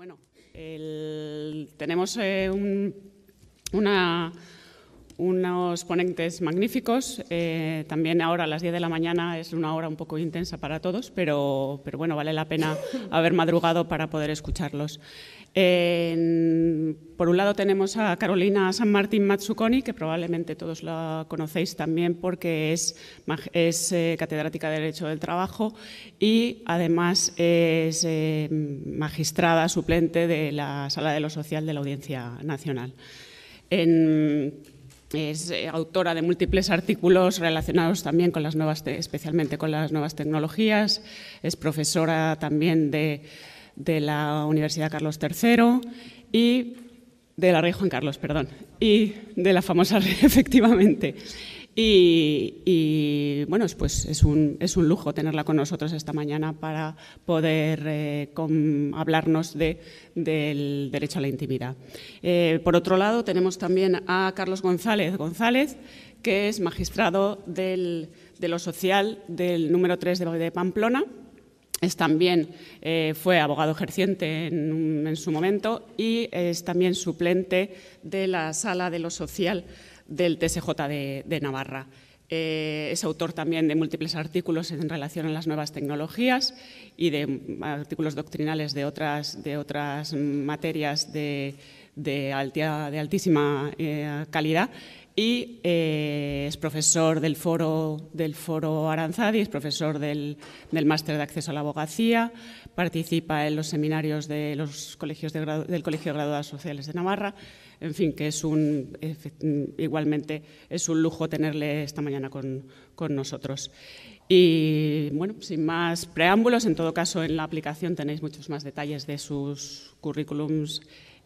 Bueno, tenemos unos ponentes magníficos. También ahora a las 10 de la mañana es una hora un poco intensa para todos, pero bueno, vale la pena haber madrugado para poder escucharlos. Por un lado tenemos a Carolina San Martín Mazzuconi, que probablemente todos la conocéis también porque es catedrática de Derecho del Trabajo y además es magistrada suplente de la Sala de lo Social de la Audiencia Nacional. Es autora de múltiples artículos relacionados también con las nuevas, especialmente con las nuevas tecnologías. Es profesora también de la Universidad Carlos III y de la Rey Juan Carlos, perdón, y de la famosa efectivamente. Y bueno, pues es un lujo tenerla con nosotros esta mañana para poder hablarnos del derecho a la intimidad. Por otro lado, tenemos también a Carlos González, que es magistrado de lo social del número 3 de Pamplona. Fue abogado ejerciente en su momento y es también suplente de la Sala de lo Social del TSJ de Navarra. Es autor también de múltiples artículos en relación a las nuevas tecnologías y de artículos doctrinales de otras materias de altísima calidad. Y es profesor del Foro Aranzadi, es profesor del Máster de Acceso a la Abogacía, participa en los seminarios del Colegio de Graduadas Sociales de Navarra. En fin, que igualmente es un lujo tenerle esta mañana con nosotros. Y bueno, sin más preámbulos, en todo caso en la aplicación tenéis muchos más detalles de sus currículums.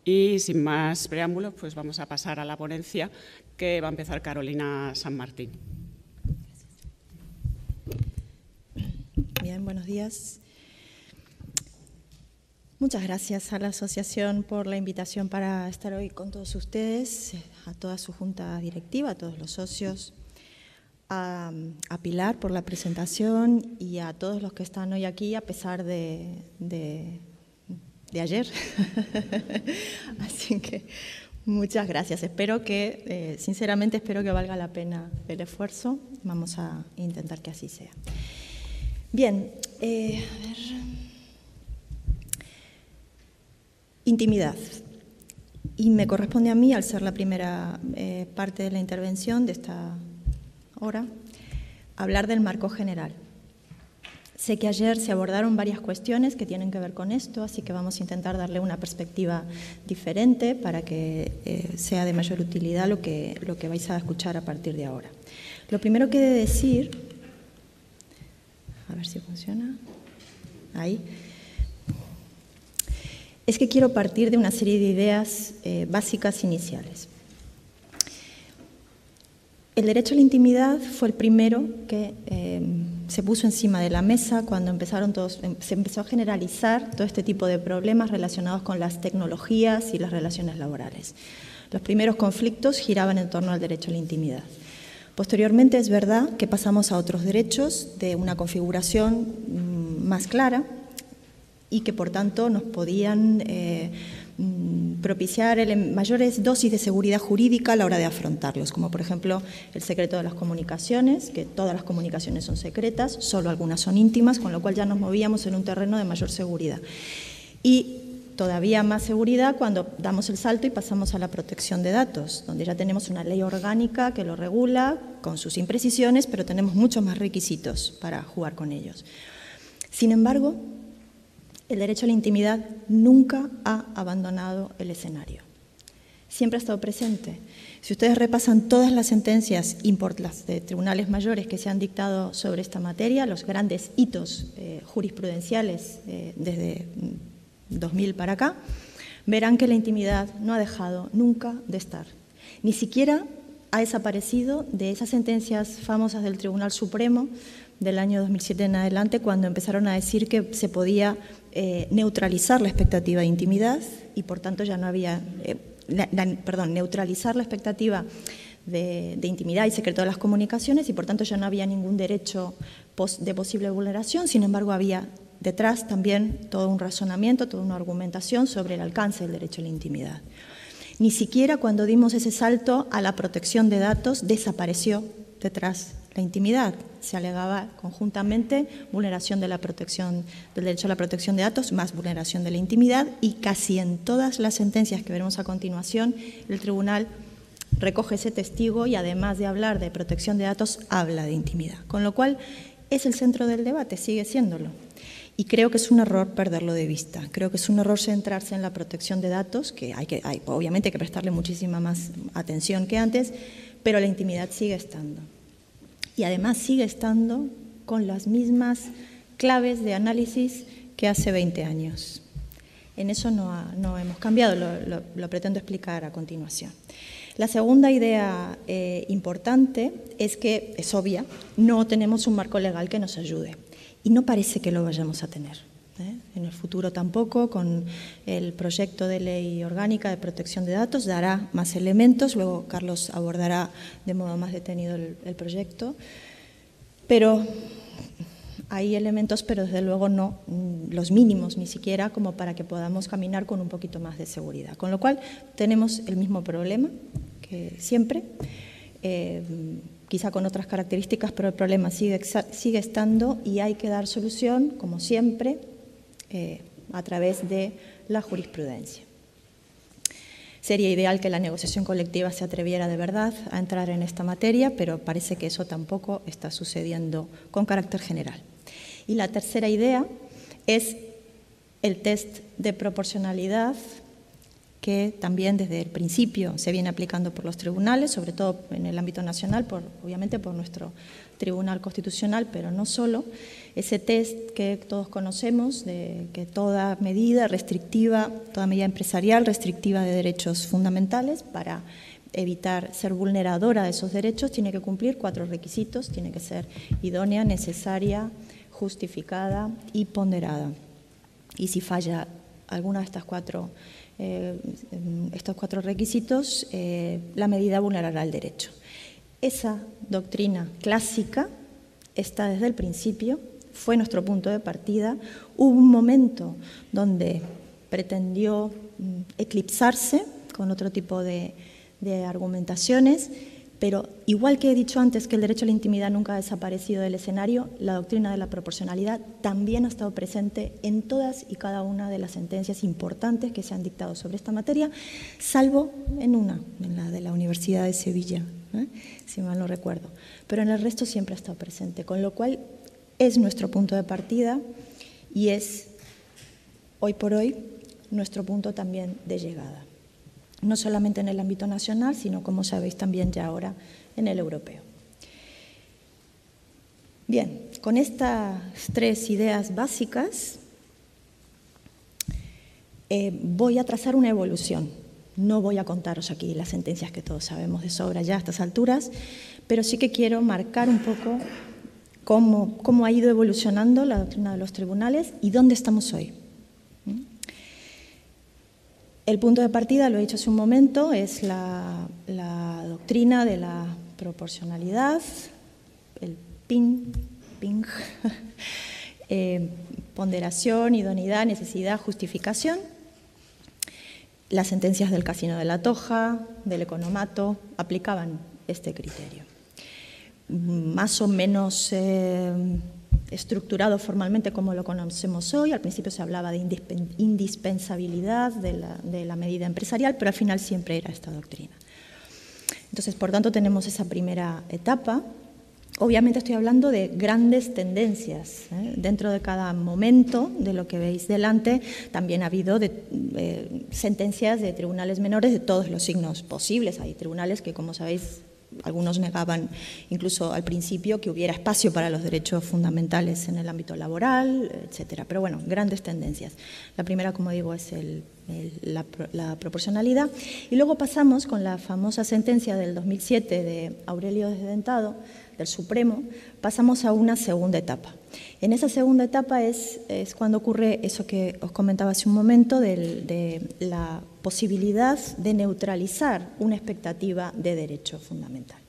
Y sin más preámbulos, pues vamos a pasar a la ponencia que va a empezar Carolina San Martín. Bien, buenos días. Muchas gracias a la asociación por la invitación para estar hoy con todos ustedes, a toda su junta directiva, a todos los socios, a Pilar por la presentación y a todos los que están hoy aquí a pesar de ayer. Así que muchas gracias. Sinceramente espero que valga la pena el esfuerzo. Vamos a intentar que así sea. Bien, a ver. Intimidad. Y me corresponde a mí, al ser la primera parte de la intervención de esta hora, hablar del marco general. Sé que ayer se abordaron varias cuestiones que tienen que ver con esto, así que vamos a intentar darle una perspectiva diferente para que sea de mayor utilidad lo que vais a escuchar a partir de ahora. Lo primero que he de decir, a ver si funciona, ahí, es que quiero partir de una serie de ideas básicas iniciales. El derecho a la intimidad fue el primero que se puso encima de la mesa cuando se empezó a generalizar todo este tipo de problemas relacionados con las tecnologías y las relaciones laborales. Los primeros conflictos giraban en torno al derecho a la intimidad. Posteriormente es verdad que pasamos a otros derechos de una configuración más clara y que por tanto nos podían propiciar mayores dosis de seguridad jurídica a la hora de afrontarlos, como por ejemplo el secreto de las comunicaciones, que todas las comunicaciones son secretas, solo algunas son íntimas, con lo cual ya nos movíamos en un terreno de mayor seguridad. Y todavía más seguridad cuando damos el salto y pasamos a la protección de datos, donde ya tenemos una ley orgánica que lo regula con sus imprecisiones, pero tenemos muchos más requisitos para jugar con ellos. Sin embargo, el derecho a la intimidad nunca ha abandonado el escenario. Siempre ha estado presente. Si ustedes repasan todas las sentencias, las de tribunales mayores que se han dictado sobre esta materia, los grandes hitos jurisprudenciales desde 2000 para acá, verán que la intimidad no ha dejado nunca de estar. Ni siquiera ha desaparecido de esas sentencias famosas del Tribunal Supremo del año 2007 en adelante, cuando empezaron a decir que se podía neutralizar la expectativa de intimidad y por tanto ya no había, neutralizar la expectativa de intimidad y secreto de las comunicaciones y por tanto ya no había ningún derecho de posible vulneración. Sin embargo, había detrás también todo un razonamiento, toda una argumentación sobre el alcance del derecho a la intimidad. Ni siquiera cuando dimos ese salto a la protección de datos desapareció detrás la intimidad. Se alegaba conjuntamente vulneración de la protección, del derecho a la protección de datos más vulneración de la intimidad, y casi en todas las sentencias que veremos a continuación el tribunal recoge ese testigo y además de hablar de protección de datos habla de intimidad. Con lo cual es el centro del debate, sigue siéndolo. Y creo que es un error perderlo de vista. Creo que es un error centrarse en la protección de datos, que obviamente hay que prestarle muchísima más atención que antes, pero la intimidad sigue estando. Y además sigue estando con las mismas claves de análisis que hace 20 años. En eso no hemos cambiado, lo pretendo explicar a continuación. La segunda idea importante es que, es obvia, no tenemos un marco legal que nos ayude. Y no parece que lo vayamos a tener. En el futuro tampoco, con el proyecto de ley orgánica de protección de datos, dará más elementos, luego Carlos abordará de modo más detenido el proyecto, pero hay elementos, pero desde luego no los mínimos ni siquiera como para que podamos caminar con un poquito más de seguridad. Con lo cual tenemos el mismo problema que siempre, quizá con otras características, pero el problema sigue estando y hay que dar solución, como siempre, a través de la jurisprudencia. Sería ideal que la negociación colectiva se atreviera de verdad a entrar en esta materia, pero parece que eso tampoco está sucediendo con carácter general. Y la tercera idea es el test de proporcionalidad, que también desde el principio se viene aplicando por los tribunales, sobre todo en el ámbito nacional, obviamente por nuestro Tribunal Constitucional, pero no solo. Ese test que todos conocemos, de que toda medida restrictiva, toda medida empresarial restrictiva de derechos fundamentales para evitar ser vulneradora de esos derechos, tiene que cumplir 4 requisitos, tiene que ser idónea, necesaria, justificada y ponderada. Y si falla alguna de estos 4 requisitos, la medida vulnerará el derecho. Esa doctrina clásica está desde el principio, fue nuestro punto de partida. Hubo un momento donde pretendió eclipsarse con otro tipo de argumentaciones, pero igual que he dicho antes que el derecho a la intimidad nunca ha desaparecido del escenario, la doctrina de la proporcionalidad también ha estado presente en todas y cada una de las sentencias importantes que se han dictado sobre esta materia, salvo en la de la Universidad de Sevilla, si mal no recuerdo. Pero en el resto siempre ha estado presente, con lo cual es nuestro punto de partida y es, hoy por hoy, nuestro punto también de llegada. No solamente en el ámbito nacional, sino, como sabéis, también ya ahora en el europeo. Bien, con estas 3 ideas básicas voy a trazar una evolución. No voy a contaros aquí las sentencias que todos sabemos de sobra ya a estas alturas, pero sí que quiero marcar un poco cómo ha ido evolucionando la doctrina de los tribunales y dónde estamos hoy. El punto de partida, lo he dicho hace un momento, es la doctrina de la proporcionalidad, el ping, ponderación, idoneidad, necesidad, justificación. Las sentencias del Casino de la Toja, del Economato, aplicaban este criterio. Más o menos estructurado formalmente como lo conocemos hoy. Al principio se hablaba de indispensabilidad de la medida empresarial, pero al final siempre era esta doctrina. Entonces, por tanto, tenemos esa primera etapa. Obviamente estoy hablando de grandes tendencias. Dentro de cada momento de lo que veis delante también ha habido sentencias de tribunales menores de todos los signos posibles. Hay tribunales que, como sabéis, algunos negaban incluso al principio que hubiera espacio para los derechos fundamentales en el ámbito laboral, etcétera. Pero bueno, grandes tendencias. La primera, como digo, es la proporcionalidad. Y luego pasamos con la famosa sentencia del 2007 de Aurelio Desdentado, del Supremo, pasamos a una segunda etapa. En esa segunda etapa es cuando ocurre eso que os comentaba hace un momento, de la posibilidad de neutralizar una expectativa de derecho fundamental.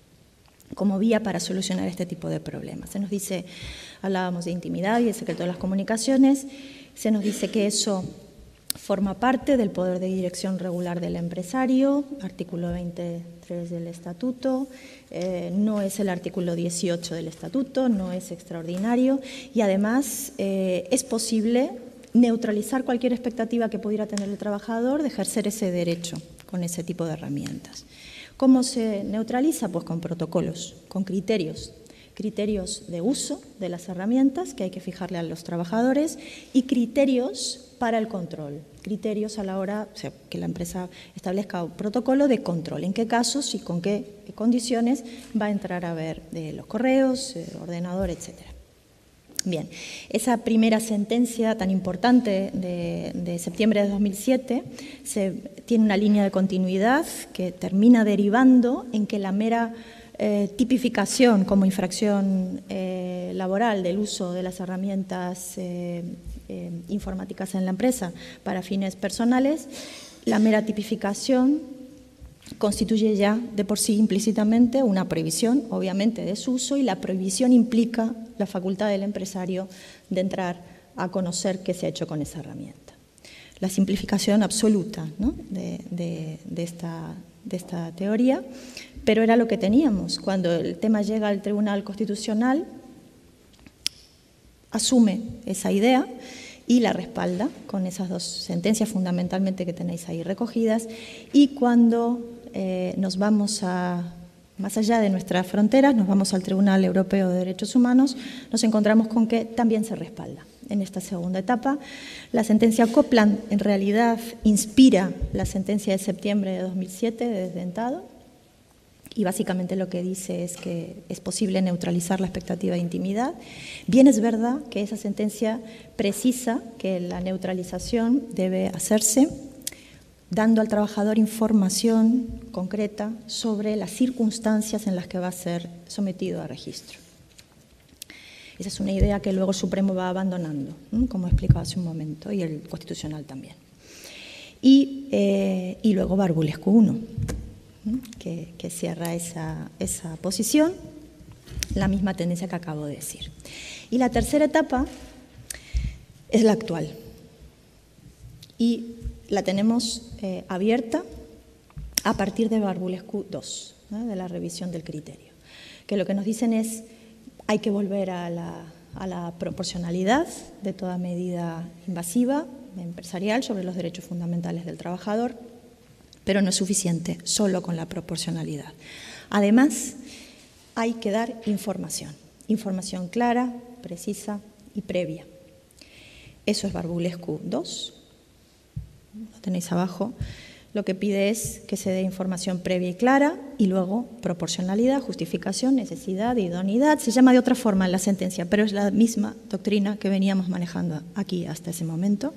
como vía para solucionar este tipo de problemas. Se nos dice, hablábamos de intimidad y el secreto de las comunicaciones, se nos dice que eso forma parte del poder de dirección regular del empresario, artículo 23 del Estatuto, no es el artículo 18 del Estatuto, no es extraordinario y además es posible neutralizar cualquier expectativa que pudiera tener el trabajador de ejercer ese derecho con ese tipo de herramientas. ¿Cómo se neutraliza? Pues con protocolos, con criterios de uso de las herramientas que hay que fijarle a los trabajadores y criterios para el control, criterios a la hora que la empresa establezca un protocolo de control, en qué casos y con qué condiciones va a entrar a ver los correos, ordenador, etcétera. Bien, esa primera sentencia tan importante de septiembre de 2007 tiene una línea de continuidad que termina derivando en que la mera tipificación como infracción laboral del uso de las herramientas informáticas en la empresa para fines personales, la mera tipificación constituye ya de por sí implícitamente una prohibición, obviamente, de su uso y la prohibición implica la facultad del empresario de entrar a conocer qué se ha hecho con esa herramienta. La simplificación absoluta, ¿no?, de esta teoría, pero era lo que teníamos. Cuando el tema llega al Tribunal Constitucional, asume esa idea y la respalda con esas dos sentencias fundamentalmente que tenéis ahí recogidas, y cuando nos vamos más allá de nuestras fronteras, nos vamos al Tribunal Europeo de Derechos Humanos, nos encontramos con que también se respalda. En esta segunda etapa, la sentencia Copland en realidad inspira la sentencia de septiembre de 2007 de Desdentado, y básicamente lo que dice es que es posible neutralizar la expectativa de intimidad. Bien es verdad que esa sentencia precisa que la neutralización debe hacerse dando al trabajador información concreta sobre las circunstancias en las que va a ser sometido a registro. Esa es una idea que luego el Supremo va abandonando, como he explicado hace un momento, y el Constitucional también. Y luego Barbulescu 1, que cierra esa posición, la misma tendencia que acabo de decir. Y la tercera etapa es la actual. Y la tenemos abierta a partir de Barbulescu 2, ¿no?, de la revisión del criterio, que lo que nos dicen es hay que volver a la proporcionalidad de toda medida invasiva empresarial sobre los derechos fundamentales del trabajador, pero no es suficiente solo con la proporcionalidad. Además, hay que dar información clara, precisa y previa. Eso es Barbulescu 2, lo tenéis abajo. Lo que pide es que se dé información previa y clara y luego proporcionalidad, justificación, necesidad, idoneidad. Se llama de otra forma en la sentencia, pero es la misma doctrina que veníamos manejando aquí hasta ese momento,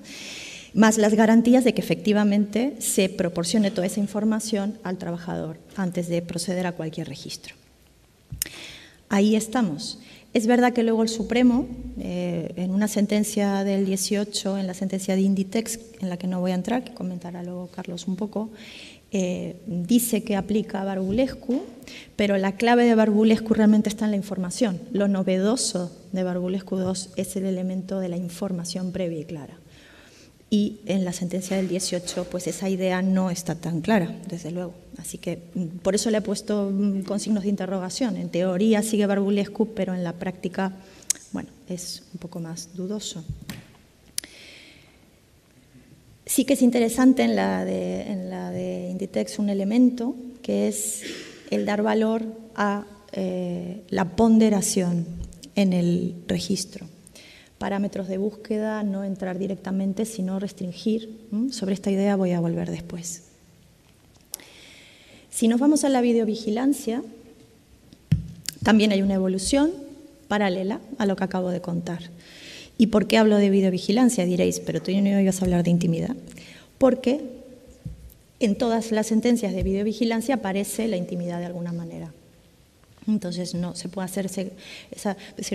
más las garantías de que efectivamente se proporcione toda esa información al trabajador antes de proceder a cualquier registro. Ahí estamos. Es verdad que luego el Supremo, en una sentencia del 18, en la sentencia de Inditex, en la que no voy a entrar, que comentará luego Carlos un poco, dice que aplica a Barbulescu, pero la clave de Barbulescu realmente está en la información. Lo novedoso de Barbulescu 2 es el elemento de la información previa y clara. Y en la sentencia del 18, pues esa idea no está tan clara, desde luego. Así que por eso le he puesto con signos de interrogación. En teoría sigue Barbulescu, pero en la práctica, bueno, es un poco más dudoso. Sí que es interesante en la de Inditex un elemento que es el dar valor a la ponderación en el registro. Parámetros de búsqueda, no entrar directamente, sino restringir. Sobre esta idea voy a volver después. Si nos vamos a la videovigilancia, también hay una evolución paralela a lo que acabo de contar. ¿Y por qué hablo de videovigilancia? Diréis, pero tú no ibas a hablar de intimidad. Porque en todas las sentencias de videovigilancia aparece la intimidad de alguna manera. Entonces no se puede hacer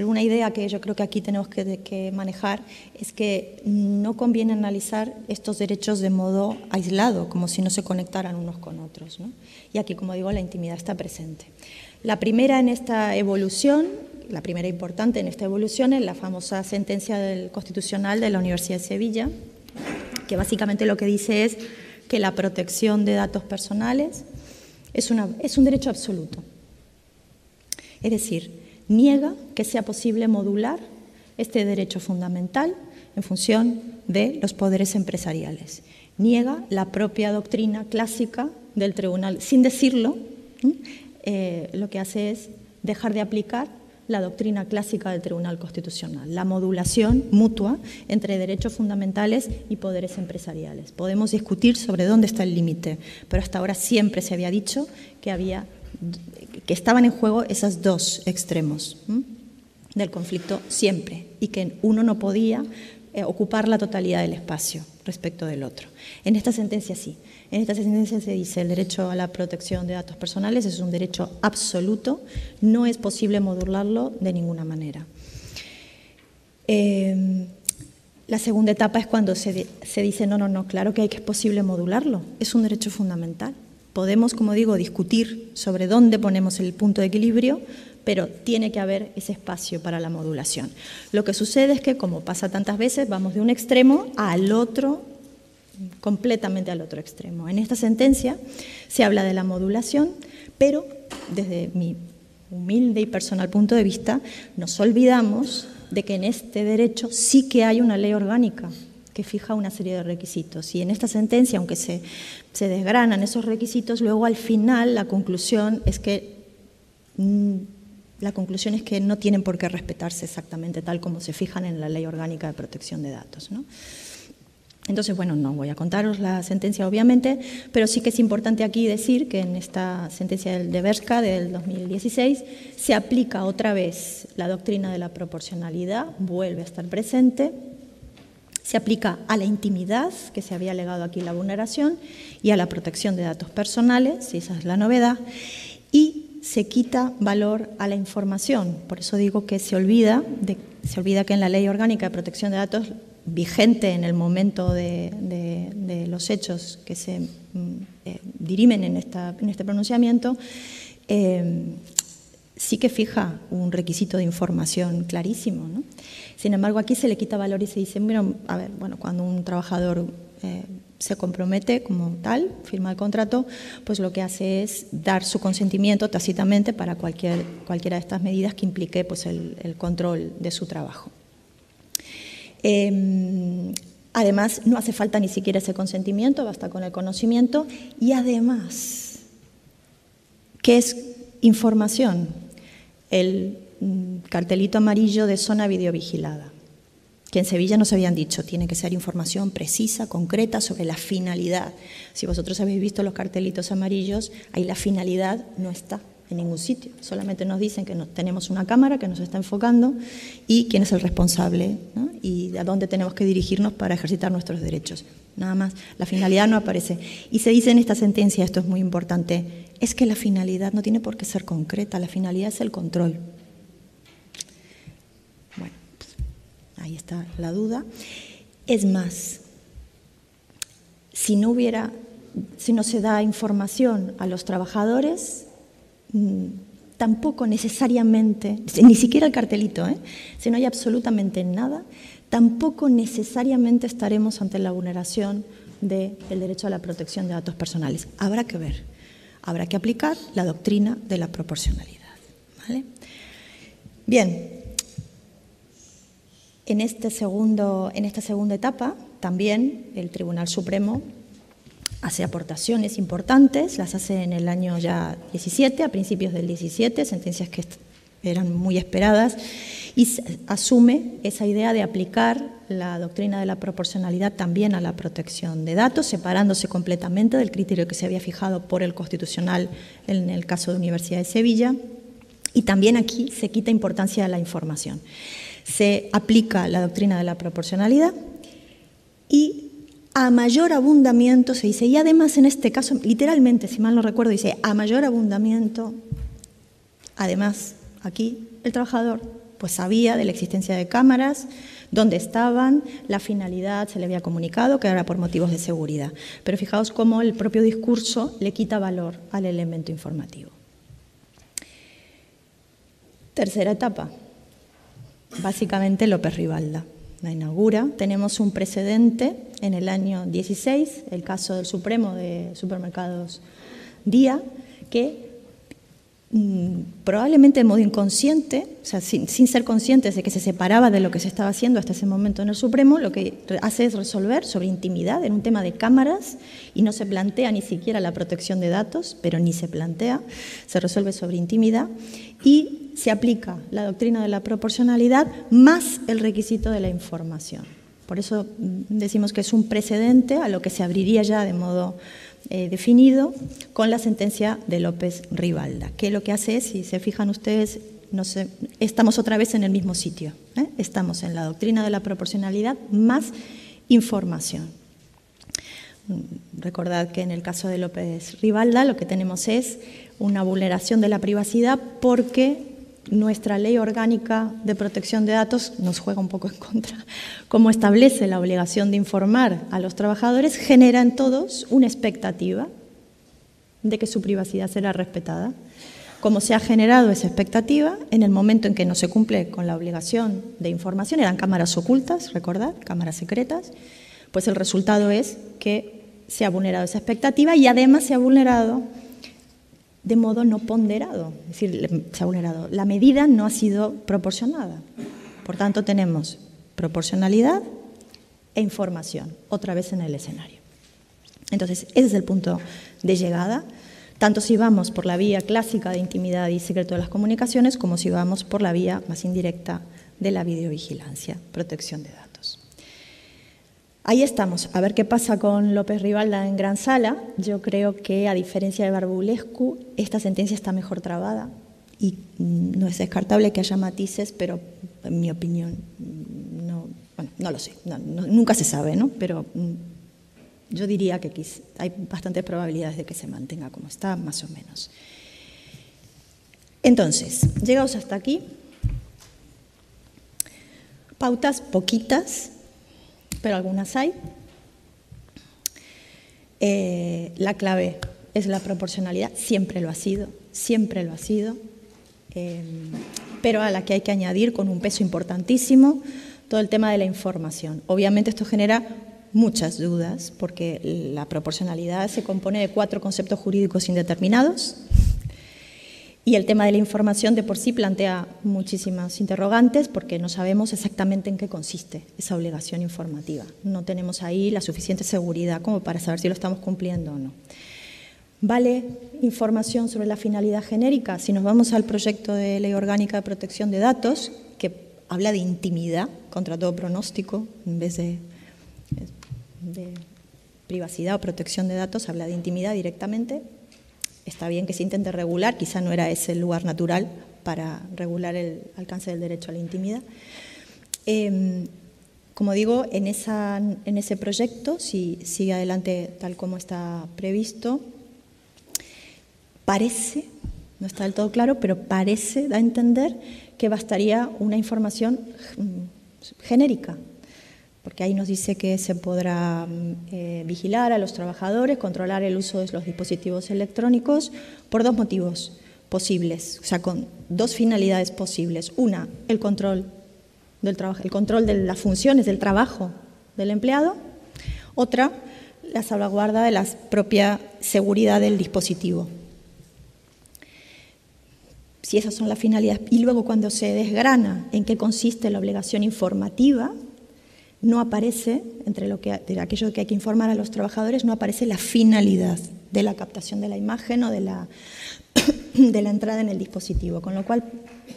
una idea que yo creo que aquí tenemos que manejar es que no conviene analizar estos derechos de modo aislado, como si no se conectaran unos con otros, ¿no? Y aquí, como digo, la intimidad está presente. La primera en esta evolución, la primera importante en esta evolución es la famosa sentencia del Constitucional de la Universidad de Sevilla, que básicamente lo que dice es que la protección de datos personales es un derecho absoluto. Es decir, niega que sea posible modular este derecho fundamental en función de los poderes empresariales. Niega la propia doctrina clásica del tribunal. Sin decirlo, lo que hace es dejar de aplicar la doctrina clásica del Tribunal Constitucional, la modulación mutua entre derechos fundamentales y poderes empresariales. Podemos discutir sobre dónde está el límite, pero hasta ahora siempre se había dicho que estaban en juego esos dos extremos del conflicto siempre, y que uno no podía ocupar la totalidad del espacio respecto del otro. En esta sentencia sí. En esta sentencia se dice el derecho a la protección de datos personales es un derecho absoluto, no es posible modularlo de ninguna manera. La segunda etapa es cuando se dice no, claro que es posible modularlo, es un derecho fundamental. Podemos, como digo, discutir sobre dónde ponemos el punto de equilibrio, pero tiene que haber ese espacio para la modulación. Lo que sucede es que, como pasa tantas veces, vamos de un extremo al otro, completamente al otro extremo. En esta sentencia se habla de la modulación, pero desde mi humilde y personal punto de vista, nos olvidamos de que en este derecho sí que hay una ley orgánica que fija una serie de requisitos. Y en esta sentencia, aunque se desgranan esos requisitos, luego al final la conclusión es que no tienen por qué respetarse exactamente tal como se fijan en la Ley Orgánica de Protección de Datos, ¿no? Entonces, bueno, no voy a contaros la sentencia, obviamente, pero sí que es importante aquí decir que en esta sentencia de Berska del 2016 se aplica otra vez la doctrina de la proporcionalidad, vuelve a estar presente. Se aplica a la intimidad, que se había alegado aquí la vulneración, y a la protección de datos personales, y esa es la novedad, y se quita valor a la información. Por eso digo que se olvida que en la Ley Orgánica de Protección de Datos, vigente en el momento de los hechos que se dirimen en este pronunciamiento, sí que fija un requisito de información clarísimo, ¿no? Sin embargo, aquí se le quita valor y se dice, cuando un trabajador se compromete como tal, firma el contrato, pues lo que hace es dar su consentimiento tácitamente para cualquiera de estas medidas que implique pues, el control de su trabajo. Además, no hace falta ni siquiera ese consentimiento, basta con el conocimiento, y además, ¿qué es información? El cartelito amarillo de zona videovigilada, que en Sevilla nos habían dicho, tiene que ser información precisa, concreta, sobre la finalidad. Si vosotros habéis visto los cartelitos amarillos, ahí la finalidad no está en ningún sitio, solamente nos dicen que tenemos una cámara que nos está enfocando y quién es el responsable, ¿no? Y a dónde tenemos que dirigirnos para ejercitar nuestros derechos. Nada más, la finalidad no aparece. Y se dice en esta sentencia, esto es muy importante, es que la finalidad no tiene por qué ser concreta, la finalidad es el control. Bueno, pues, ahí está la duda. Es más, si no se da información a los trabajadores, tampoco necesariamente, ni siquiera el cartelito, si no hay absolutamente nada, tampoco necesariamente estaremos ante la vulneración del derecho a la protección de datos personales. Habrá que ver, habrá que aplicar la doctrina de la proporcionalidad, ¿vale? Bien, en esta segunda etapa también el Tribunal Supremo hace aportaciones importantes, las hace en el año ya 17, a principios del 17, sentencias que eran muy esperadas, y asume esa idea de aplicar la doctrina de la proporcionalidad también a la protección de datos, separándose completamente del criterio que se había fijado por el Constitucional en el caso de Universidad de Sevilla, y también aquí se quita importancia a la información. Se aplica la doctrina de la proporcionalidad y a mayor abundamiento, se dice, y además en este caso, literalmente, si mal no recuerdo, dice, a mayor abundamiento Además, aquí el trabajador pues sabía de la existencia de cámaras, dónde estaban, la finalidad se le había comunicado, que era por motivos de seguridad. Pero fijaos cómo el propio discurso le quita valor al elemento informativo. Tercera etapa, básicamente López Rivalda la inaugura. Tenemos un precedente en el año 16, el caso del Supremo de Supermercados Día, que probablemente de modo inconsciente, o sea, sin ser conscientes de que se separaba de lo que se estaba haciendo hasta ese momento en el Supremo, lo que hace es resolver sobre intimidad en un tema de cámaras y no se plantea ni siquiera la protección de datos, pero ni se plantea, se resuelve sobre intimidad y se aplica la doctrina de la proporcionalidad más el requisito de la información. Por eso decimos que es un precedente a lo que se abriría ya de modo definido con la sentencia de López Rivalda, que lo que hace es, si se fijan ustedes, estamos otra vez en el mismo sitio, estamos en la doctrina de la proporcionalidad más información. Recordad que en el caso de López Rivalda lo que tenemos es una vulneración de la privacidad porque nuestra ley orgánica de protección de datos nos juega un poco en contra. Como establece la obligación de informar a los trabajadores, genera en todos una expectativa de que su privacidad será respetada. Como se ha generado esa expectativa, en el momento en que no se cumple con la obligación de información, eran cámaras ocultas, recordad, cámaras secretas, pues el resultado es que se ha vulnerado esa expectativa y además se ha vulnerado de modo no ponderado, es decir, se ha vulnerado. La medida no ha sido proporcionada. Por tanto, tenemos proporcionalidad e información, otra vez en el escenario. Entonces, ese es el punto de llegada, tanto si vamos por la vía clásica de intimidad y secreto de las comunicaciones, como si vamos por la vía más indirecta de la videovigilancia, protección de datos. Ahí estamos, a ver qué pasa con López Rivalda en Gran Sala. Yo creo que, a diferencia de Barbulescu, esta sentencia está mejor trabada y no es descartable que haya matices, pero en mi opinión, no lo sé, nunca se sabe, ¿no? Pero yo diría que hay bastantes probabilidades de que se mantenga como está, más o menos. Entonces, llegados hasta aquí, pautas poquitas, pero algunas hay. La clave es la proporcionalidad, siempre lo ha sido, pero a la que hay que añadir con un peso importantísimo todo el tema de la información. Obviamente esto genera muchas dudas, porque la proporcionalidad se compone de 4 conceptos jurídicos indeterminados, y el tema de la información de por sí plantea muchísimas interrogantes porque no sabemos exactamente en qué consiste esa obligación informativa. No tenemos ahí la suficiente seguridad como para saber si lo estamos cumpliendo o no. ¿Vale información sobre la finalidad genérica? Si nos vamos al proyecto de Ley Orgánica de Protección de Datos, que habla de intimidad contra todo pronóstico, en vez de privacidad o protección de datos, habla de intimidad directamente. Está bien que se intente regular, quizá no era ese el lugar natural para regular el alcance del derecho a la intimidad. Como digo, en ese proyecto, si sigue adelante tal como está previsto, parece, no está del todo claro, pero parece, da a entender que bastaría una información genérica, porque ahí nos dice que se podrá vigilar a los trabajadores, controlar el uso de los dispositivos electrónicos por 2 motivos posibles, o sea, con 2 finalidades posibles. Una, el control del trabajo, el control de las funciones del trabajo del empleado. Otra, la salvaguarda de la propia seguridad del dispositivo. Si esas son las finalidades, y luego cuando se desgrana en qué consiste la obligación informativa, no aparece, de aquello que hay que informar a los trabajadores, no aparece la finalidad de la captación de la imagen o de la entrada en el dispositivo, con lo cual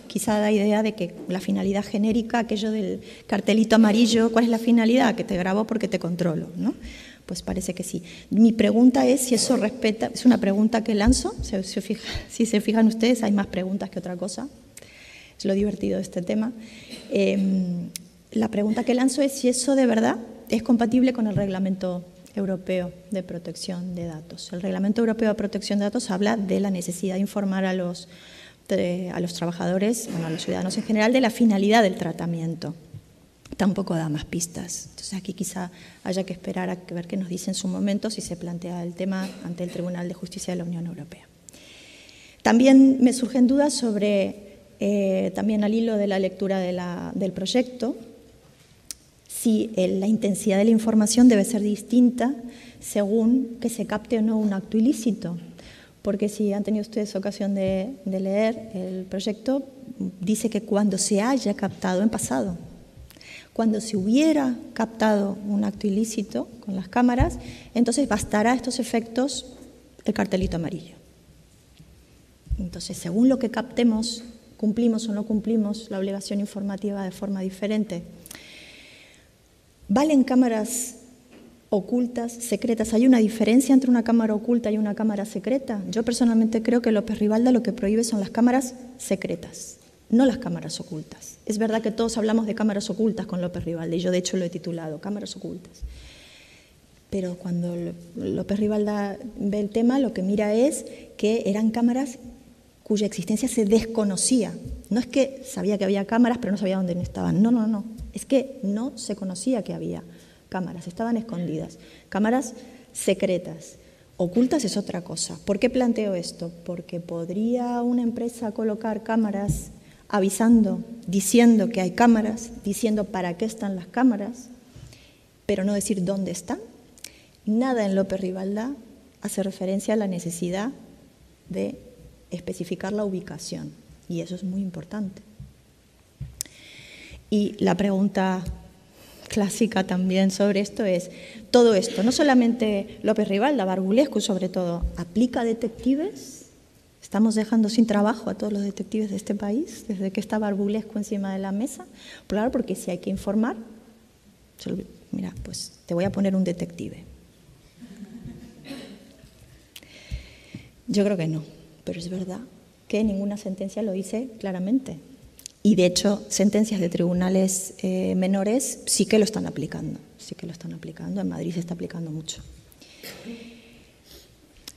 quizá da idea de que la finalidad genérica, aquello del cartelito amarillo, ¿cuál es la finalidad? Que te grabo porque te controlo, ¿no? Pues parece que sí. Mi pregunta es si eso respeta, es una pregunta que lanzo, si se fijan ustedes, hay más preguntas que otra cosa, es lo divertido de este tema. La pregunta que lanzo es si eso de verdad es compatible con el Reglamento Europeo de Protección de Datos. El Reglamento Europeo de Protección de Datos habla de la necesidad de informar a los a los trabajadores, bueno, a los ciudadanos en general, de la finalidad del tratamiento. Tampoco da más pistas. Entonces aquí quizá haya que esperar a ver qué nos dice en su momento si se plantea el tema ante el Tribunal de Justicia de la Unión Europea. También me surgen dudas sobre, también al hilo de la lectura del proyecto, si la intensidad de la información debe ser distinta según que se capte o no un acto ilícito. Porque si han tenido ustedes ocasión de leer el proyecto, dice que cuando se haya captado en pasado, cuando se hubiera captado un acto ilícito con las cámaras, entonces bastará a estos efectos el cartelito amarillo. Entonces, según lo que captemos, cumplimos o no cumplimos la obligación informativa de forma diferente. ¿Valen cámaras ocultas, secretas? ¿Hay una diferencia entre una cámara oculta y una cámara secreta? Yo personalmente creo que López Rivalda lo que prohíbe son las cámaras secretas, no las cámaras ocultas. Es verdad que todos hablamos de cámaras ocultas con López Rivalda, y yo de hecho lo he titulado Cámaras Ocultas. Pero cuando López Rivalda ve el tema, lo que mira es que eran cámaras cuya existencia se desconocía. No es que sabía que había cámaras, pero no sabía dónde estaban. No, no, no. Es que no se conocía que había cámaras, estaban escondidas. Cámaras secretas. Ocultas es otra cosa. ¿Por qué planteo esto? Porque podría una empresa colocar cámaras avisando, diciendo que hay cámaras, diciendo para qué están las cámaras, pero no decir dónde están. Nada en López Rivalda hace referencia a la necesidad de especificar la ubicación, y eso es muy importante. Y la pregunta clásica también sobre esto es, todo esto, no solamente López Rivalda, Barbulescu sobre todo, ¿aplica a detectives? ¿Estamos dejando sin trabajo a todos los detectives de este país desde que está Barbulescu encima de la mesa? Claro, porque si hay que informar, mira, pues te voy a poner un detective. Yo creo que no, pero es verdad que ninguna sentencia lo dice claramente. Y de hecho, sentencias de tribunales menores sí que lo están aplicando. Sí que lo están aplicando. En Madrid se está aplicando mucho.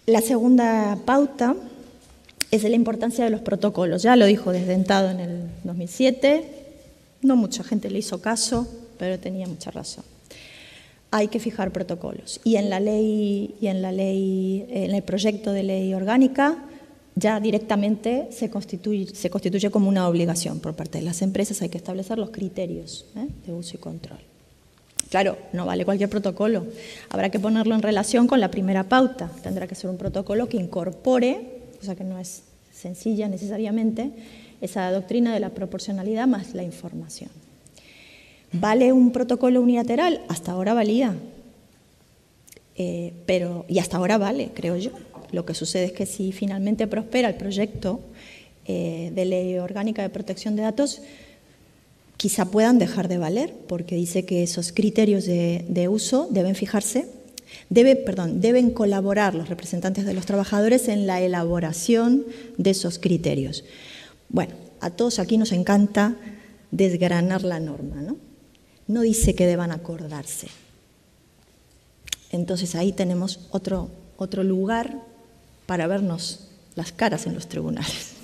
La segunda pauta es de la importancia de los protocolos. Ya lo dijo Desdentado en el 2007. No mucha gente le hizo caso, pero tenía mucha razón. Hay que fijar protocolos. Y en el proyecto de ley orgánica, ya directamente se constituye como una obligación por parte de las empresas. Hay que establecer los criterios de uso y control. Claro, no vale cualquier protocolo. Habrá que ponerlo en relación con la primera pauta. Tendrá que ser un protocolo que incorpore, cosa que no es sencilla necesariamente, esa doctrina de la proporcionalidad más la información. ¿Vale un protocolo unilateral? Hasta ahora valía. Y hasta ahora vale, creo yo. Lo que sucede es que si finalmente prospera el proyecto de ley orgánica de protección de datos, quizá puedan dejar de valer, porque dice que esos criterios de uso deben fijarse, deben colaborar los representantes de los trabajadores en la elaboración de esos criterios. Bueno, a todos aquí nos encanta desgranar la norma, ¿no? No dice que deban acordarse. Entonces ahí tenemos otro lugar para vernos las caras en los tribunales.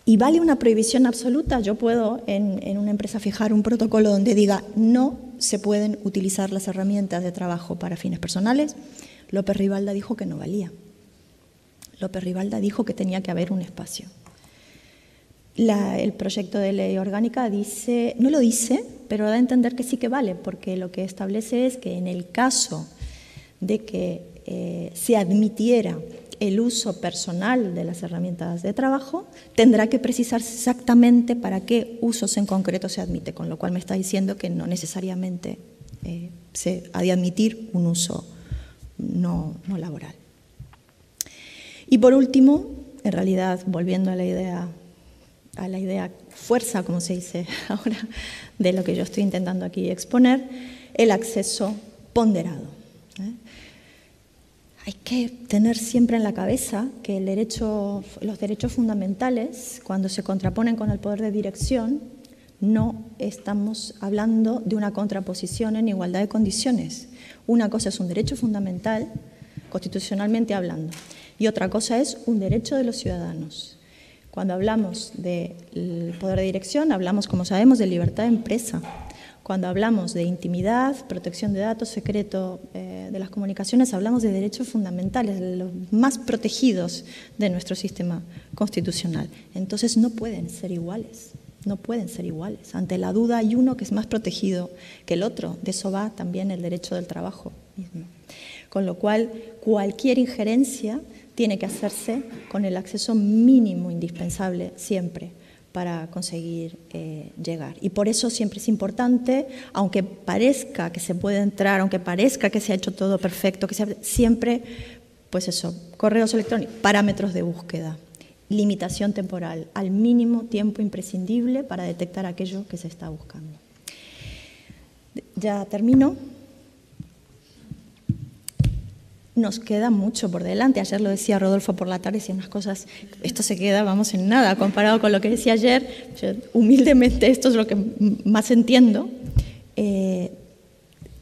¿Y vale una prohibición absoluta? Yo puedo en una empresa fijar un protocolo donde diga no se pueden utilizar las herramientas de trabajo para fines personales. López Rivalda dijo que no valía. López Rivalda dijo que tenía que haber un espacio. El proyecto de ley orgánica dice, no lo dice, pero da a entender que sí que vale, porque lo que establece es que en el caso de que se admitiera el uso personal de las herramientas de trabajo, tendrá que precisarse exactamente para qué usos en concreto se admite, con lo cual me está diciendo que no necesariamente se ha de admitir un uso no laboral. Y por último, en realidad, volviendo a la idea fuerza, como se dice ahora, de lo que yo estoy intentando aquí exponer, el acceso ponderado. Hay que tener siempre en la cabeza que los derechos fundamentales, cuando se contraponen con el poder de dirección, no estamos hablando de una contraposición en igualdad de condiciones. Una cosa es un derecho fundamental, constitucionalmente hablando, y otra cosa es un derecho de los ciudadanos. Cuando hablamos del poder de dirección, hablamos, como sabemos, de libertad de empresa. Cuando hablamos de intimidad, protección de datos, secreto de las comunicaciones, hablamos de derechos fundamentales, de los más protegidos de nuestro sistema constitucional. Entonces no pueden ser iguales, no pueden ser iguales. Ante la duda hay uno que es más protegido que el otro. De eso va también el derecho del trabajo mismo. Con lo cual, cualquier injerencia tiene que hacerse con el acceso mínimo indispensable siempre para conseguir llegar. Y por eso siempre es importante, aunque parezca que se puede entrar, aunque parezca que se ha hecho todo perfecto, que siempre, pues eso, correos electrónicos, parámetros de búsqueda, limitación temporal, al mínimo tiempo imprescindible para detectar aquello que se está buscando. Ya termino. Nos queda mucho por delante. Ayer lo decía Rodolfo por la tarde, decía unas cosas, esto se queda, vamos, en nada, comparado con lo que decía ayer. Yo, humildemente, esto es lo que más entiendo.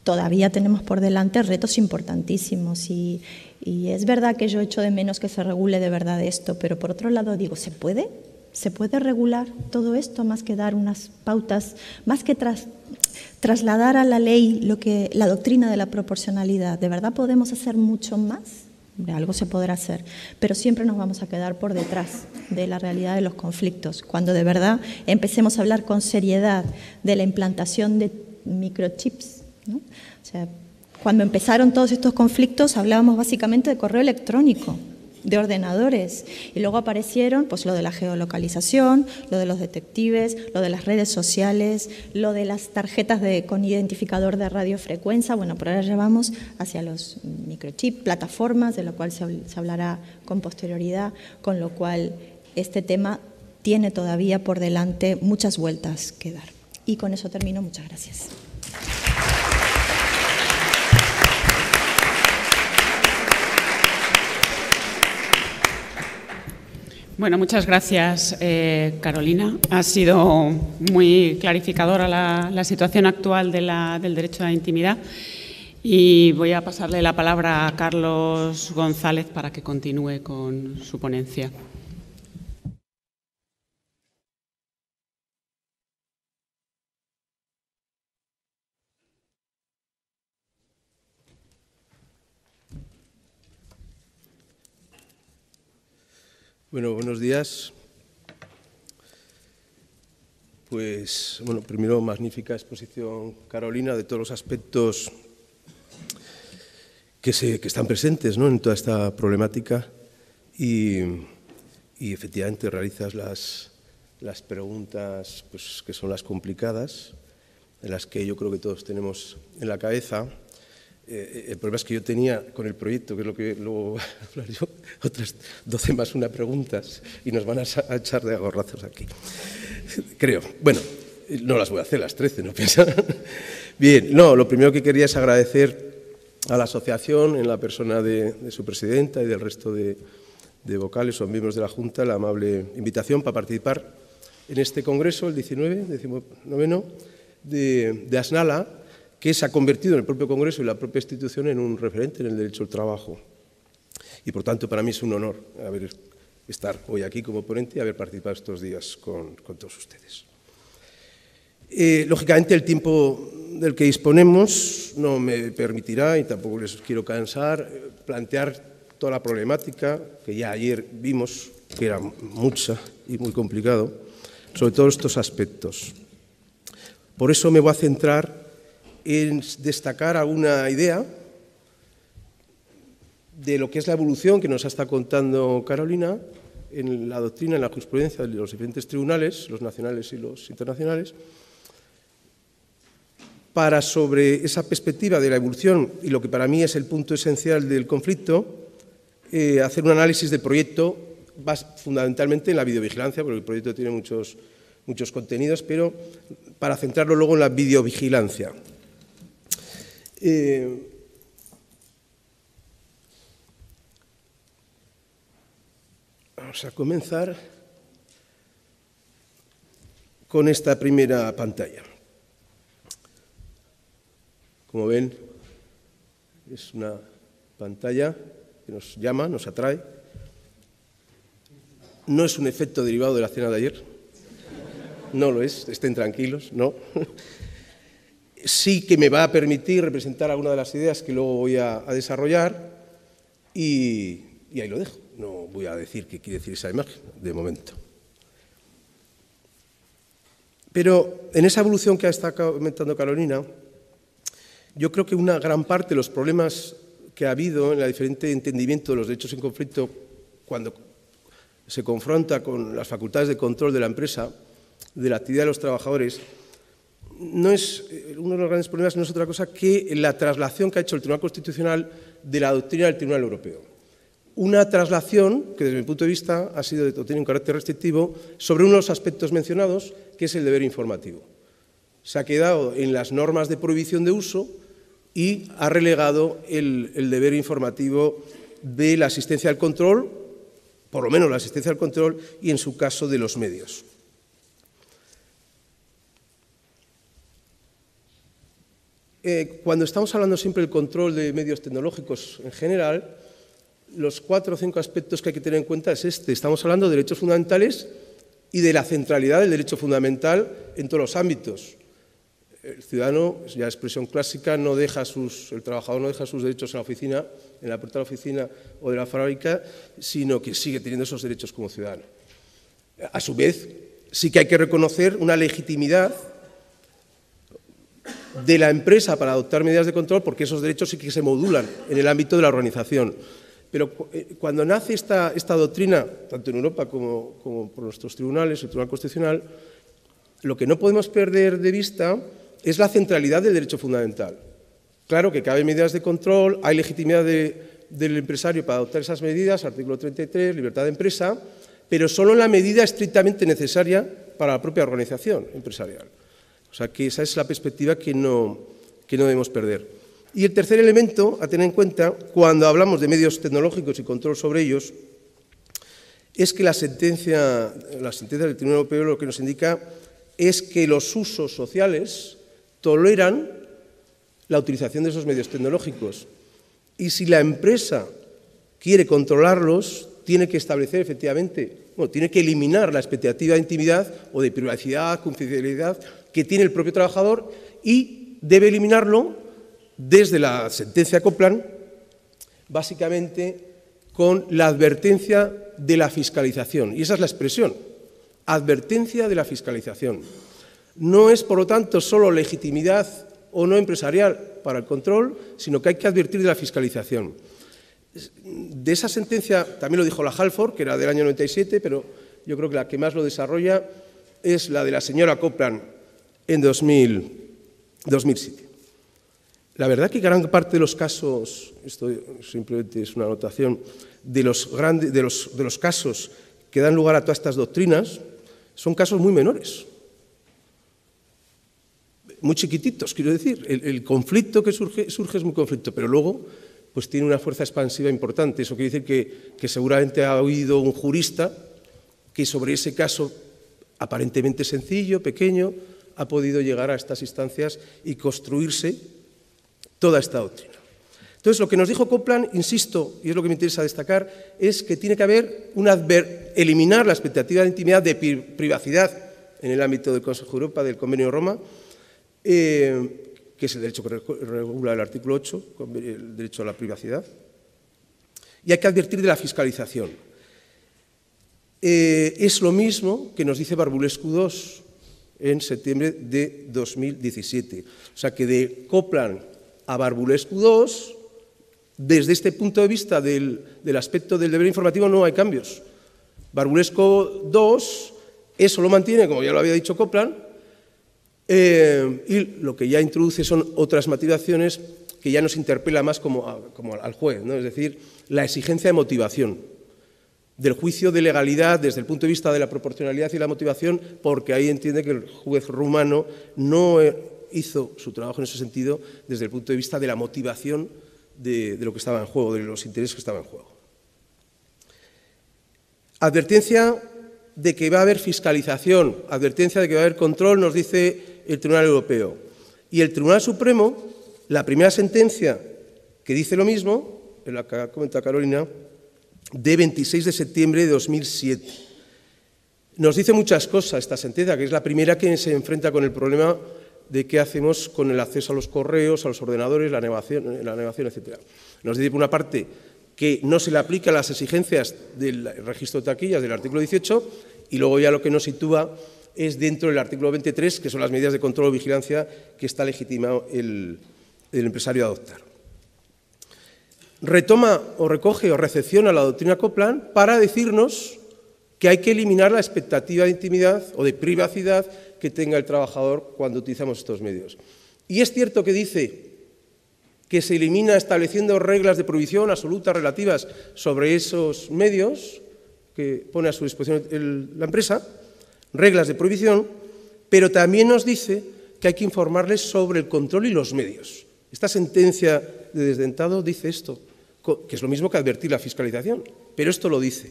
Todavía tenemos por delante retos importantísimos y es verdad que yo echo de menos que se regule de verdad esto, pero por otro lado digo, ¿se puede? ¿Se puede regular todo esto más que dar unas pautas, más que trasladar a la ley la doctrina de la proporcionalidad? ¿De verdad podemos hacer mucho más? Algo se podrá hacer, pero siempre nos vamos a quedar por detrás de la realidad de los conflictos. Cuando de verdad empecemos a hablar con seriedad de la implantación de microchips, ¿no? O sea, cuando empezaron todos estos conflictos hablábamos básicamente de correo electrónico, de ordenadores, y luego aparecieron pues lo de la geolocalización, lo de los detectives, lo de las redes sociales, lo de las tarjetas con identificador de radiofrecuencia. Bueno, por ahora ya vamos hacia los microchips, plataformas, de lo cual se hablará con posterioridad, con lo cual este tema tiene todavía por delante muchas vueltas que dar. Y con eso termino. Muchas gracias. Bueno, muchas gracias, Carolina. Ha sido muy clarificadora la situación actual del derecho a la intimidad y voy a pasarle la palabra a Carlos González para que continúe con su ponencia. Bueno, buenos días. Pues, bueno, primero, magnífica exposición, Carolina, de todos los aspectos que están presentes, ¿no?, en toda esta problemática y efectivamente realizas las preguntas pues, que son las complicadas, en las que yo creo que todos tenemos en la cabeza. El problema es que yo tenía con el proyecto, que es lo que luego hablaré yo, otras 12 más una preguntas y nos van a echar de agorrazos aquí. Creo. Bueno, no las voy a hacer las 13, no piensan. Bien, no, lo primero que quería es agradecer a la asociación, en la persona de su presidenta y del resto de vocales o miembros de la Junta, la amable invitación para participar en este congreso, el 19º, de ASNALA, que se ha convertido en el propio Congreso y la propia institución en un referente en el derecho al trabajo. Y, por tanto, para mí es un honor estar hoy aquí como ponente y haber participado estos días con todos ustedes. Lógicamente, el tiempo del que disponemos no me permitirá, y tampoco les quiero cansar, plantear toda la problemática que ya ayer vimos, que era mucha y muy complicado, sobre todos estos aspectos. Por eso me voy a centrar en destacar alguna idea de lo que es la evolución que nos ha estado contando Carolina en la doctrina, en la jurisprudencia de los diferentes tribunales, los nacionales y los internacionales, para, sobre esa perspectiva de la evolución y lo que para mí es el punto esencial del conflicto, hacer un análisis del proyecto, fundamentalmente en la videovigilancia, porque el proyecto tiene muchos contenidos, pero para centrarlo luego en la videovigilancia. Vamos a comenzar con esta primera pantalla. Como ven, es una pantalla que nos llama, nos atrae, no es un efecto derivado de la cena de ayer. No lo es, estén tranquilos, no. Sí que me va a permitir representar alguna de las ideas que luego voy a desarrollar y ahí lo dejo. No voy a decir qué quiere decir esa imagen, de momento. Pero en esa evolución que ha estado comentando Carolina, yo creo que una gran parte de los problemas que ha habido en el diferente entendimiento de los derechos en conflicto cuando se confronta con las facultades de control de la empresa, de la actividad de los trabajadores, no es, uno de los grandes problemas no es otra cosa que la traslación que ha hecho el Tribunal Constitucional de la doctrina del Tribunal Europeo. Una traslación que, desde mi punto de vista, ha sido o tiene un carácter restrictivo sobre uno de los aspectos mencionados, que es el deber informativo. Se ha quedado en las normas de prohibición de uso y ha relegado el deber informativo de la asistencia al control, por lo menos la asistencia al control, y en su caso de los medios. Cuando estamos hablando siempre del control de medios tecnológicos en general, los 4 o 5 aspectos que hay que tener en cuenta es este. Estamos hablando de derechos fundamentales y de la centralidad del derecho fundamental en todos los ámbitos. El ciudadano, ya expresión clásica, el trabajador no deja sus derechos en la oficina, en la puerta de la oficina o de la fábrica, sino que sigue teniendo esos derechos como ciudadano. A su vez, sí que hay que reconocer una legitimidad de la empresa para adoptar medidas de control, porque esos derechos sí que se modulan en el ámbito de la organización. Pero cuando nace esta doctrina, tanto en Europa como por nuestros tribunales, el Tribunal Constitucional, lo que no podemos perder de vista es la centralidad del derecho fundamental. Claro que caben medidas de control, hay legitimidad del empresario para adoptar esas medidas, artículo 33, libertad de empresa, pero solo en la medida estrictamente necesaria para la propia organización empresarial. O sea que esa es la perspectiva que no debemos perder. Y el tercer elemento a tener en cuenta cuando hablamos de medios tecnológicos y control sobre ellos es que la sentencia del Tribunal Europeo lo que nos indica es que los usos sociales toleran la utilización de esos medios tecnológicos. Y si la empresa quiere controlarlos, tiene que establecer efectivamente, tiene que eliminar la expectativa de intimidad o de privacidad, confidencialidad que tiene el propio trabajador y debe eliminarlo desde la sentencia Copland, básicamente con la advertencia de la fiscalización. Y esa es la expresión, advertencia de la fiscalización. No es, por lo tanto, solo legitimidad o no empresarial para el control, sino que hay que advertir de la fiscalización. De esa sentencia, también lo dijo la Halford, que era del año 97, pero yo creo que la que más lo desarrolla es la de la señora Copland en 2007. La verdad que gran parte de los casos, esto simplemente es una anotación, de los casos que dan lugar a todas estas doctrinas, son casos muy menores, muy chiquititos, quiero decir. El conflicto que surge es muy conflicto, pero luego pues tiene una fuerza expansiva importante. Eso quiere decir que seguramente ha oído un jurista que sobre ese caso aparentemente sencillo, pequeño, ha podido llegar a estas instancias y construirse toda esta doctrina. Entonces, lo que nos dijo Copland, insisto, y es lo que me interesa destacar, es que tiene que haber eliminar la expectativa de intimidad, de privacidad en el ámbito del Consejo de Europa, del Convenio de Roma, que es el derecho que regula el artículo 8, el derecho a la privacidad, y hay que advertir de la fiscalización. Es lo mismo que nos dice Barbulescu II en septiembre de 2017. O sea que de Copland a Barbulescu II, desde este punto de vista del aspecto del deber informativo no hay cambios. Barbulescu II eso lo mantiene, como ya lo había dicho Copland, y lo que ya introduce son otras motivaciones que ya nos interpela más como al juez, ¿no? Es decir, la exigencia de motivación del juicio de legalidad desde el punto de vista de la proporcionalidad y la motivación, porque ahí entiende que el juez rumano no hizo su trabajo en ese sentido desde el punto de vista de la motivación de lo que estaba en juego, de los intereses que estaban en juego. Advertencia de que va a haber fiscalización, advertencia de que va a haber control, nos dice el Tribunal Europeo. Y el Tribunal Supremo, la primera sentencia que dice lo mismo, en la que ha comentado Carolina, de 26 de septiembre de 2007. Nos dice muchas cosas esta sentencia, que es la primera que se enfrenta con el problema de qué hacemos con el acceso a los correos, a los ordenadores, la navegación, etc. Nos dice, por una parte, que no se le aplican las exigencias del registro de taquillas del artículo 18, y luego ya lo que nos sitúa es dentro del artículo 23, que son las medidas de control o vigilancia que está legitimado el empresario a adoptar. Retoma o recoge o recepciona la doctrina Copland para decirnos que hay que eliminar la expectativa de intimidad o de privacidad que tenga el trabajador cuando utilizamos estos medios. Y es cierto que dice que se elimina estableciendo reglas de prohibición absolutas relativas sobre esos medios que pone a su disposición la empresa, reglas de prohibición, pero también nos dice que hay que informarles sobre el control y los medios. Esta sentencia de Desdentado dice esto, que es lo mismo que advertir la fiscalización, pero esto lo dice.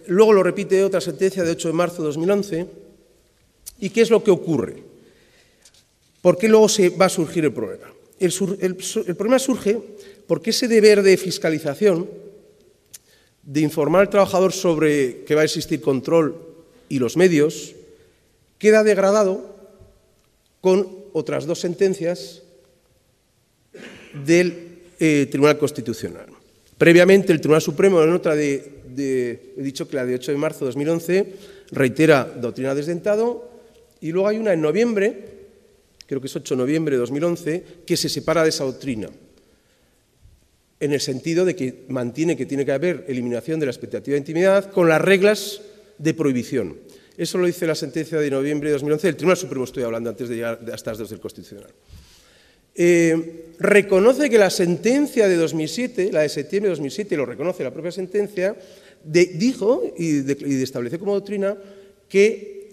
Luego lo repite otra sentencia de 8 de marzo de 2011. ¿Y qué es lo que ocurre? ¿Por qué luego va a surgir el problema? El problema surge porque ese deber de fiscalización, de informar al trabajador sobre que va a existir control y los medios, queda degradado con otras dos sentencias del Tribunal Constitucional. Previamente, el Tribunal Supremo, en otra he dicho que la de 8 de marzo de 2011, reitera doctrina Desdentado, y luego hay una en noviembre, creo que es 8 de noviembre de 2011, que se separa de esa doctrina, en el sentido de que mantiene que tiene que haber eliminación de la expectativa de intimidad con las reglas de prohibición. Eso lo dice la sentencia de noviembre de 2011, del Tribunal Supremo estoy hablando, antes de llegar a estas dos del Constitucional. Reconoce que la sentencia de 2007, la de septiembre de 2007, lo reconoce la propia sentencia, dijo y estableció como doctrina que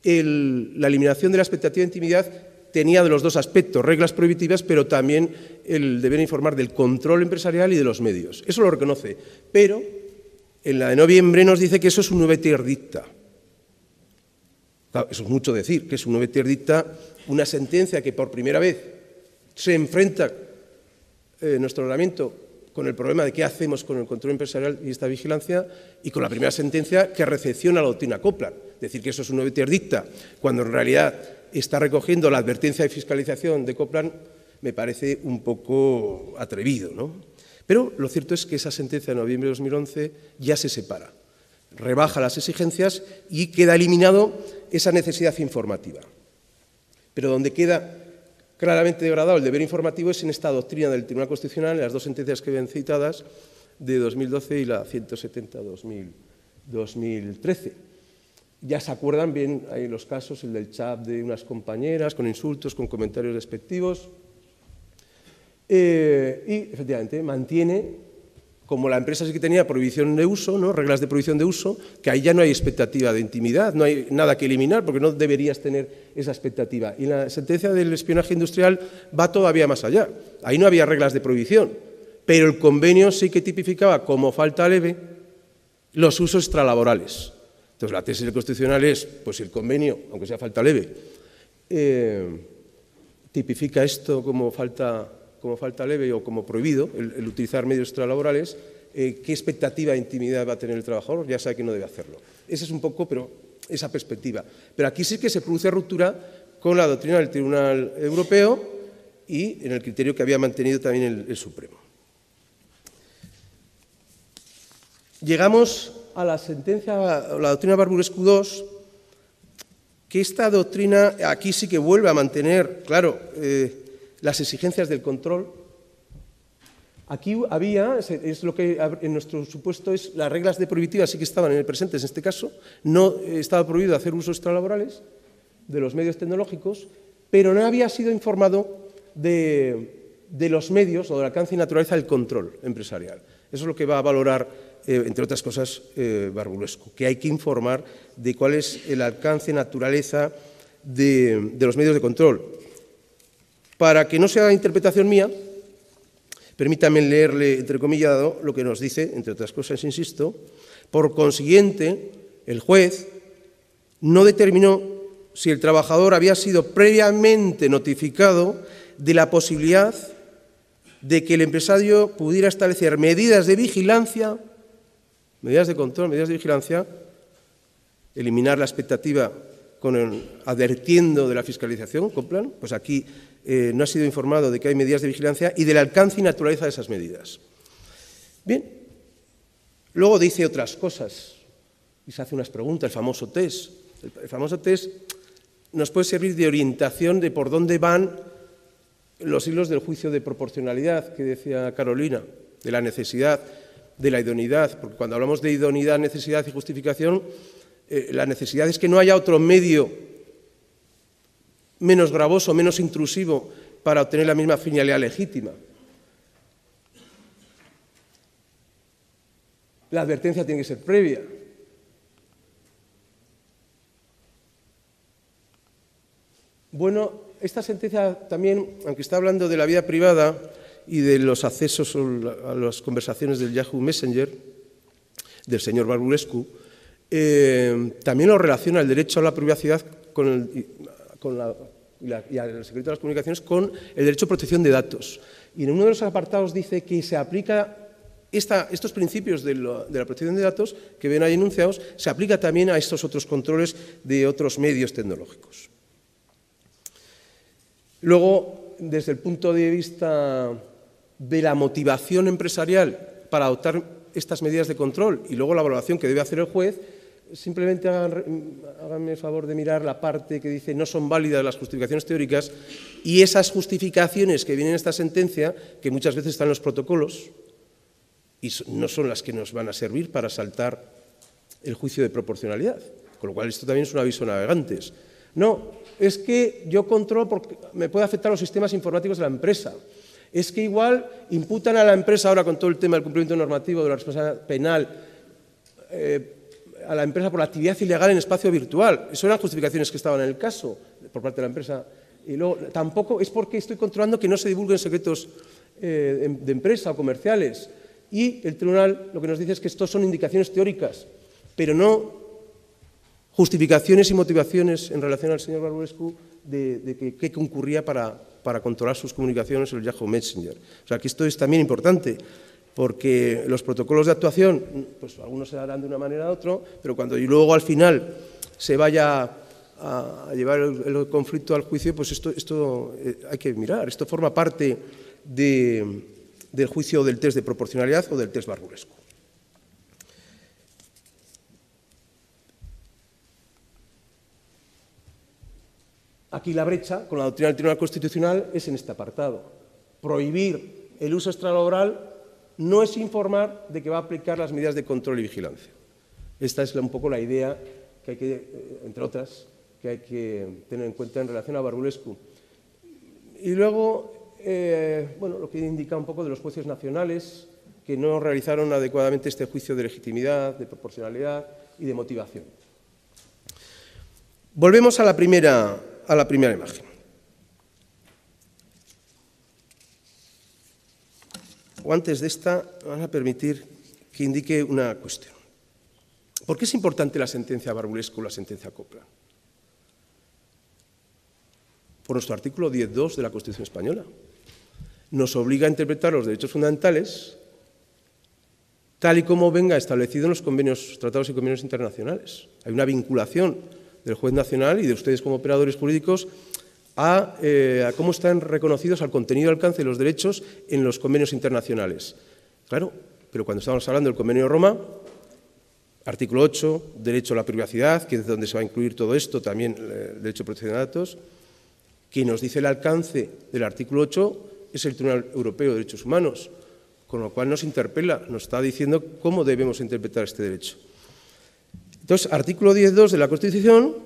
la eliminación de la expectativa de intimidad tenía de los dos aspectos, reglas prohibitivas, pero también el deber informar del control empresarial y de los medios. Eso lo reconoce, pero en la de noviembre nos dice que eso es un noveter dicta. Claro, eso es mucho decir, que es un noveter dicta, una sentencia que por primera vez se enfrenta nuestro ordenamiento con el problema de qué hacemos con el control empresarial y esta vigilancia, y con la primera sentencia que recepciona la doctrina Copland. Decir que eso es un noveter dicta, cuando en realidad está recogiendo la advertencia de fiscalización de Copland, me parece un poco atrevido, ¿no? Pero lo cierto es que esa sentencia de noviembre de 2011 ya se separa, rebaja las exigencias y queda eliminado esa necesidad informativa. Pero donde queda claramente degradado el deber informativo es en esta doctrina del Tribunal Constitucional, en las dos sentencias que ven citadas, de 2012 y la 170-2013. Ya se acuerdan bien, hay los casos, el del chat de unas compañeras, con insultos, con comentarios despectivos, y efectivamente mantiene, como la empresa sí que tenía prohibición de uso, ¿no? Reglas de prohibición de uso, que ahí ya no hay expectativa de intimidad, no hay nada que eliminar porque no deberías tener esa expectativa. Y la sentencia del espionaje industrial va todavía más allá. Ahí no había reglas de prohibición, pero el convenio sí que tipificaba como falta leve los usos extralaborales. Entonces la tesis constitucional es, pues el convenio, aunque sea falta leve, tipifica esto como falta leve o como prohibido, el utilizar medios extralaborales, ¿qué expectativa de intimidad va a tener el trabajador? Ya sabe que no debe hacerlo. Esa es un poco esa perspectiva. Pero aquí sí que se produce ruptura con la doctrina del Tribunal Europeo y en el criterio que había mantenido también el Supremo. Llegamos a la sentencia, la doctrina Barbulescu II, que esta doctrina aquí sí que vuelve a mantener, claro, las exigencias del control. Aquí había, es lo que en nuestro supuesto es, las reglas de prohibitivas sí que estaban en el presente, en este caso, no estaba prohibido hacer usos extralaborales de los medios tecnológicos, pero no había sido informado de los medios o del alcance y naturaleza del control empresarial. Eso es lo que va a valorar, entre otras cosas, Barbulescu, que hay que informar de cuál es el alcance y naturaleza de los medios de control. Para que no sea interpretación mía, permítame leerle, entrecomillado, lo que nos dice, entre otras cosas, insisto. Por consiguiente, el juez no determinó si el trabajador había sido previamente notificado de la posibilidad de que el empresario pudiera establecer medidas de vigilancia Medidas de control, medidas de vigilancia, eliminar la expectativa advirtiendo de la fiscalización, Copland, pues aquí no ha sido informado de que hay medidas de vigilancia y del alcance y naturaleza de esas medidas. Bien, luego dice otras cosas y se hace unas preguntas, el famoso test. El famoso test nos puede servir de orientación de por dónde van los hilos del juicio de proporcionalidad que decía Carolina, de la necesidad, de la idoneidad, porque cuando hablamos de idoneidad, necesidad y justificación, la necesidad es que no haya otro medio menos gravoso, menos intrusivo para obtener la misma finalidad legítima. La advertencia tiene que ser previa. Bueno, esta sentencia también, aunque está hablando de la vida privada y de los accesos a las conversaciones del Yahoo Messenger, del señor Barbulescu, también lo relaciona el derecho a la privacidad y al secreto de las comunicaciones con el derecho a protección de datos. Y en uno de los apartados dice que se aplica estos principios de la protección de datos que ven ahí enunciados, se aplica también a estos otros controles de otros medios tecnológicos. Luego, desde el punto de vista de la motivación empresarial para adoptar estas medidas de control y luego la valoración que debe hacer el juez, simplemente háganme el favor de mirar la parte que dice no son válidas las justificaciones teóricas y esas justificaciones que vienen en esta sentencia, que muchas veces están en los protocolos y no son las que nos van a servir para saltar el juicio de proporcionalidad. Con lo cual esto también es un aviso a navegantes. No, es que yo controlo porque me puede afectar los sistemas informáticos de la empresa. Es que igual imputan a la empresa ahora con todo el tema del cumplimiento normativo de la responsabilidad penal a la empresa por la actividad ilegal en espacio virtual. Eso eran justificaciones que estaban en el caso por parte de la empresa. Y luego tampoco es porque estoy controlando que no se divulguen secretos de empresa o comerciales. Y el tribunal lo que nos dice es que estos son indicaciones teóricas, pero no justificaciones y motivaciones en relación al señor Barbulescu de qué concurría para controlar sus comunicaciones en el Yahoo Messenger. O sea, que esto es también importante, porque los protocolos de actuación, pues algunos se darán de una manera u otra, pero cuando luego al final se vaya a llevar el conflicto al juicio, pues esto hay que mirar. Esto forma parte del juicio del test de proporcionalidad o del test Barbulescu. Aquí la brecha con la doctrina del Tribunal Constitucional es en este apartado. Prohibir el uso extralaboral no es informar de que va a aplicar las medidas de control y vigilancia. Esta es un poco la idea que hay que, entre otras, que hay que tener en cuenta en relación a Barbulescu. Y luego, bueno, lo que indica un poco de los jueces nacionales que no realizaron adecuadamente este juicio de legitimidad, de proporcionalidad y de motivación. Volvemos a la primera imagen. O antes de esta, van a permitir que indique una cuestión. ¿Por qué es importante la sentencia Barbulescu o la sentencia Copland? Por nuestro artículo 10.2 de la Constitución Española. Nos obliga a interpretar los derechos fundamentales tal y como venga establecido en los convenios, tratados y convenios internacionales. Hay una vinculación del juez nacional y de ustedes como operadores jurídicos a cómo están reconocidos al contenido y alcance de los derechos en los convenios internacionales. Claro, pero cuando estamos hablando del Convenio de Roma, artículo 8, derecho a la privacidad, que es donde se va a incluir todo esto, también el derecho a protección de datos, que nos dice el alcance del artículo 8 es el Tribunal Europeo de Derechos Humanos, con lo cual nos interpela, nos está diciendo cómo debemos interpretar este derecho. Entonces, artículo 10.2 de la Constitución,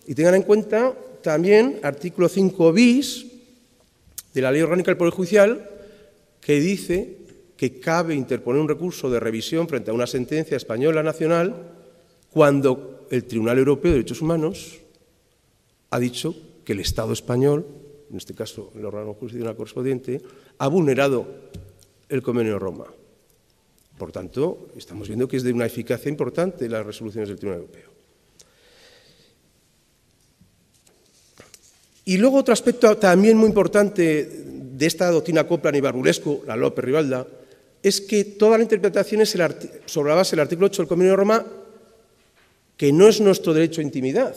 y tengan en cuenta también artículo 5 bis de la Ley Orgánica del Poder Judicial, que dice que cabe interponer un recurso de revisión frente a una sentencia española nacional cuando el Tribunal Europeo de Derechos Humanos ha dicho que el Estado español, en este caso el órgano jurisdiccional correspondiente, ha vulnerado el Convenio de Roma. Por tanto, estamos viendo que es de una eficacia importante las resoluciones del Tribunal Europeo. Y luego otro aspecto también muy importante de esta doctrina Copland y Barbulescu, la López Rivalda, es que toda la interpretación es sobre la base del artículo 8 del Convenio de Roma, que no es nuestro derecho a intimidad.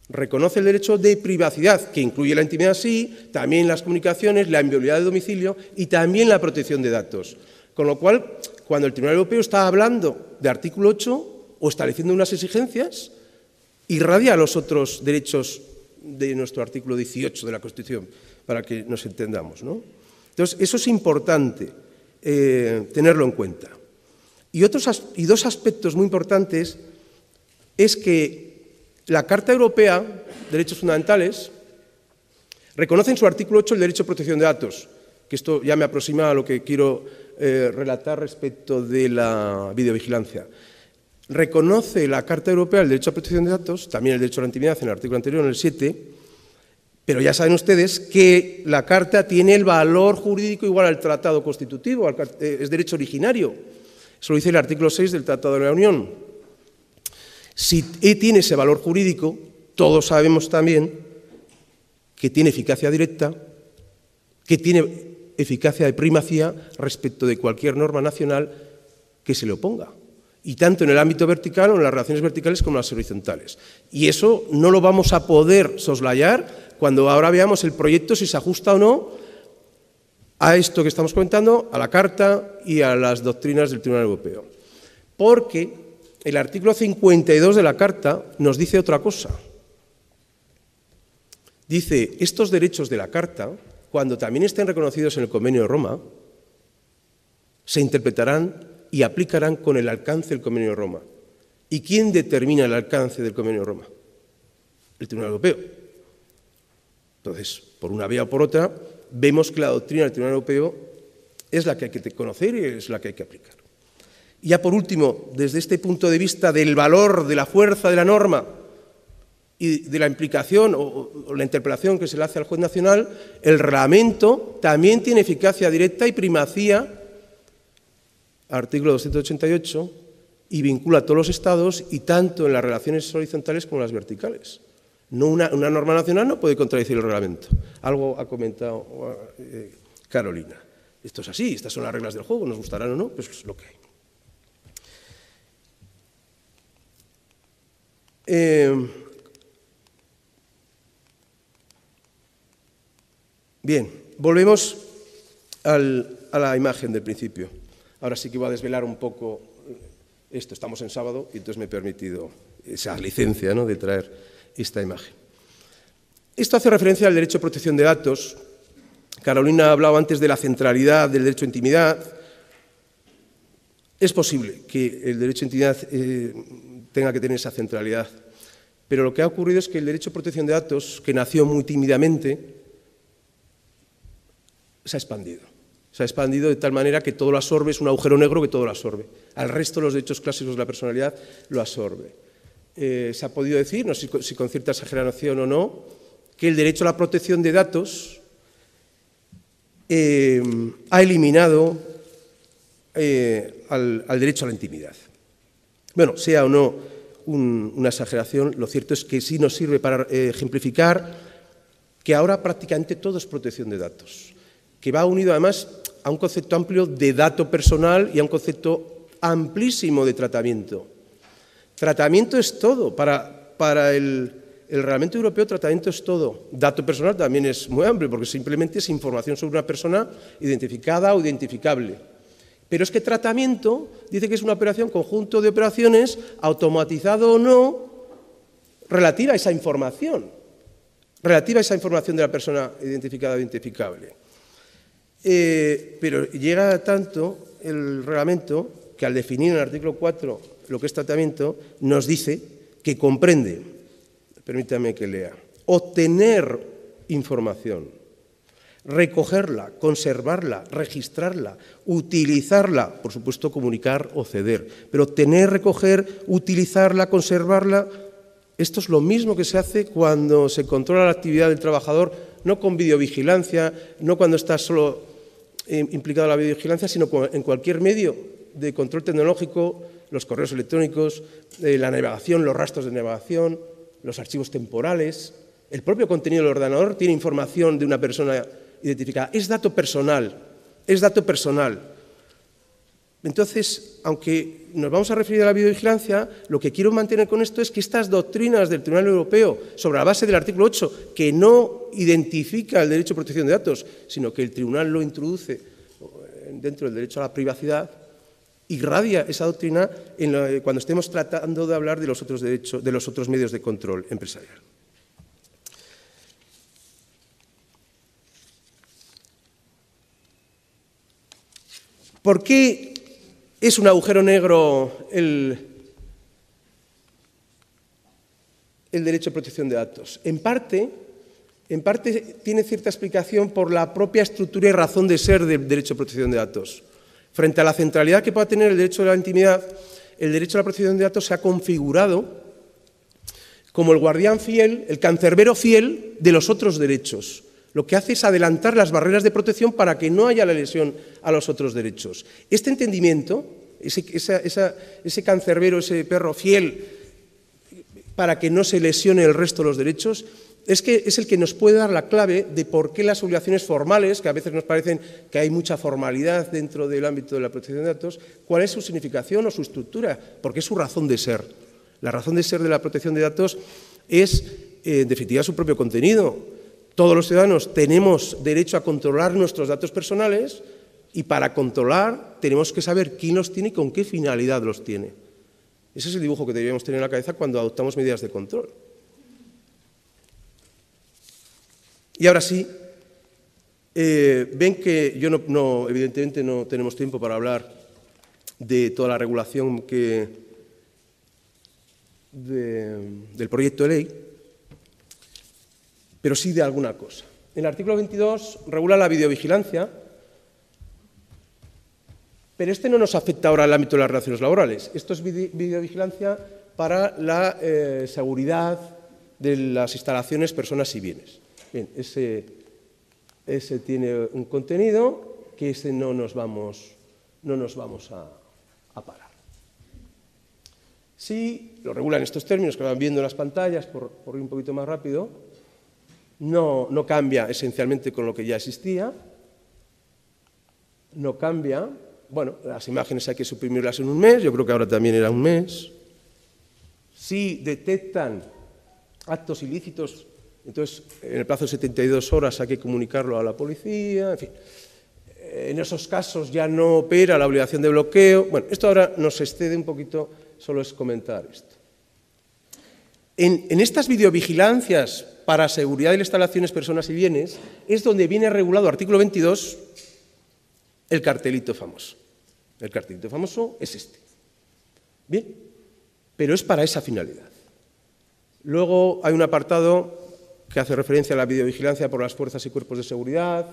Reconoce el derecho de privacidad, que incluye la intimidad, sí, también las comunicaciones, la inviolabilidad de domicilio y también la protección de datos. Con lo cual, cuando el Tribunal Europeo está hablando de artículo 8 o estableciendo unas exigencias, irradia los otros derechos de nuestro artículo 18 de la Constitución, para que nos entendamos, ¿no? Entonces, eso es importante tenerlo en cuenta. Y dos aspectos muy importantes es que la Carta Europea de Derechos Fundamentales reconoce en su artículo 8 el derecho a protección de datos, que esto ya me aproxima a lo que quiero relatar respecto de la videovigilancia. Reconoce la Carta Europea el derecho a protección de datos, también el derecho a la intimidad en el artículo anterior, en el 7, pero ya saben ustedes que la Carta tiene el valor jurídico igual al tratado constitutivo, es derecho originario. Eso lo dice el artículo 6 del Tratado de la Unión. Si tiene ese valor jurídico, todos sabemos también que tiene eficacia directa, que tiene eficacia de primacía respecto de cualquier norma nacional que se le oponga. Y tanto en el ámbito vertical o en las relaciones verticales como en las horizontales. Y eso no lo vamos a poder soslayar cuando ahora veamos el proyecto si se ajusta o no a esto que estamos comentando, a la Carta y a las doctrinas del Tribunal Europeo. Porque el artículo 52 de la Carta nos dice otra cosa. Dice, estos derechos de la Carta, cuando también estén reconocidos en el Convenio de Roma, se interpretarán y aplicarán con el alcance del Convenio de Roma. ¿Y quién determina el alcance del Convenio de Roma? El Tribunal Europeo. Entonces, por una vía o por otra, vemos que la doctrina del Tribunal Europeo es la que hay que conocer y es la que hay que aplicar. Y ya por último, desde este punto de vista del valor, de la fuerza de la norma y de la implicación o la interpretación que se le hace al juez nacional, el reglamento también tiene eficacia directa y primacía, artículo 288, y vincula a todos los estados y tanto en las relaciones horizontales como en las verticales. No una norma nacional no puede contradecir el reglamento. Algo ha comentado Carolina. Esto es así, estas son las reglas del juego, nos gustarán o no, pues es lo que hay. Bien, volvemos a la imagen del principio. Ahora sí que voy a desvelar un poco esto. Estamos en sábado y entonces me he permitido esa licencia, ¿no?, de traer esta imagen. Esto hace referencia al derecho a protección de datos. Carolina ha hablado antes de la centralidad del derecho a intimidad. Es posible que el derecho a intimidad tenga que tener esa centralidad, pero lo que ha ocurrido es que el derecho a protección de datos, que nació muy tímidamente, se ha expandido. Se ha expandido de tal manera que todo lo absorbe, es un agujero negro que todo lo absorbe. Al resto de los derechos clásicos de la personalidad lo absorbe. Se ha podido decir, no sé si con cierta exageración o no, que el derecho a la protección de datos ha eliminado al derecho a la intimidad. Bueno, sea o no una exageración, lo cierto es que sí nos sirve para ejemplificar que ahora prácticamente todo es protección de datos, que va unido además a un concepto amplio de dato personal y a un concepto amplísimo de tratamiento. Tratamiento es todo. Para el reglamento europeo, tratamiento es todo. Dato personal también es muy amplio, porque simplemente es información sobre una persona identificada o identificable. Pero es que tratamiento dice que es una operación, conjunto de operaciones, automatizado o no, relativa a esa información de la persona identificada o identificable. Pero llega tanto el reglamento que al definir en el artículo 4 lo que es tratamiento, nos dice que comprende, permítame que lea, obtener información, recogerla, conservarla, registrarla, utilizarla, por supuesto comunicar o ceder, pero obtener, recoger, utilizarla, conservarla, esto es lo mismo que se hace cuando se controla la actividad del trabajador, no con videovigilancia, no cuando está solo implicado la videovigilancia, sino en cualquier medio de control tecnológico, los correos electrónicos, la navegación, los rastros de navegación, los archivos temporales, el propio contenido del ordenador tiene información de una persona identificada. Es dato personal, es dato personal. Entonces, aunque nos vamos a referir a la videovigilancia, lo que quiero mantener con esto es que estas doctrinas del Tribunal Europeo, sobre la base del artículo 8, que no identifica el derecho a protección de datos, sino que el Tribunal lo introduce dentro del derecho a la privacidad, irradia esa doctrina cuando estemos tratando de hablar de los otros derechos, de los otros medios de control empresarial. ¿Por qué es un agujero negro el derecho a protección de datos? En parte tiene cierta explicación por la propia estructura y razón de ser del derecho a protección de datos. Frente a la centralidad que pueda tener el derecho a la intimidad, el derecho a la protección de datos se ha configurado como el guardián fiel, el cancerbero fiel de los otros derechos. Lo que hace es adelantar las barreras de protección para que no haya la lesión a los otros derechos. Este entendimiento, ese cancerbero, ese perro fiel, para que no se lesione el resto de los derechos, es el que nos puede dar la clave de por qué las obligaciones formales, que a veces nos parecen que hay mucha formalidad dentro del ámbito de la protección de datos, cuál es su significación o su estructura, porque es su razón de ser. La razón de ser de la protección de datos es, en definitiva, su propio contenido. Todos los ciudadanos tenemos derecho a controlar nuestros datos personales y para controlar tenemos que saber quién los tiene y con qué finalidad los tiene. Ese es el dibujo que deberíamos tener en la cabeza cuando adoptamos medidas de control. Y ahora sí, ven que evidentemente no tenemos tiempo para hablar de toda la regulación del proyecto de ley, pero sí de alguna cosa. El artículo 22 regula la videovigilancia, pero este no nos afecta ahora al ámbito de las relaciones laborales. Esto es videovigilancia para la seguridad de las instalaciones, personas y bienes. Bien, ese tiene un contenido que ese no nos vamos a parar. Sí, lo regula en estos términos que van viendo en las pantallas, por ir un poquito más rápido, no cambia esencialmente con lo que ya existía, no cambia, bueno, las imágenes hay que suprimirlas en un mes, yo creo que ahora también era un mes. Si detectan actos ilícitos, entonces, en el plazo de 72 horas hay que comunicarlo a la policía, en fin. En esos casos ya no opera la obligación de bloqueo. Bueno, esto ahora nos excede un poquito, solo es comentar esto. En estas videovigilancias para seguridad de las instalaciones, personas y bienes, es donde viene regulado, artículo 22, el cartelito famoso. El cartelito famoso es este. Bien, pero es para esa finalidad. Luego hay un apartado que hace referencia a la videovigilancia por las fuerzas y cuerpos de seguridad,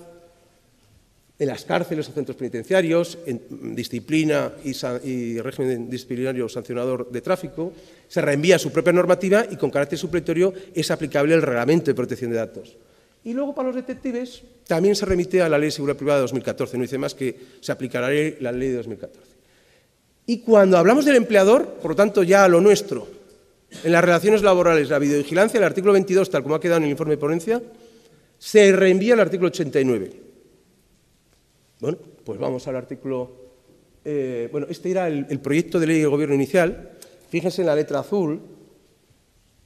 en las cárceles o centros penitenciarios, en disciplina y régimen disciplinario sancionador de tráfico, se reenvía a su propia normativa y con carácter supletorio es aplicable el Reglamento de Protección de Datos. Y luego para los detectives también se remite a la Ley de Seguridad Privada de 2014, no dice más que se aplicará la Ley de 2014. Y cuando hablamos del empleador, por lo tanto ya a lo nuestro, en las relaciones laborales, la videovigilancia, el artículo 22, tal como ha quedado en el informe de ponencia, se reenvía al artículo 89. Bueno, pues vamos al artículo... bueno, este era el proyecto de ley del Gobierno inicial. Fíjense en la letra azul,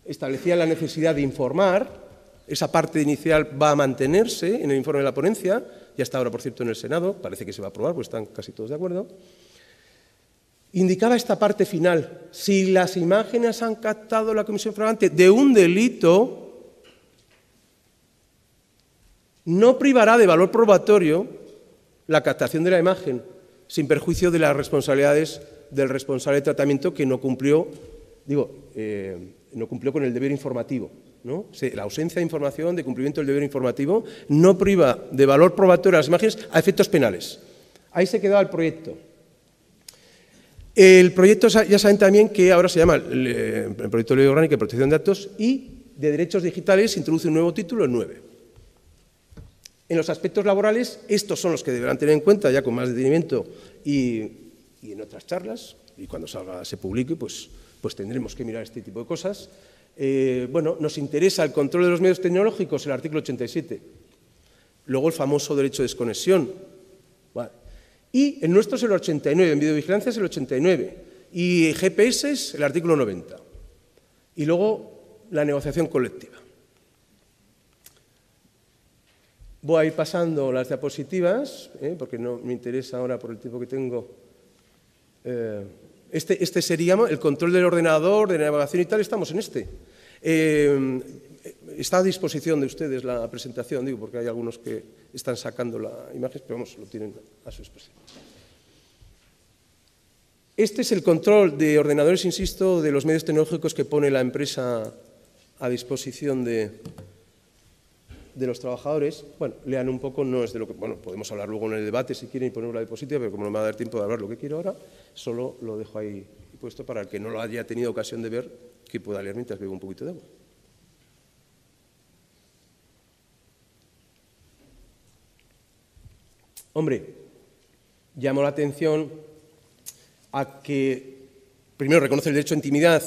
establecía la necesidad de informar. Esa parte inicial va a mantenerse en el informe de la ponencia, ya está ahora, por cierto, en el Senado, parece que se va a aprobar, pues están casi todos de acuerdo. Indicaba esta parte final, si las imágenes han captado la comisión flagrante de un delito, no privará de valor probatorio la captación de la imagen, sin perjuicio de las responsabilidades del responsable de tratamiento que no cumplió, no cumplió con el deber informativo, ¿no? La ausencia de información, de cumplimiento del deber informativo, no priva de valor probatorio las imágenes a efectos penales. Ahí se quedaba el proyecto. El proyecto, ya saben también que ahora se llama el proyecto de ley orgánica de protección de datos y de derechos digitales introduce un nuevo título, el 9. En los aspectos laborales, estos son los que deberán tener en cuenta ya con más detenimiento y en otras charlas, y cuando salga, se publique, pues tendremos que mirar este tipo de cosas. Bueno, nos interesa el control de los medios tecnológicos, el artículo 87. Luego el famoso derecho de desconexión. Vale. Y el nuestro es el 89, en videovigilancia es el 89, y GPS es el artículo 90. Y luego la negociación colectiva. Voy a ir pasando las diapositivas, porque no me interesa ahora por el tiempo que tengo. Este sería el control del ordenador, de navegación y tal, estamos en este. Está a disposición de ustedes la presentación, digo, porque hay algunos que están sacando la imagen, pero vamos, lo tienen a su disposición. Este es el control de ordenadores, insisto, de los medios tecnológicos que pone la empresa a disposición de los trabajadores. Bueno, lean un poco, no es de lo que... Bueno, podemos hablar luego en el debate si quieren y poner la diapositiva, pero como no me va a dar tiempo de hablar lo que quiero ahora, solo lo dejo ahí puesto para el que no lo haya tenido ocasión de ver, que pueda leer mientras bebo un poquito de agua. Hombre, llamo la atención a que, primero, reconoce el derecho a intimidad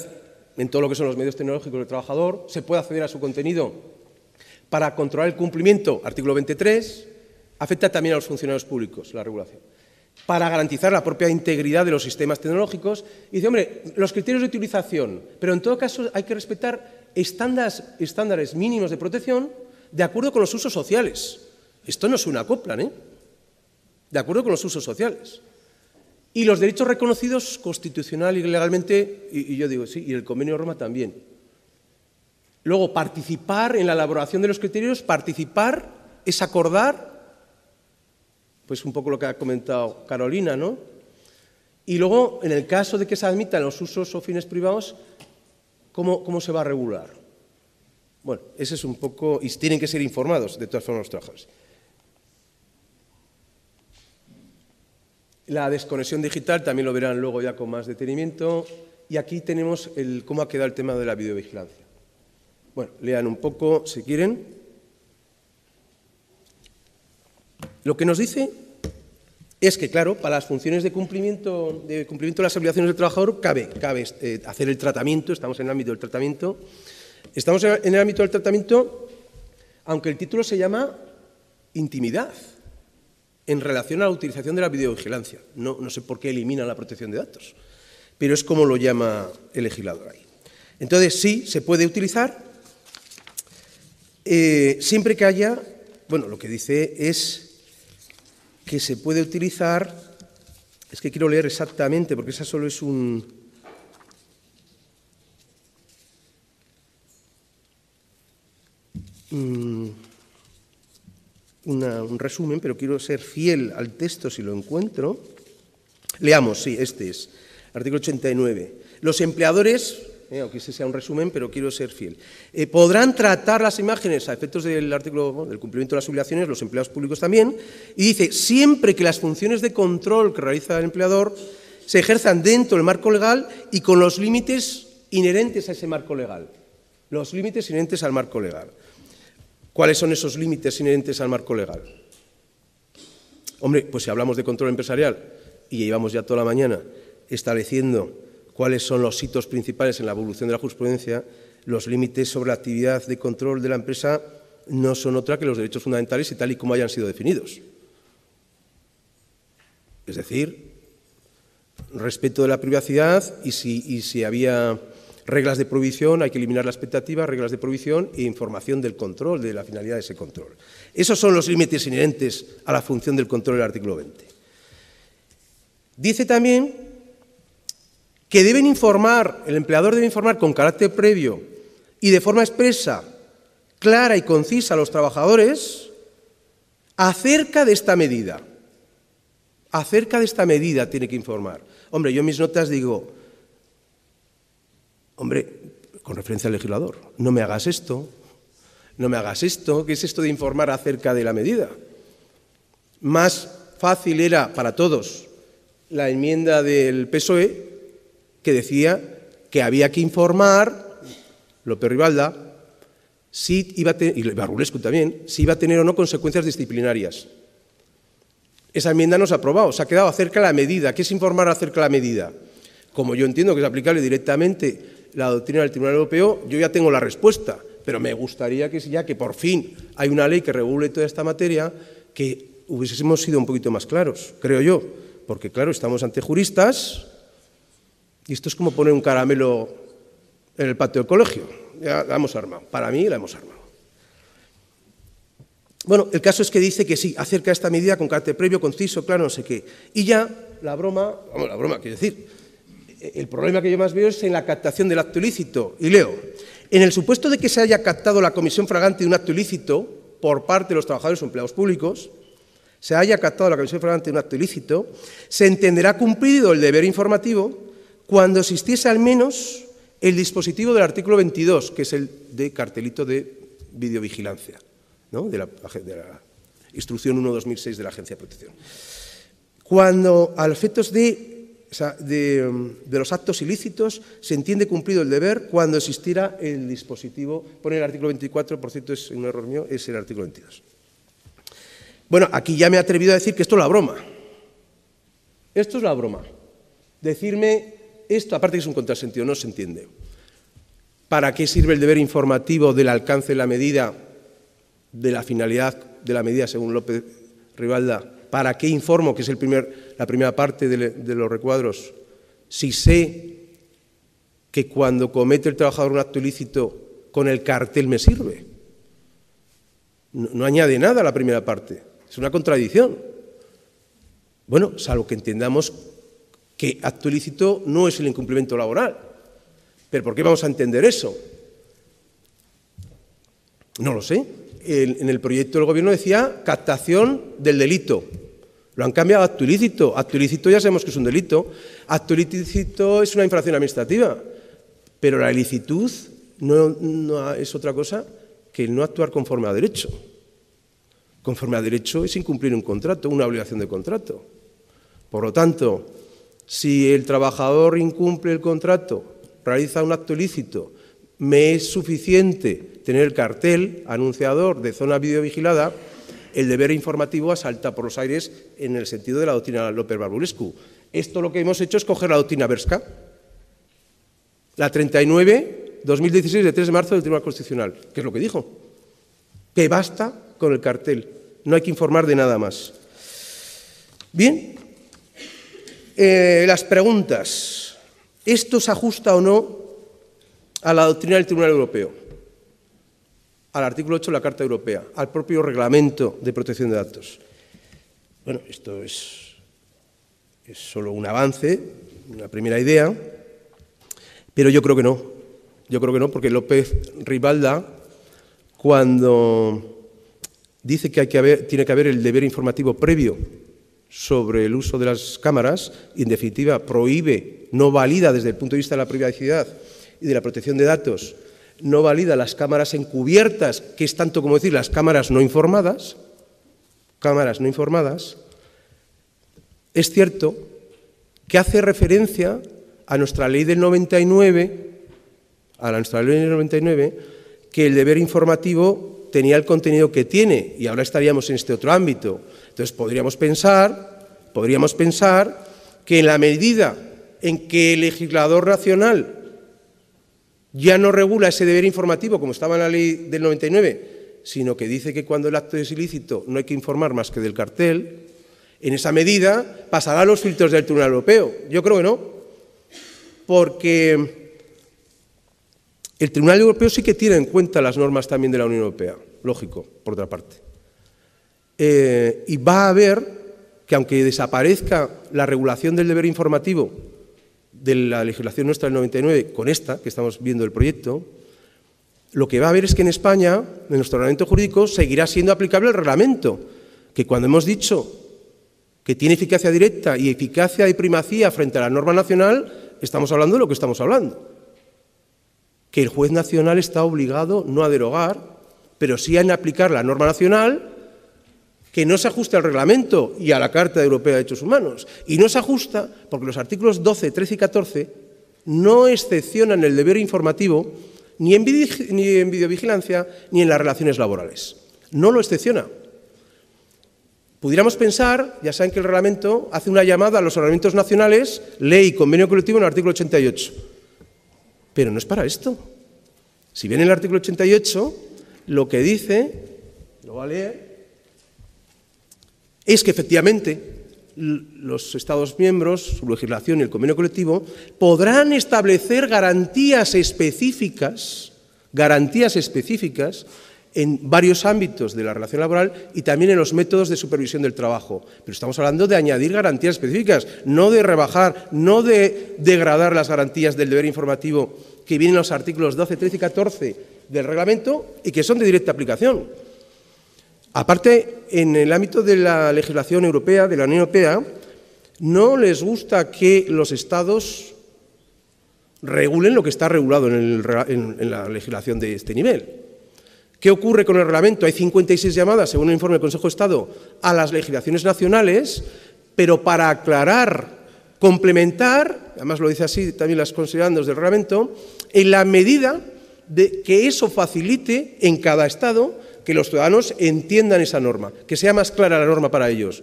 en todo lo que son los medios tecnológicos del trabajador, se puede acceder a su contenido para controlar el cumplimiento, artículo 23, afecta también a los funcionarios públicos, la regulación, para garantizar la propia integridad de los sistemas tecnológicos. Y dice, hombre, los criterios de utilización, pero en todo caso hay que respetar estándares mínimos de protección de acuerdo con los usos sociales. Esto no es una copla, ¿eh? De acuerdo con los usos sociales. Y los derechos reconocidos constitucional y legalmente, y yo digo, sí, y el Convenio de Roma también. Luego, participar en la elaboración de los criterios, participar es acordar, pues un poco lo que ha comentado Carolina, ¿no? Y luego, en el caso de que se admitan los usos o fines privados, ¿cómo se va a regular? Bueno, ese es un poco, y tienen que ser informados de todas formas los trabajadores. La desconexión digital también lo verán luego ya con más detenimiento. Y aquí tenemos cómo ha quedado el tema de la videovigilancia. Bueno, lean un poco si quieren. Lo que nos dice es que, claro, para las funciones de cumplimiento de las obligaciones del trabajador cabe hacer el tratamiento, estamos en el ámbito del tratamiento. Estamos en el ámbito del tratamiento, aunque el título se llama intimidad, en relación a la utilización de la videovigilancia. No sé por qué elimina la protección de datos, pero es como lo llama el legislador ahí. Entonces, sí, se puede utilizar siempre que haya, bueno, lo que dice es que se puede utilizar, es que quiero leer exactamente, porque esa solo es un resumen, pero quiero ser fiel al texto si lo encuentro. Leamos, sí, este es, artículo 89. Los empleadores, aunque ese sea un resumen, pero quiero ser fiel, podrán tratar las imágenes a efectos del artículo del cumplimiento de las obligaciones, los empleados públicos también, y dice, siempre que las funciones de control que realiza el empleador se ejerzan dentro del marco legal y con los límites inherentes a ese marco legal. Los límites inherentes al marco legal. ¿Cuáles son esos límites inherentes al marco legal? Hombre, pues si hablamos de control empresarial y llevamos ya toda la mañana estableciendo cuáles son los hitos principales en la evolución de la jurisprudencia, los límites sobre la actividad de control de la empresa no son otra que los derechos fundamentales y tal y como hayan sido definidos. Es decir, respeto de la privacidad y si había reglas de prohibición, hay que eliminar la expectativa, reglas de prohibición e información del control, de la finalidad de ese control. Esos son los límites inherentes a la función del control del artículo 20. Dice también que el empleador debe informar con carácter previo y de forma expresa, clara y concisa a los trabajadores acerca de esta medida. Acerca de esta medida tiene que informar. Hombre, yo en mis notas digo, hombre, con referencia al legislador, no me hagas esto, ¿qué es esto de informar acerca de la medida? Más fácil era para todos la enmienda del PSOE que decía que había que informar, López Ribalda, si iba a tener, y Barrulescu también, si iba a tener o no consecuencias disciplinarias. Esa enmienda no se ha aprobado, se ha quedado acerca de la medida. ¿Qué es informar acerca de la medida? Como yo entiendo que es aplicable directamente la doctrina del Tribunal Europeo, yo ya tengo la respuesta, pero me gustaría que por fin hay una ley que regule toda esta materia, que hubiésemos sido un poquito más claros, creo yo, porque claro, estamos ante juristas y esto es como poner un caramelo en el patio del colegio. Ya la hemos armado, para mí la hemos armado. Bueno, el caso es que dice que sí, acerca esta medida con carácter previo, conciso, claro, no sé qué. Y ya la broma, quiero decir, el problema que yo más veo es en la captación del acto ilícito. Y leo, en el supuesto de que se haya captado la comisión flagrante de un acto ilícito por parte de los trabajadores o empleados públicos, se haya captado la comisión flagrante de un acto ilícito, se entenderá cumplido el deber informativo cuando existiese al menos el dispositivo del artículo 22, que es el de cartelito de videovigilancia, ¿no? de la Instrucción 1/2006 de la Agencia de Protección. Cuando a los efectos de los actos ilícitos se entiende cumplido el deber cuando existiera el dispositivo, pone el artículo 24, por cierto es un error mío, es el artículo 22. Bueno, aquí ya me he atrevido a decir que esto es la broma. Esto es la broma. Decirme esto, aparte que es un contrasentido, no se entiende. ¿Para qué sirve el deber informativo del alcance de la medida, de la finalidad de la medida, según López Ribalda? ¿Para qué informo, que es la primera parte de los recuadros, si sé que cuando comete el trabajador un acto ilícito con el cartel me sirve? No añade nada a la primera parte, es una contradicción. Bueno, salvo que entendamos que acto ilícito no es el incumplimiento laboral. ¿Pero por qué vamos a entender eso? No lo sé. En el proyecto del Gobierno decía captación del delito. Lo han cambiado a acto ilícito. Acto ilícito ya sabemos que es un delito. Acto ilícito es una infracción administrativa. Pero la ilicitud no es otra cosa que el no actuar conforme a derecho. Conforme a derecho es incumplir un contrato, una obligación de contrato. Por lo tanto, si el trabajador incumple el contrato, realiza un acto ilícito, me es suficiente tener el cartel anunciador de zona videovigilada, el deber informativo asalta por los aires en el sentido de la doctrina López-Barbulescu. Esto lo que hemos hecho es coger la doctrina Berska, la 39/2016 de 3 de marzo del Tribunal Constitucional, que es lo que dijo, que basta con el cartel, no hay que informar de nada más. Bien. Las preguntas. ¿Esto se ajusta o no a la doctrina del Tribunal Europeo? Al artículo 8 de la Carta Europea, al propio Reglamento de Protección de Datos. Bueno, esto es solo un avance, una primera idea, pero yo creo que no. Yo creo que no, porque López Ribalda, cuando dice que tiene que haber el deber informativo previo sobre el uso de las cámaras y, en definitiva, prohíbe, no valida desde el punto de vista de la privacidad y de la protección de datos, no valida las cámaras encubiertas, que es tanto como decir las cámaras no informadas, es cierto que hace referencia a nuestra ley del 99, que el deber informativo tenía el contenido que tiene, y ahora estaríamos en este otro ámbito. Entonces podríamos pensar que en la medida en que el legislador nacional ya no regula ese deber informativo como estaba en la ley del 99, sino que dice que cuando el acto es ilícito no hay que informar más que del cartel, en esa medida pasará a los filtros del Tribunal Europeo. Yo creo que no, porque el Tribunal Europeo sí que tiene en cuenta las normas también de la Unión Europea, lógico, por otra parte. Y va a ver que aunque desaparezca la regulación del deber informativo de la legislación nuestra del 99 con esta, que estamos viendo el proyecto, lo que va a ver es que en España, en nuestro ordenamiento jurídico, seguirá siendo aplicable el reglamento, que cuando hemos dicho que tiene eficacia directa y eficacia de primacía frente a la norma nacional, estamos hablando de lo que estamos hablando. Que el juez nacional está obligado no a derogar, pero sí a aplicar la norma nacional que no se ajusta al reglamento y a la Carta Europea de Derechos Humanos. Y no se ajusta porque los artículos 12, 13 y 14 no excepcionan el deber informativo ni en videovigilancia ni en las relaciones laborales. No lo excepciona. Pudiéramos pensar, ya saben que el reglamento hace una llamada a los ordenamientos nacionales, ley y convenio colectivo en el artículo 88. Pero no es para esto. Si bien en el artículo 88 lo que dice, lo voy a leer, es que efectivamente los Estados miembros, su legislación y el convenio colectivo, podrán establecer garantías específicas en varios ámbitos de la relación laboral y también en los métodos de supervisión del trabajo. Pero estamos hablando de añadir garantías específicas, no de rebajar, no de degradar las garantías del deber informativo que vienen en los artículos 12, 13 y 14 del reglamento y que son de directa aplicación. Aparte, en el ámbito de la legislación europea, de la Unión Europea, no les gusta que los Estados regulen lo que está regulado en la legislación de este nivel. ¿Qué ocurre con el reglamento? Hay 56 llamadas, según el informe del Consejo de Estado, a las legislaciones nacionales, pero para aclarar, complementar, además lo dice así también las considerandos del reglamento, en la medida de que eso facilite en cada Estado que los ciudadanos entiendan esa norma, que sea más clara la norma para ellos.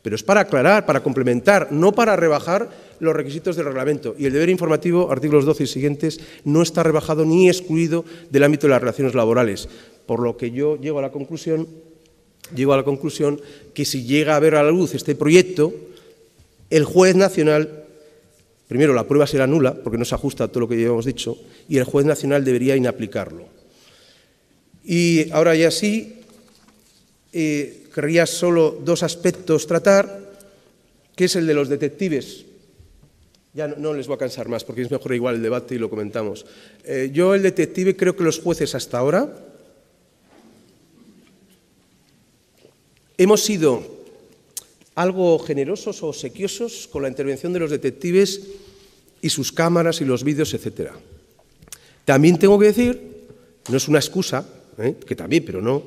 Pero es para aclarar, para complementar, no para rebajar los requisitos del reglamento. Y el deber informativo, artículos 12 y siguientes, no está rebajado ni excluido del ámbito de las relaciones laborales. Por lo que yo llego a la conclusión que si llega a ver a la luz este proyecto, el juez nacional, primero la prueba será nula, porque no se ajusta a todo lo que ya hemos dicho, y el juez nacional debería inaplicarlo. Y ahora ya sí, querría solo dos aspectos tratar, que es el de los detectives. Ya no les voy a cansar más, porque es mejor igual el debate y lo comentamos. Yo, el detective, creo que los jueces hasta ahora hemos sido algo generosos o obsequiosos con la intervención de los detectives y sus cámaras y los vídeos, etc. También tengo que decir, no es una excusa, que también, pero no,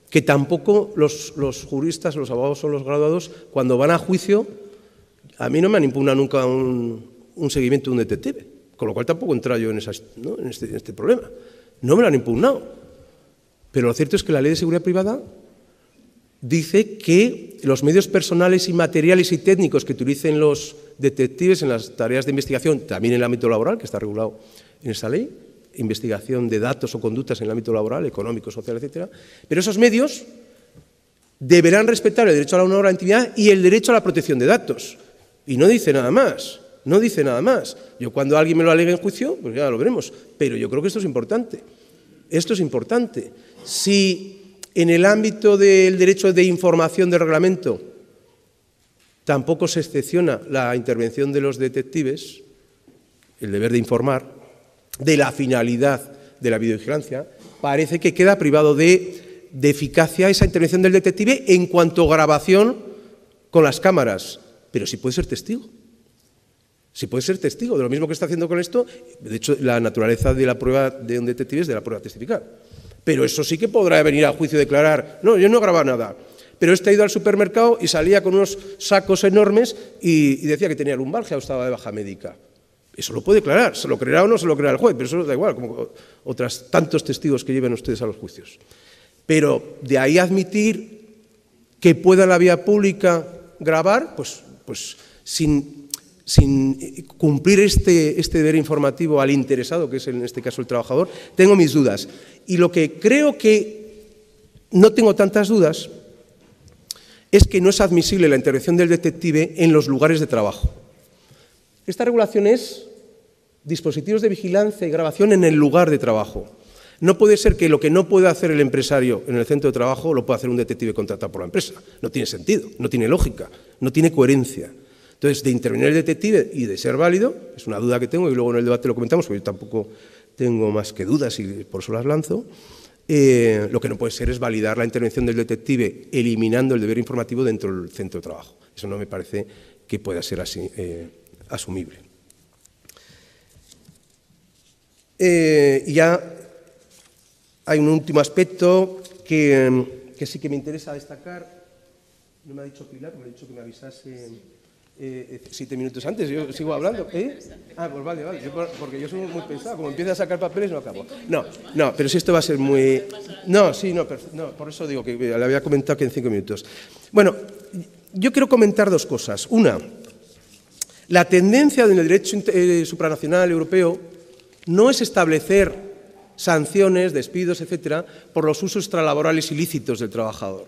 que tampoco los juristas, los abogados o los graduados, cuando van a juicio, a mí no me han impugnado nunca un seguimiento de un detective, con lo cual tampoco he entrado yo en este problema. No me lo han impugnado. Pero lo cierto es que la Ley de Seguridad Privada dice que los medios personales y materiales y técnicos que utilicen los detectives en las tareas de investigación, también en el ámbito laboral, que está regulado en esa ley, investigación de datos o conductas en el ámbito laboral, económico, social, etc. Pero esos medios deberán respetar el derecho a la honor, a la intimidad y el derecho a la protección de datos. Y no dice nada más, no dice nada más. Yo cuando alguien me lo alegue en juicio, pues ya lo veremos. Pero yo creo que esto es importante. Esto es importante. Si en el ámbito del derecho de información del reglamento tampoco se excepciona la intervención de los detectives, el deber de informar, de la finalidad de la videovigilancia, parece que queda privado de eficacia esa intervención del detective en cuanto a grabación con las cámaras. Pero sí puede ser testigo. Sí puede ser testigo de lo mismo que está haciendo con esto. De hecho, la naturaleza de la prueba de un detective es de la prueba testificar. Pero eso sí que podrá venir a juicio y declarar, no, yo no he grabado nada. Pero este ha ido al supermercado y salía con unos sacos enormes y decía que tenía lumbalgia o estaba de baja médica. Eso lo puede declarar, se lo creerá o no se lo creerá el juez, pero eso da igual, como otros tantos testigos que lleven ustedes a los juicios. Pero de ahí admitir que pueda la vía pública grabar, pues sin cumplir este deber informativo al interesado, que es en este caso el trabajador, tengo mis dudas. Y lo que creo que no tengo tantas dudas es que no es admisible la intervención del detective en los lugares de trabajo. Esta regulación es dispositivos de vigilancia y grabación en el lugar de trabajo. No puede ser que lo que no puede hacer el empresario en el centro de trabajo lo pueda hacer un detective contratado por la empresa. No tiene sentido, no tiene lógica, no tiene coherencia. Entonces, de intervenir el detective y de ser válido, es una duda que tengo y luego en el debate lo comentamos, porque yo tampoco tengo más que dudas y por eso las lanzo. Lo que no puede ser es validar la intervención del detective eliminando el deber informativo dentro del centro de trabajo. Eso no me parece que pueda ser así asumible. Y ya hay un último aspecto que sí que me interesa destacar. No me ha dicho Pilar, me ha dicho que me avisase 7 minutos antes. Yo sigo hablando. Ah, pues vale. Porque yo soy muy pesado. Como empiezo a sacar papeles, no acabo. No, pero si esto va a ser muy... No, por eso digo que le había comentado que en 5 minutos. Bueno, yo quiero comentar dos cosas. Una, la tendencia en el derecho supranacional europeo no es establecer sanciones, despidos, etcétera, por los usos extralaborales ilícitos del trabajador.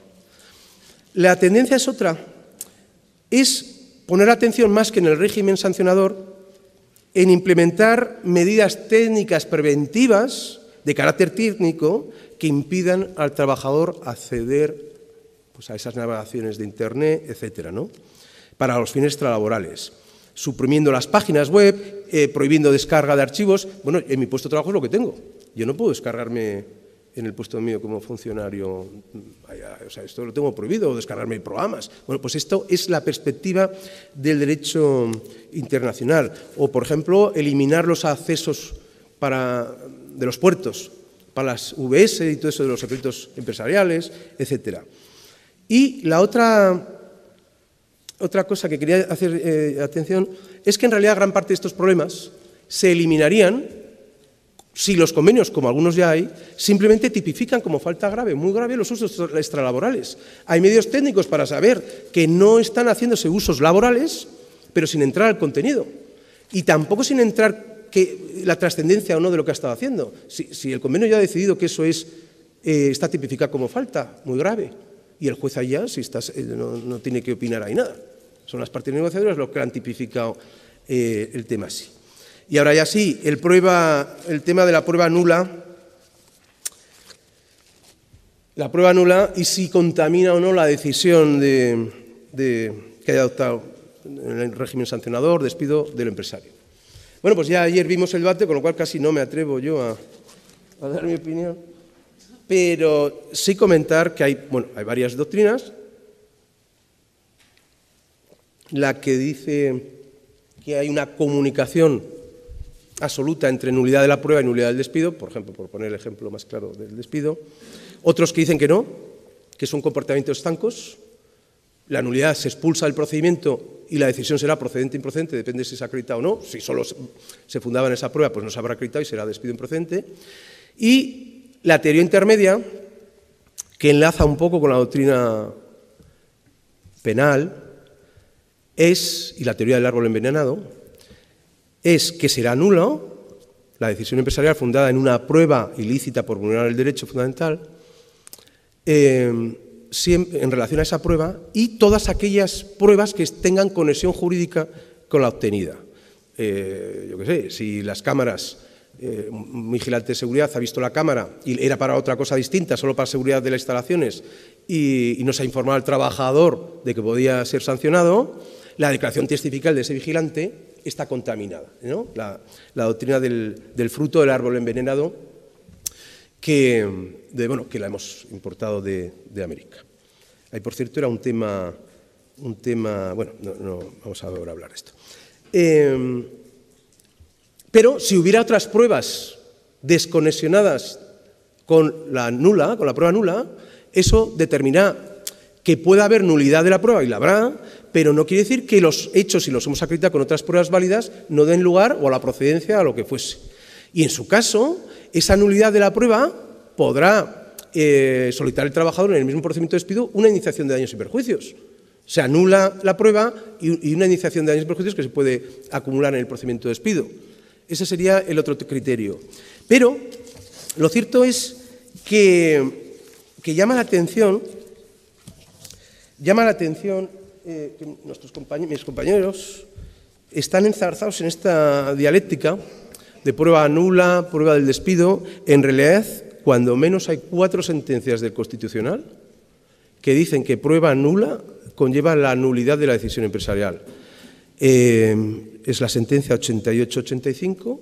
La tendencia es otra, es poner atención más que en el régimen sancionador en implementar medidas técnicas preventivas de carácter técnico que impidan al trabajador acceder pues, a esas navegaciones de Internet, etcétera, ¿no? Para los fines extralaborales, suprimiendo las páginas web, prohibiendo descarga de archivos. Bueno, en mi puesto de trabajo es lo que tengo. Yo no puedo descargarme en el puesto mío como funcionario, o sea, esto lo tengo prohibido, o descargarme programas. Bueno, pues esto es la perspectiva del derecho internacional. O, por ejemplo, eliminar los accesos de los puertos para las VS y todo eso de los secretos empresariales, etcétera. Y la otra cosa que quería hacer atención es que en realidad gran parte de estos problemas se eliminarían si los convenios, como algunos ya hay, simplemente tipifican como falta grave, muy grave, los usos extralaborales. Hay medios técnicos para saber que no están haciéndose usos laborales, pero sin entrar al contenido. Y tampoco sin entrar la trascendencia o no de lo que ha estado haciendo. Si el convenio ya ha decidido que eso está tipificado como falta, muy grave, y el juez allá no tiene que opinar ahí nada. Son las partes negociadoras los que han tipificado el tema así. Y ahora ya sí, el tema de la prueba nula. La prueba nula y si contamina o no la decisión que haya adoptado en el régimen sancionador, despido del empresario. Bueno, pues ya ayer vimos el debate, con lo cual casi no me atrevo yo a dar mi opinión, pero sí comentar que hay varias doctrinas. La que dice que hay una comunicación absoluta entre nulidad de la prueba y nulidad del despido, por ejemplo, por poner el ejemplo más claro del despido. Otros que dicen que no, que son comportamientos estancos. La nulidad se expulsa del procedimiento y la decisión será procedente o improcedente, depende si se ha acreditado o no. Si solo se fundaba en esa prueba, pues no se habrá acreditado y será despido improcedente. Y la teoría intermedia, que enlaza un poco con la doctrina penal, y la teoría del árbol envenenado, es que será nulo la decisión empresarial fundada en una prueba ilícita por vulnerar el derecho fundamental en relación a esa prueba y todas aquellas pruebas que tengan conexión jurídica con la obtenida. Yo qué sé, si las cámaras, un vigilante de seguridad ha visto la cámara y era para otra cosa distinta, solo para seguridad de las instalaciones y no se ha informado al trabajador de que podía ser sancionado, la declaración testifical de ese vigilante está contaminada, ¿no? La doctrina del fruto del árbol envenenado que la hemos importado de América. Ahí, por cierto, era un tema bueno, no vamos ahora a hablar de esto. Pero si hubiera otras pruebas desconexionadas con la prueba nula, eso determina que pueda haber nulidad de la prueba, y la habrá, pero no quiere decir que los hechos, si los hemos acreditado con otras pruebas válidas, no den lugar o a la procedencia a lo que fuese. Y en su caso, esa nulidad de la prueba podrá solicitar el trabajador en el mismo procedimiento de despido una iniciación de daños y perjuicios. Se anula la prueba y una iniciación de daños y perjuicios que se puede acumular en el procedimiento de despido. Ese sería el otro criterio. Pero lo cierto es que llama la atención que mis compañeros están enzarzados en esta dialéctica de prueba nula, prueba del despido. En realidad, cuando menos hay 4 sentencias del Constitucional que dicen que prueba nula conlleva la nulidad de la decisión empresarial. Es la sentencia 88-85,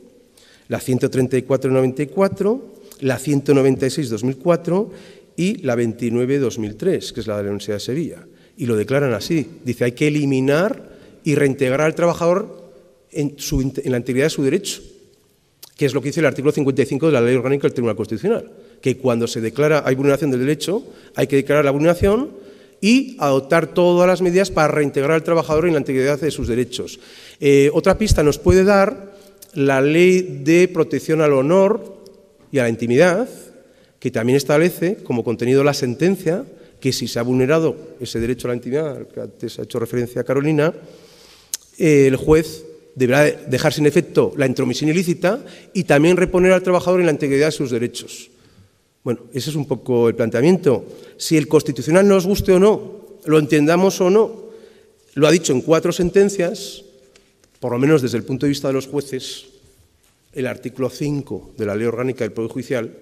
la 134-94, la 196-2004 y la 29-2003, que es la de la Universidad de Sevilla. Y lo declaran así. Dice, hay que eliminar y reintegrar al trabajador en la integridad de su derecho, que es lo que dice el artículo 55 de la Ley Orgánica del Tribunal Constitucional, que cuando se declara hay vulneración del derecho, hay que declarar la vulneración y adoptar todas las medidas para reintegrar al trabajador en la integridad de sus derechos. Otra pista nos puede dar la Ley de Protección al Honor y a la Intimidad, que también establece como contenido la sentencia que si se ha vulnerado ese derecho a la intimidad, al que antes ha hecho referencia Carolina, el juez deberá dejar sin efecto la intromisión ilícita y también reponer al trabajador en la integridad de sus derechos. Bueno, ese es un poco el planteamiento. Si el Constitucional nos guste o no, lo entendamos o no, lo ha dicho en 4 sentencias, por lo menos desde el punto de vista de los jueces, el artículo 5 de la Ley Orgánica del Poder Judicial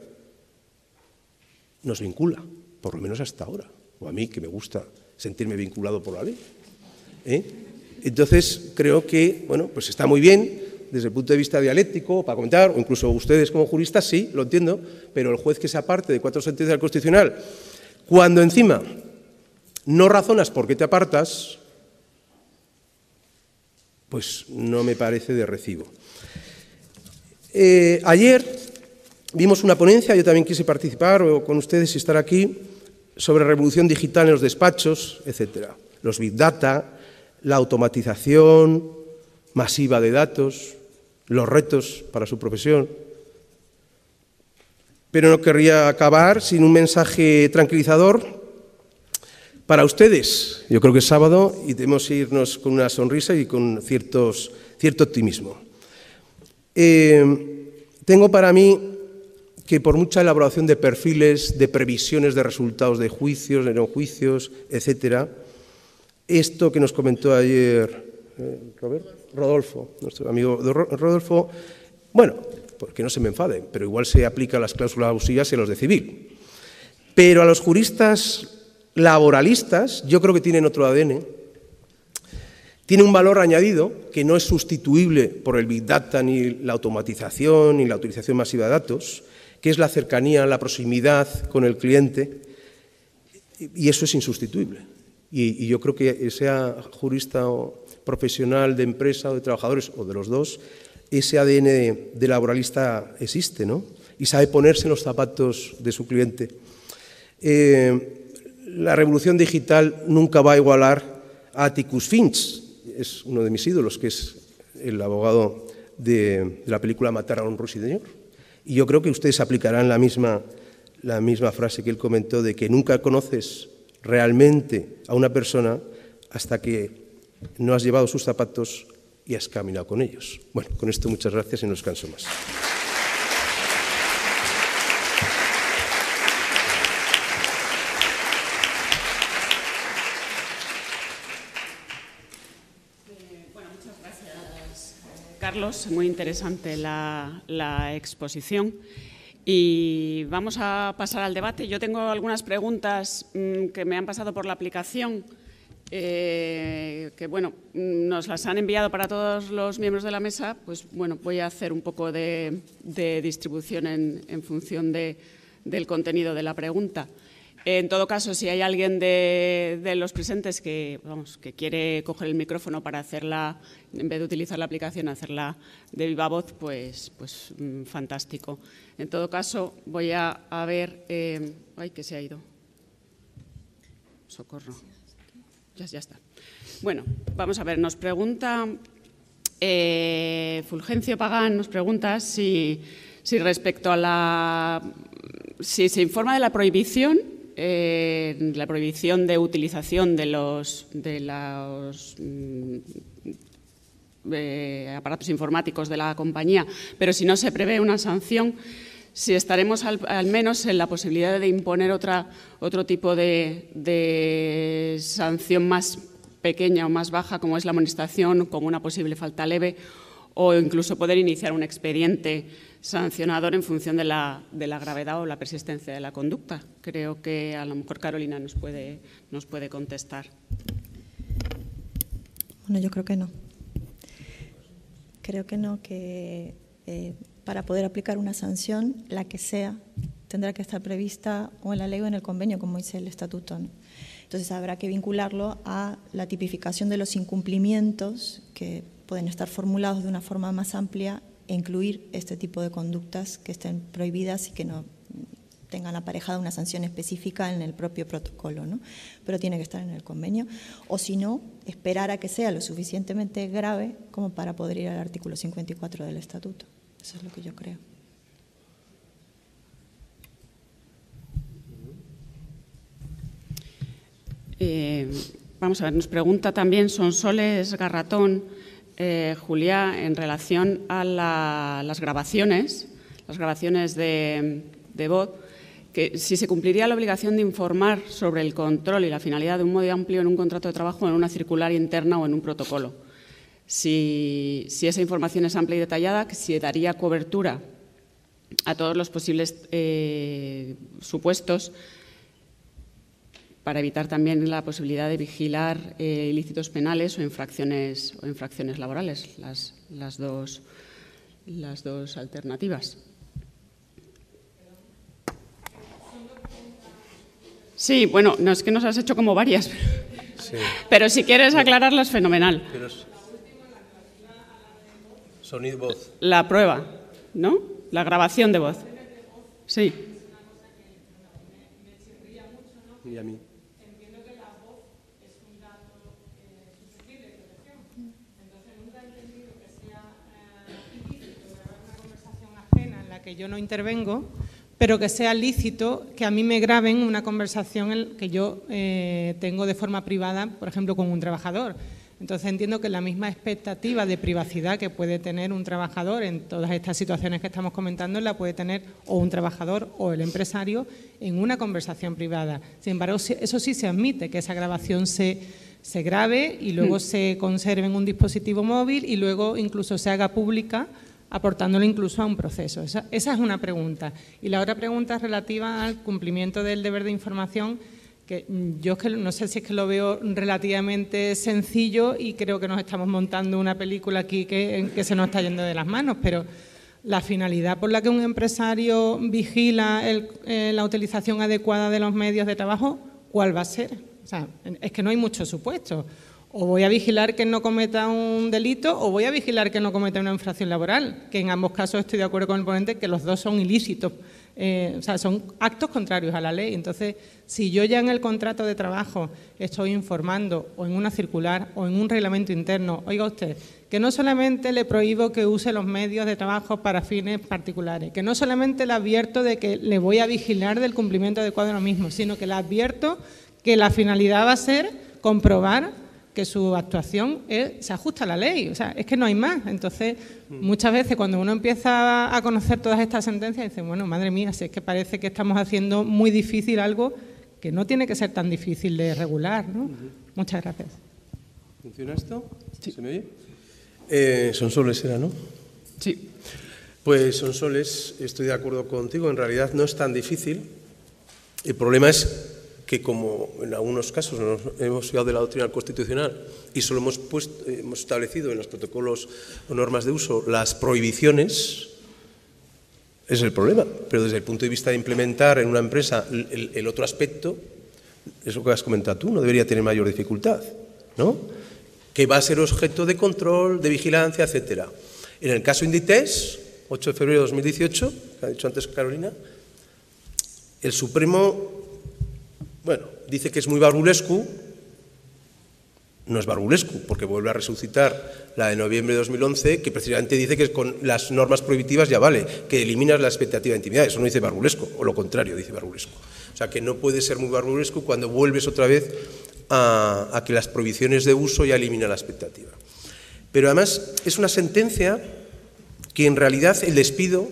nos vincula, por lo menos hasta ahora, o a mí que me gusta sentirme vinculado por la ley. Entonces, creo que, bueno, pues está muy bien desde el punto de vista dialéctico para comentar, o incluso ustedes como juristas, sí, lo entiendo, pero el juez que se aparte de 4 sentencias del Constitucional, cuando encima no razonas por qué te apartas, pues no me parece de recibo. Ayer vimos una ponencia, yo también quise participar con ustedes y estar aquí, sobre revolución digital en los despachos, etcétera. Los Big Data, la automatización masiva de datos, los retos para su profesión. Pero no querría acabar sin un mensaje tranquilizador para ustedes. Yo creo que es sábado y debemos irnos con una sonrisa y con cierto optimismo. Tengo para mí que por mucha elaboración de perfiles, de previsiones de resultados de juicios, de no juicios, etcétera, esto que nos comentó ayer Rodolfo, nuestro amigo Rodolfo, bueno, porque no se me enfaden, pero igual se aplica a las cláusulas abusivas y a los de civil. Pero a los juristas laboralistas, yo creo que tienen otro ADN, tiene un valor añadido que no es sustituible por el Big Data, ni la automatización, ni la utilización masiva de datos, que es la cercanía, la proximidad con el cliente, y eso es insustituible. Y yo creo que sea jurista o profesional de empresa o de trabajadores, o de los dos, ese ADN de laboralista existe, ¿no? Y sabe ponerse en los zapatos de su cliente. La revolución digital nunca va a igualar a Atticus Finch, es uno de mis ídolos, que es el abogado de la película Matar a un ruiseñor. Y yo creo que ustedes aplicarán la misma frase que él comentó, de que nunca conoces realmente a una persona hasta que no has llevado sus zapatos y has caminado con ellos. Bueno, con esto muchas gracias y no os canso más. Carlos, muy interesante la exposición. Y vamos a pasar al debate. Yo tengo algunas preguntas que me han pasado por la aplicación, que bueno, nos las han enviado para todos los miembros de la mesa. Pues bueno, voy a hacer un poco de distribución en función del contenido de la pregunta. En todo caso, si hay alguien de los presentes que quiere coger el micrófono para hacerla, en vez de utilizar la aplicación, hacerla de viva voz, pues fantástico. En todo caso, voy a ver… ¡ay, que se ha ido! Socorro. Ya está. Bueno, vamos a ver, nos pregunta… Fulgencio Pagán nos pregunta si respecto a la… si se informa de la prohibición de utilización de los aparatos informáticos de la compañía, pero si no se prevé una sanción, si estaremos al menos en la posibilidad de imponer otro tipo de sanción más pequeña o más baja, como es la amonestación, como una posible falta leve, o incluso poder iniciar un expediente sancionador en función de la gravedad o la persistencia de la conducta. Creo que a lo mejor Carolina nos puede contestar. Bueno, yo creo que no. Creo que no, que para poder aplicar una sanción, la que sea, tendrá que estar prevista o en la ley o en el convenio, como dice el estatuto, ¿no? Entonces habrá que vincularlo a la tipificación de los incumplimientos que pueden estar formulados de una forma más amplia e incluir este tipo de conductas que estén prohibidas y que no tengan aparejada una sanción específica en el propio protocolo, ¿no? Pero tiene que estar en el convenio, o si no, esperar a que sea lo suficientemente grave como para poder ir al artículo 54 del estatuto. Eso es lo que yo creo. Vamos a ver, nos pregunta también Sonsoles Garratón, Juliá, en relación a las grabaciones de voz, que si se cumpliría la obligación de informar sobre el control y la finalidad de un modo amplio en un contrato de trabajo, en una circular interna o en un protocolo. Si esa información es amplia y detallada, que se daría cobertura a todos los posibles supuestos para evitar también la posibilidad de vigilar ilícitos penales o infracciones laborales, las dos alternativas. Sí, bueno, no es que nos has hecho como varias, sí. Pero si quieres aclararlas, fenomenal. Sonido y voz. La prueba, ¿no? La grabación de voz. Sí. Y a mí. Entiendo que la voz es un dato susceptible de protección. Entonces, nunca he entendido que sea ilícito grabar una conversación ajena en la que yo no intervengo, pero que sea lícito que a mí me graben una conversación que yo tengo de forma privada, por ejemplo, con un trabajador. Entonces entiendo que la misma expectativa de privacidad que puede tener un trabajador en todas estas situaciones que estamos comentando, la puede tener o un trabajador o el empresario en una conversación privada. Sin embargo, eso sí se admite, que esa grabación se grabe y luego se conserve en un dispositivo móvil y luego incluso se haga pública, aportándolo incluso a un proceso. Esa es una pregunta. Y la otra pregunta es relativa al cumplimiento del deber de información, que yo es que no sé si es que lo veo relativamente sencillo y creo que nos estamos montando una película aquí que se nos está yendo de las manos, pero la finalidad por la que un empresario vigila la utilización adecuada de los medios de trabajo, ¿cuál va a ser? O sea, es que no hay muchos supuestos. O voy a vigilar que no cometa un delito o voy a vigilar que no cometa una infracción laboral, que en ambos casos estoy de acuerdo con el ponente que los dos son ilícitos. O sea, son actos contrarios a la ley. Entonces, si yo ya en el contrato de trabajo estoy informando o en una circular o en un reglamento interno, oiga usted, que no solamente le prohíbo que use los medios de trabajo para fines particulares, que no solamente le advierto de que le voy a vigilar del cumplimiento adecuado de lo mismo, sino que le advierto que la finalidad va a ser comprobar que su actuación se ajusta a la ley. O sea, es que no hay más. Entonces, muchas veces cuando uno empieza a conocer todas estas sentencias, dice, bueno, madre mía, si es que parece que estamos haciendo muy difícil algo que no tiene que ser tan difícil de regular, ¿no? Muchas gracias. ¿Funciona esto? Sí. ¿Se me oye? Sonsoles era, ¿no? Sí. Pues Sonsoles, estoy de acuerdo contigo, en realidad no es tan difícil. El problema es que como en algunos casos nos hemos fiado de la doctrina constitucional y solo hemos establecido en los protocolos o normas de uso las prohibiciones, es el problema. Pero desde el punto de vista de implementar en una empresa el otro aspecto, eso que has comentado tú, no debería tener mayor dificultad, ¿no? Que va a ser objeto de control, de vigilancia, etcétera. En el caso Inditex, 8 de febrero de 2018, que ha dicho antes Carolina, el Supremo, bueno, dice que es muy barbulescu. No es barbulescu, porque vuelve a resucitar la de noviembre de 2011, que precisamente dice que con las normas prohibitivas ya vale, que eliminas la expectativa de intimidad. Eso no dice barbulesco, o lo contrario, dice barbulesco. O sea, que no puede ser muy barbulesco cuando vuelves otra vez a que las prohibiciones de uso ya eliminan la expectativa. Pero además es una sentencia que en realidad el despido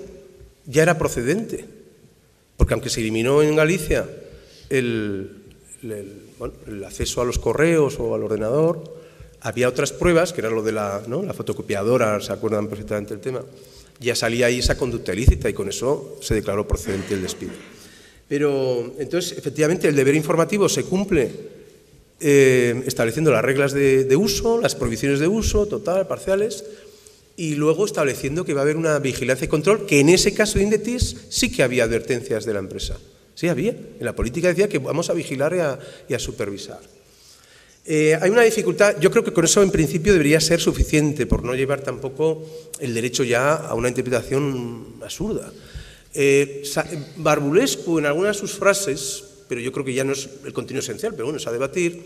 ya era procedente, porque aunque se eliminó en Galicia el acceso a los correos o al ordenador, había otras pruebas, que era lo de la fotocopiadora, se acuerdan perfectamente del tema, ya salía ahí esa conducta ilícita y con eso se declaró procedente el despido. Pero entonces, efectivamente, el deber informativo se cumple estableciendo las reglas de uso, las prohibiciones de uso, total, parciales, y luego estableciendo que va a haber una vigilancia y control, que en ese caso de Inditex sí que había advertencias de la empresa. Sí, había. En la política decía que vamos a vigilar y a supervisar. Hay una dificultad, yo creo que con eso en principio debería ser suficiente, por no llevar tampoco el derecho ya a una interpretación absurda. Barbulescu en algunas de sus frases, pero yo creo que ya no es el contenido esencial, pero bueno, es a debatir,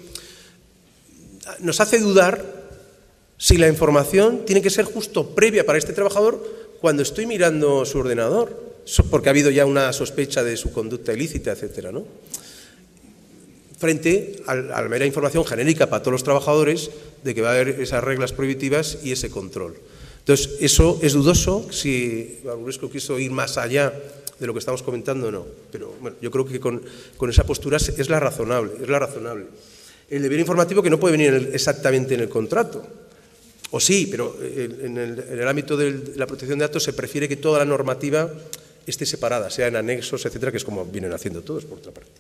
nos hace dudar si la información tiene que ser justo previa para este trabajador cuando estoy mirando su ordenador, porque ha habido ya una sospecha de su conducta ilícita, etcétera, ¿no? Frente a la mera información genérica para todos los trabajadores de que va a haber esas reglas prohibitivas y ese control. Entonces, eso es dudoso si Barbulescu quiso ir más allá de lo que estamos comentando, no. Pero bueno, yo creo que con esa postura es la razonable, El deber informativo que no puede venir exactamente en el contrato. O sí, pero en el ámbito de la protección de datos se prefiere que toda la normativa esté separada, sea en anexos, etcétera, que es como vienen haciendo todos, por otra parte.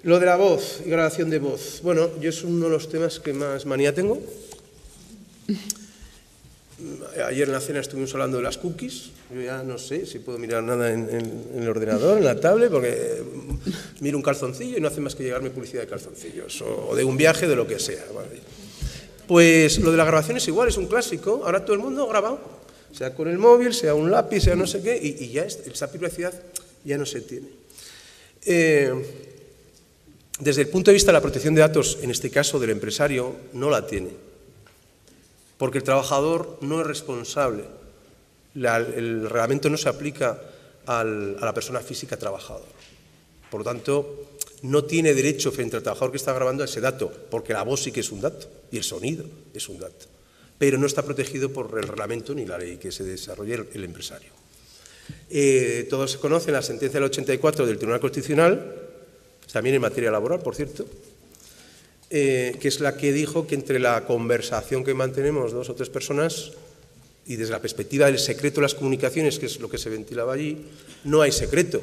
Lo de la voz y grabación de voz. Bueno, yo es uno de los temas que más manía tengo. Ayer en la cena estuvimos hablando de las cookies. Yo ya no sé si puedo mirar nada en el ordenador, en la tablet, porque miro un calzoncillo y no hace más que llegarme publicidad de calzoncillos, o de un viaje, de lo que sea. ¿Vale? Pues lo de la grabación es igual, es un clásico. Ahora todo el mundo graba, sea con el móvil, sea un lápiz, sea no sé qué, y ya esa privacidad ya no se tiene. Desde el punto de vista de la protección de datos, en este caso del empresario, no la tiene. Porque el trabajador no es responsable. El reglamento no se aplica a la persona física trabajadora. Por lo tanto, no tiene derecho frente al trabajador que está grabando a ese dato, porque la voz sí que es un dato y el sonido es un dato. Pero no está protegido por el reglamento ni la ley que se desarrolle el empresario. Todos conocen la sentencia del 84 del Tribunal Constitucional, también en materia laboral, por cierto, que es la que dijo que entre la conversación que mantenemos dos o tres personas y desde la perspectiva del secreto de las comunicaciones, que es lo que se ventilaba allí, no hay secreto.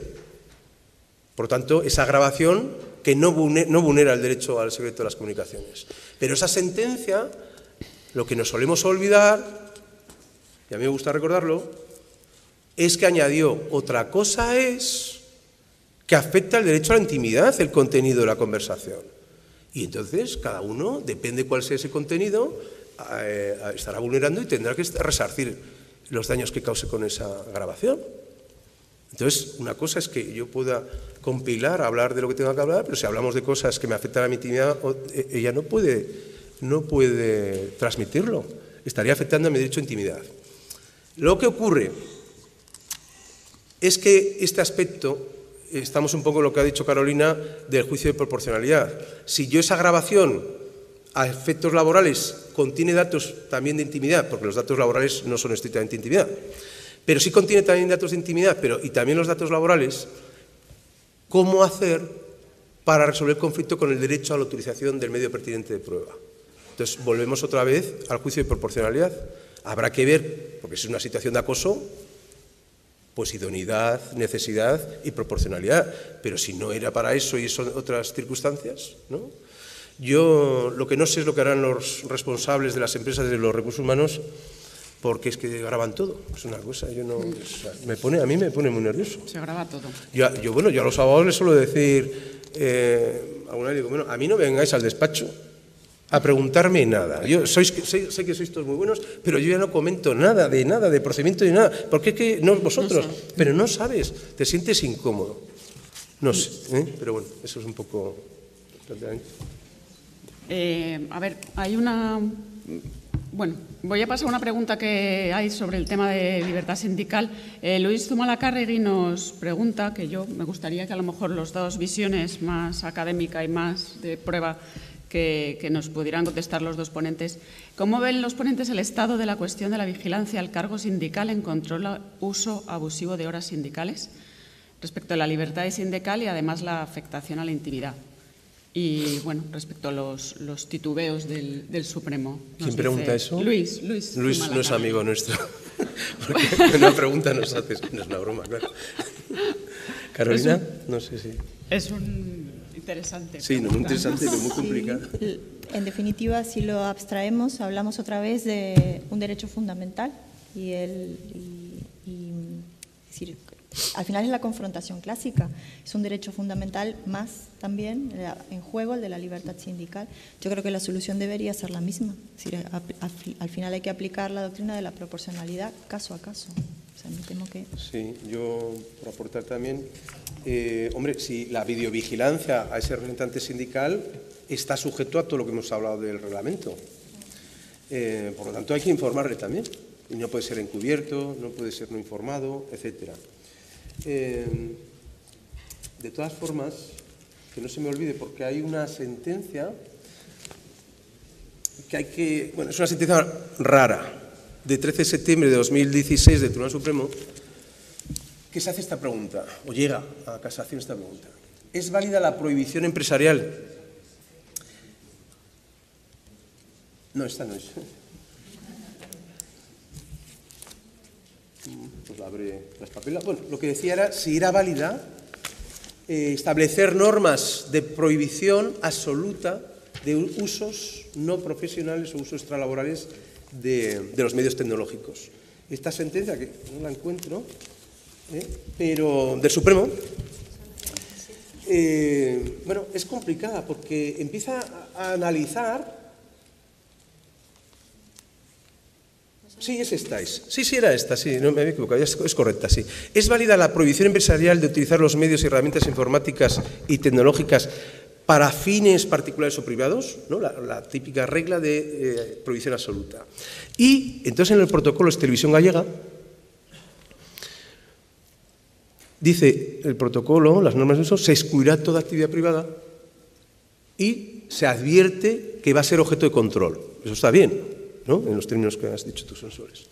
Por lo tanto, esa grabación que no vulnera el derecho al secreto de las comunicaciones. Pero esa sentencia, lo que nos solemos olvidar, y a mí me gusta recordarlo, es que añadió otra cosa es que afecta el derecho a la intimidad, el contenido de la conversación. Y entonces, cada uno, depende cuál sea ese contenido, estará vulnerando y tendrá que resarcir los daños que cause con esa grabación. Entonces, una cosa es que yo pueda compilar, hablar de lo que tenga que hablar, pero si hablamos de cosas que me afectan a mi intimidad, ella no puede transmitirlo. Estaría afectando a mi derecho a intimidad. Lo que ocurre es que este aspecto, estamos un poco en lo que ha dicho Carolina del juicio de proporcionalidad. Si yo esa grabación a efectos laborales contiene datos también de intimidad, porque los datos laborales no son estrictamente intimidad, pero sí contiene también datos de intimidad, y también los datos laborales, ¿cómo hacer para resolver el conflicto con el derecho a la utilización del medio pertinente de prueba? Entonces, volvemos otra vez al juicio de proporcionalidad. Habrá que ver, porque si es una situación de acoso, pues idoneidad, necesidad y proporcionalidad. Pero si no era para eso y son otras circunstancias, ¿no? Yo lo que no sé es lo que harán los responsables de las empresas de los recursos humanos, porque es que graban todo. Es una cosa, yo no, o sea, a mí me pone muy nervioso. Se graba todo. Yo a los abogados les suelo decir, alguna vez digo, bueno, a mí no vengáis al despacho a preguntarme nada. Sé que sois todos muy buenos, pero yo ya no comento nada, de procedimiento ni nada, porque es que no vosotros, pero no sabes, te sientes incómodo. No sé, pero bueno, eso es un poco... A ver, hay una... Bueno, voy a pasar a una pregunta que hay sobre el tema de libertad sindical. Luis Zumalacárregui nos pregunta, que yo me gustaría que a lo mejor las dos visiones, más académica y más de prueba, que nos pudieran contestar los dos ponentes. ¿Cómo ven los ponentes el estado de la cuestión de la vigilancia al cargo sindical en control al uso abusivo de horas sindicales respecto a la libertad sindical y además la afectación a la intimidad? Y, bueno, respecto a los titubeos del Supremo. ¿Quién pregunta eso? Luis no es amigo nuestro. Porque una pregunta nos haces, no es una broma, claro. Carolina, no sé si... Es un interesante. Sí, no, muy interesante, pero muy complicado. Sí. En definitiva, si lo abstraemos, hablamos otra vez de un derecho fundamental y es decir, al final es la confrontación clásica, es un derecho fundamental más también en juego el de la libertad sindical. Yo creo que la solución debería ser la misma, es decir, al final hay que aplicar la doctrina de la proporcionalidad caso a caso. O sea, me temo que... Sí, yo por aportar también, hombre, si la videovigilancia a ese representante sindical está sujeto a todo lo que hemos hablado del reglamento, por lo tanto hay que informarle también, y no puede ser encubierto, no puede ser no informado, etcétera. De todas formas, que no se me olvide, porque hay una sentencia que bueno, es una sentencia rara, de 13 de septiembre de 2016 del Tribunal Supremo, que se hace esta pregunta, o llega a casación esta pregunta. ¿Es válida la prohibición empresarial? No, esta no es. Pues abre las papelas. Bueno, lo que decía era si era válida establecer normas de prohibición absoluta de usos no profesionales o usos extralaborales de los medios tecnológicos. Esta sentencia, que no la encuentro, pero del Supremo, bueno, es complicada porque empieza a analizar. Sí, es esta. Sí, era esta, sí, no me había equivocado, es correcta, sí. ¿Es válida la prohibición empresarial de utilizar los medios y herramientas informáticas y tecnológicas para fines particulares o privados? ¿No? La típica regla de prohibición absoluta. Y entonces en el protocolo de Televisión Gallega dice el protocolo, las normas de uso, se excluirá toda actividad privada y se advierte que va a ser objeto de control. Eso está bien, ¿no? En los términos que has dicho tus sensores.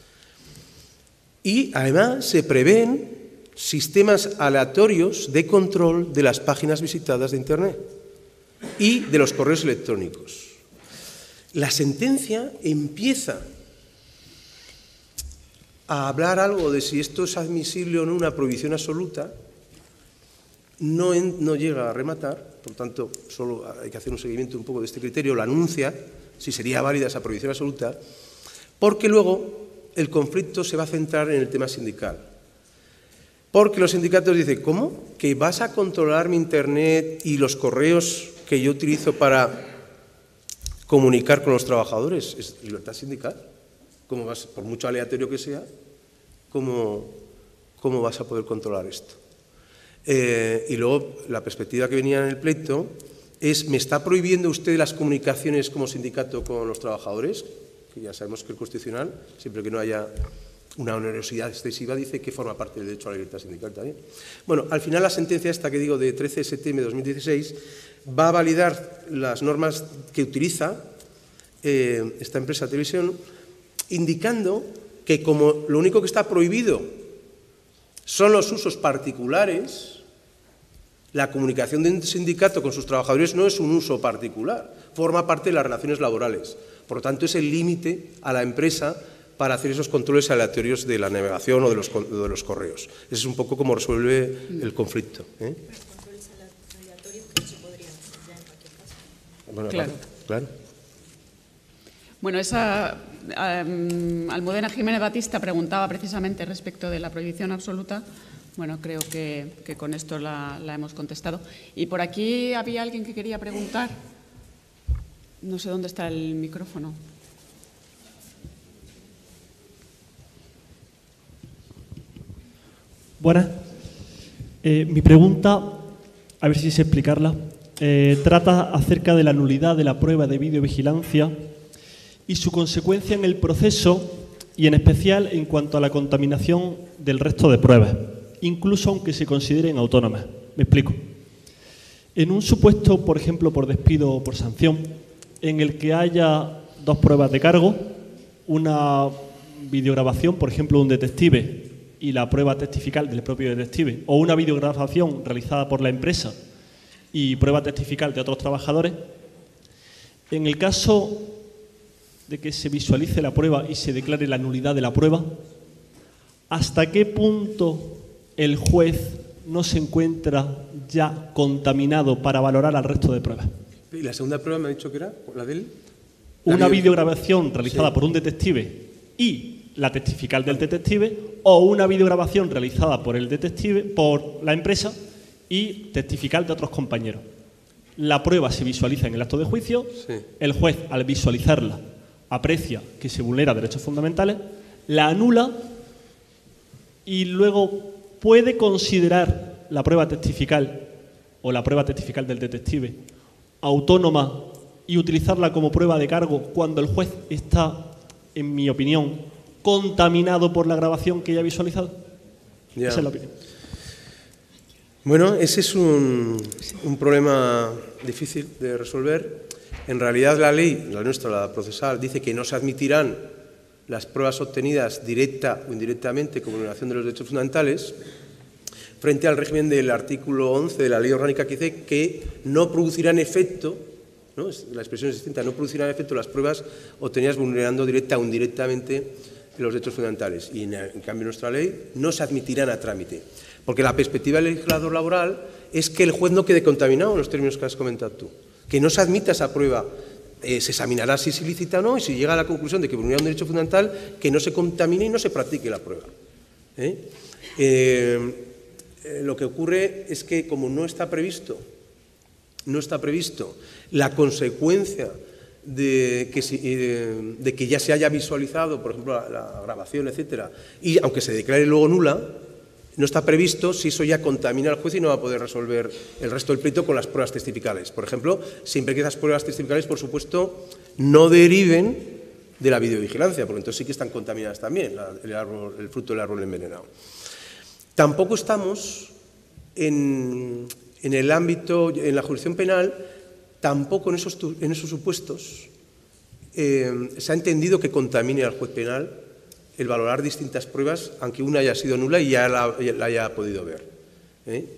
Y además se prevén sistemas aleatorios de control de las páginas visitadas de Internet y de los correos electrónicos. La sentencia empieza a hablar algo de si esto es admisible o no una prohibición absoluta, no llega a rematar, por tanto, solo hay que hacer un seguimiento un poco de este criterio, lo anuncia, si sería válida esa prohibición absoluta, porque luego el conflicto se va a centrar en el tema sindical. Porque los sindicatos dicen, ¿cómo? ¿Que vas a controlar mi Internet y los correos que yo utilizo para comunicar con los trabajadores? Es libertad sindical. ¿Cómo vas, por mucho aleatorio que sea, cómo vas a poder controlar esto? Y luego la perspectiva que venía en el pleito es, ¿me está prohibiendo usted las comunicaciones como sindicato con los trabajadores? Que ya sabemos que el Constitucional, siempre que no haya una onerosidad excesiva, dice que forma parte del derecho a la libertad sindical también. Bueno, al final la sentencia esta que digo de 13 de septiembre de 2016 va a validar las normas que utiliza esta empresa de televisión, indicando que como lo único que está prohibido son los usos particulares, la comunicación de un sindicato con sus trabajadores no es un uso particular, forma parte de las relaciones laborales. Por lo tanto, es el límite a la empresa para hacer esos controles aleatorios de la navegación o de los correos. Ese es un poco como resuelve el conflicto. Pero controles aleatorios que no se podrían hacer ya en cualquier caso. Bueno, claro. Bueno, Almudena Jiménez Batista preguntaba precisamente respecto de la prohibición absoluta. Bueno, creo que con esto la hemos contestado. Y por aquí había alguien que quería preguntar. No sé dónde está el micrófono. Buenas. Mi pregunta, a ver si sé explicarla, trata acerca de la nulidad de la prueba de videovigilancia y su consecuencia en el proceso y en especial en cuanto a la contaminación del resto de pruebas, incluso aunque se consideren autónomas. Me explico. En un supuesto, por ejemplo, por despido o por sanción, en el que haya dos pruebas de cargo, una videograbación, por ejemplo, de un detective y la prueba testifical del propio detective, o una videograbación realizada por la empresa y prueba testifical de otros trabajadores, en el caso de que se visualice la prueba y se declare la nulidad de la prueba, ¿hasta qué punto el juez no se encuentra ya contaminado para valorar al resto de pruebas? ¿Y la segunda prueba me ha dicho que era la del? Una videograbación realizada por un detective y la testifical del detective, o una videograbación realizada por el detective, por la empresa y testifical de otros compañeros. La prueba se visualiza en el acto de juicio, el juez, al visualizarla, aprecia que se vulnera derechos fundamentales, la anula y luego puede considerar la prueba testifical o la prueba testifical del detective autónoma y utilizarla como prueba de cargo cuando el juez está, en mi opinión, contaminado por la grabación que ya ha visualizado. Ya. Esa es la opinión. Bueno, ese es un problema difícil de resolver. En realidad la ley, la nuestra, la procesal, dice que no se admitirán las pruebas obtenidas directa o indirectamente como vulneración de los derechos fundamentales, frente al régimen del artículo 11 de la Ley Orgánica que dice que no producirán efecto, ¿no? La expresión es distinta, no producirán efecto las pruebas obtenidas vulnerando directa o indirectamente los derechos fundamentales. Y en cambio en nuestra ley no se admitirán a trámite. Porque la perspectiva del legislador laboral es que el juez no quede contaminado en los términos que has comentado tú. Que no se admita esa prueba. Se examinará si es ilícita o no, y si llega a la conclusión de que vulnera un derecho fundamental, que no se contamine y no se practique la prueba. Lo que ocurre es que como no está previsto la consecuencia de que ya se haya visualizado, por ejemplo, la grabación, etcétera, y aunque se declare luego nula, no está previsto si eso ya contamina al juez y no va a poder resolver el resto del pleito con las pruebas testificales. Por ejemplo, siempre que esas pruebas testificales, por supuesto, no deriven de la videovigilancia, porque entonces sí que están contaminadas también, el fruto del árbol envenenado. Tampoco estamos en el ámbito, en la jurisdicción penal, tampoco en esos supuestos se ha entendido que contamine al juez penal el valorar distintas pruebas, aunque una haya sido nula y ya la haya podido ver.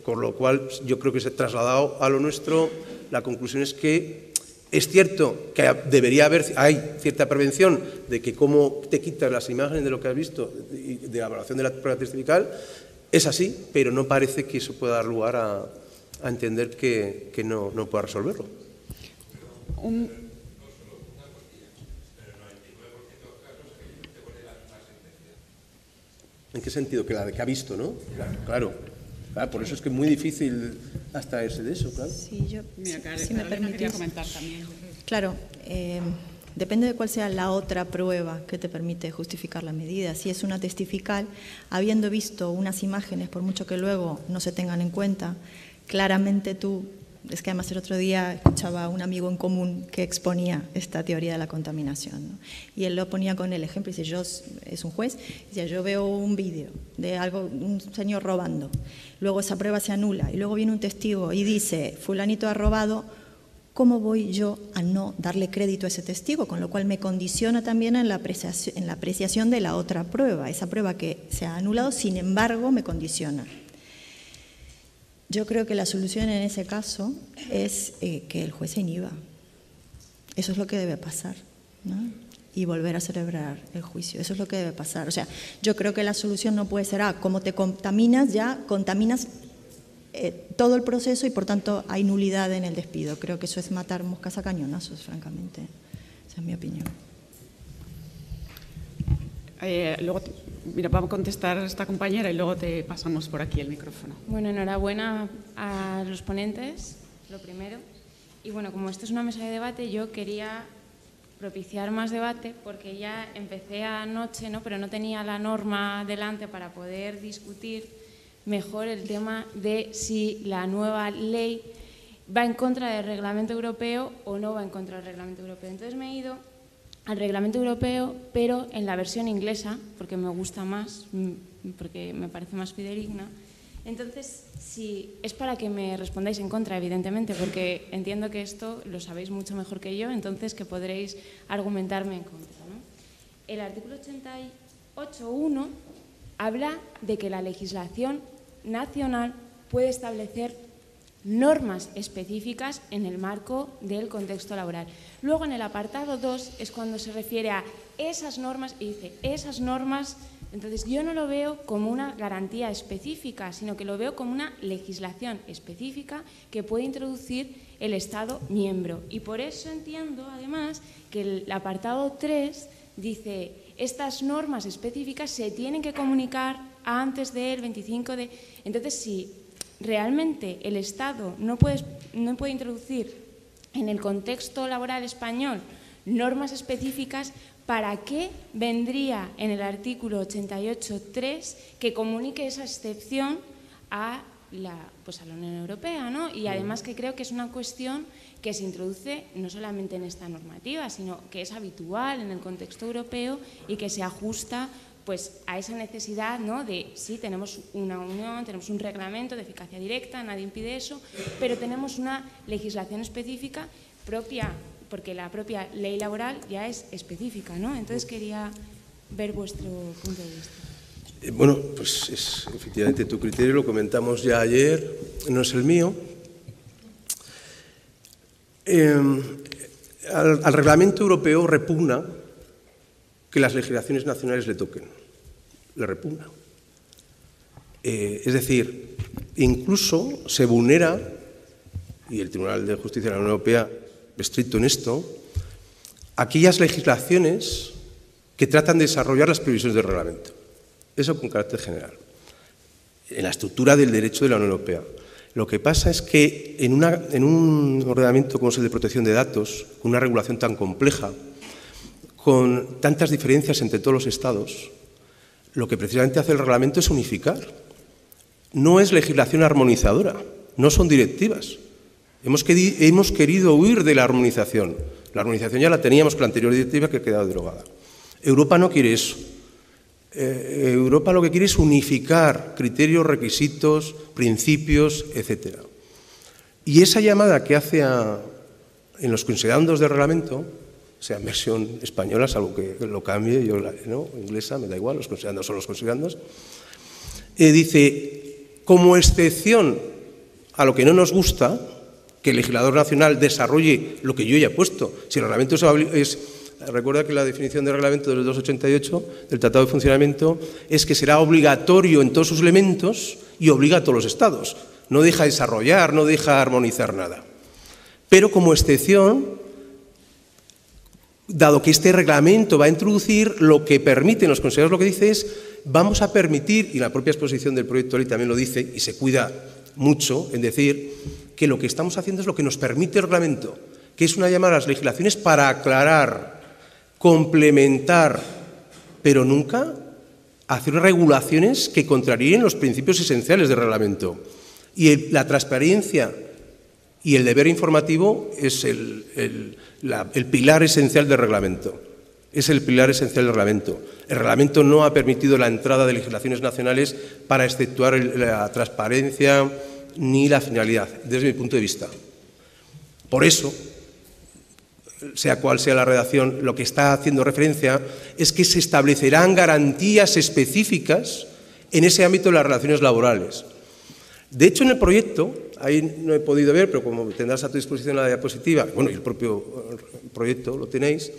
Con lo cual, yo creo que se ha trasladado a lo nuestro, la conclusión es que es cierto que hay cierta prevención de que cómo te quitas las imágenes de lo que has visto y de la evaluación de la prueba testifical, es así, pero no parece que eso pueda dar lugar a entender que no pueda resolverlo. ¿En qué sentido? Que la de que ha visto, ¿no? Claro, por eso es que es muy difícil abstraerse de eso, claro. Sí, si me permitís comentar también. Claro, depende de cuál sea la otra prueba que te permite justificar la medida. Si es una testifical, habiendo visto unas imágenes, por mucho que luego no se tengan en cuenta, claramente tú, es que además el otro día escuchaba a un amigo en común que exponía esta teoría de la contaminación, ¿no? Y él lo ponía con el ejemplo, y dice, es un juez, y decía, yo veo un vídeo de un señor robando, luego esa prueba se anula, y luego viene un testigo y dice, fulanito ha robado, ¿cómo voy yo a no darle crédito a ese testigo? Con lo cual me condiciona también en la apreciación de la otra prueba, esa prueba que se ha anulado, sin embargo, me condiciona. Yo creo que la solución en ese caso es que el juez se inhiba. Eso es lo que debe pasar, ¿no? Y volver a celebrar el juicio. Eso es lo que debe pasar. O sea, yo creo que la solución no puede ser, como te contaminas, ya contaminas todo el proceso y por tanto hay nulidad en el despido. Creo que eso es matar moscas a cañonazos, francamente. Esa es mi opinión. Luego, mira, vamos a contestar a esta compañera y luego te pasamos por aquí el micrófono. Bueno, enhorabuena a los ponentes, lo primero. Y bueno, como esto es una mesa de debate, yo quería propiciar más debate porque ya empecé anoche, ¿no? Pero no tenía la norma delante para poder discutir mejor el tema de si la nueva ley va en contra del reglamento europeo o no va en contra del reglamento europeo. Entonces me he ido al reglamento europeo, pero en la versión inglesa, porque me gusta más, porque me parece más fidedigna. Entonces, si es para que me respondáis en contra, evidentemente, porque entiendo que esto lo sabéis mucho mejor que yo, entonces que podréis argumentarme en contra, ¿no? El artículo 88.1 habla de que la legislación nacional puede establecer normas específicas en el marco del contexto laboral. Luego, en el apartado 2 es cuando se refiere a esas normas y dice esas normas. Entonces, yo no lo veo como una garantía específica, sino que lo veo como una legislación específica que puede introducir el Estado miembro. Y por eso entiendo, además, que el apartado 3 dice estas normas específicas se tienen que comunicar antes del 25 de... Entonces, si realmente el Estado no puede introducir en el contexto laboral español normas específicas, ¿para qué vendría en el artículo 88.3 que comunique esa excepción a la Unión Europea, ¿no? Y además que creo que es una cuestión que se introduce no solamente en esta normativa, sino que es habitual en el contexto europeo y que se ajusta pues a esa necesidad, ¿no? De sí, tenemos una unión, tenemos un reglamento de eficacia directa, nadie impide eso, pero tenemos una legislación específica propia, porque la propia ley laboral ya es específica, ¿no? Entonces quería ver vuestro punto de vista. Bueno, pues es efectivamente tu criterio, lo comentamos ya ayer, no es el mío. Al reglamento europeo repugna que las legislaciones nacionales le toquen, le repugna. Es decir, incluso se vulnera, y el Tribunal de Justicia de la Unión Europea es estricto en esto, aquellas legislaciones que tratan de desarrollar las previsiones del reglamento. Eso con carácter general, en la estructura del derecho de la Unión Europea. Lo que pasa es que en un ordenamiento como es el de protección de datos, con una regulación tan compleja, con tantas diferencias entre todos los Estados, lo que precisamente hace el reglamento es unificar. No es legislación armonizadora, no son directivas. Hemos querido huir de la armonización. La armonización ya la teníamos con la anterior directiva que ha quedado derogada. Europa no quiere eso. Europa lo que quiere es unificar criterios, requisitos, principios, etc. Y esa llamada que hace en los considerandos del reglamento, sea en versión española, salvo que lo cambie, yo no, inglesa, me da igual, los considerandos son los considerandos, dice, como excepción a lo que no nos gusta, que el legislador nacional desarrolle lo que yo ya he puesto. Si el reglamento recuerda que la definición del reglamento del 288 del Tratado de Funcionamiento es que será obligatorio en todos sus elementos y obliga a todos los Estados. No deja desarrollar, no deja armonizar nada. Pero como excepción, dado que este reglamento va a introducir lo que permiten los consejeros, lo que dice es, vamos a permitir, y la propia exposición del proyecto de ley también lo dice, y se cuida mucho en decir que lo que estamos haciendo es lo que nos permite el reglamento, que es una llamada a las legislaciones para aclarar, complementar, pero nunca hacer regulaciones que contraríen los principios esenciales del reglamento. Y la transparencia y el deber informativo es el pilar esencial del reglamento. Es el pilar esencial del reglamento. El reglamento no ha permitido la entrada de legislaciones nacionales para exceptuar la transparencia ni la finalidad, desde mi punto de vista. Por eso, sea cual sea la redacción, lo que está haciendo referencia es que se establecerán garantías específicas en ese ámbito de las relaciones laborales. De hecho, en el proyecto, ahí no he podido ver, pero como tendrás a tu disposición la diapositiva, bueno, y el propio proyecto lo tenéis,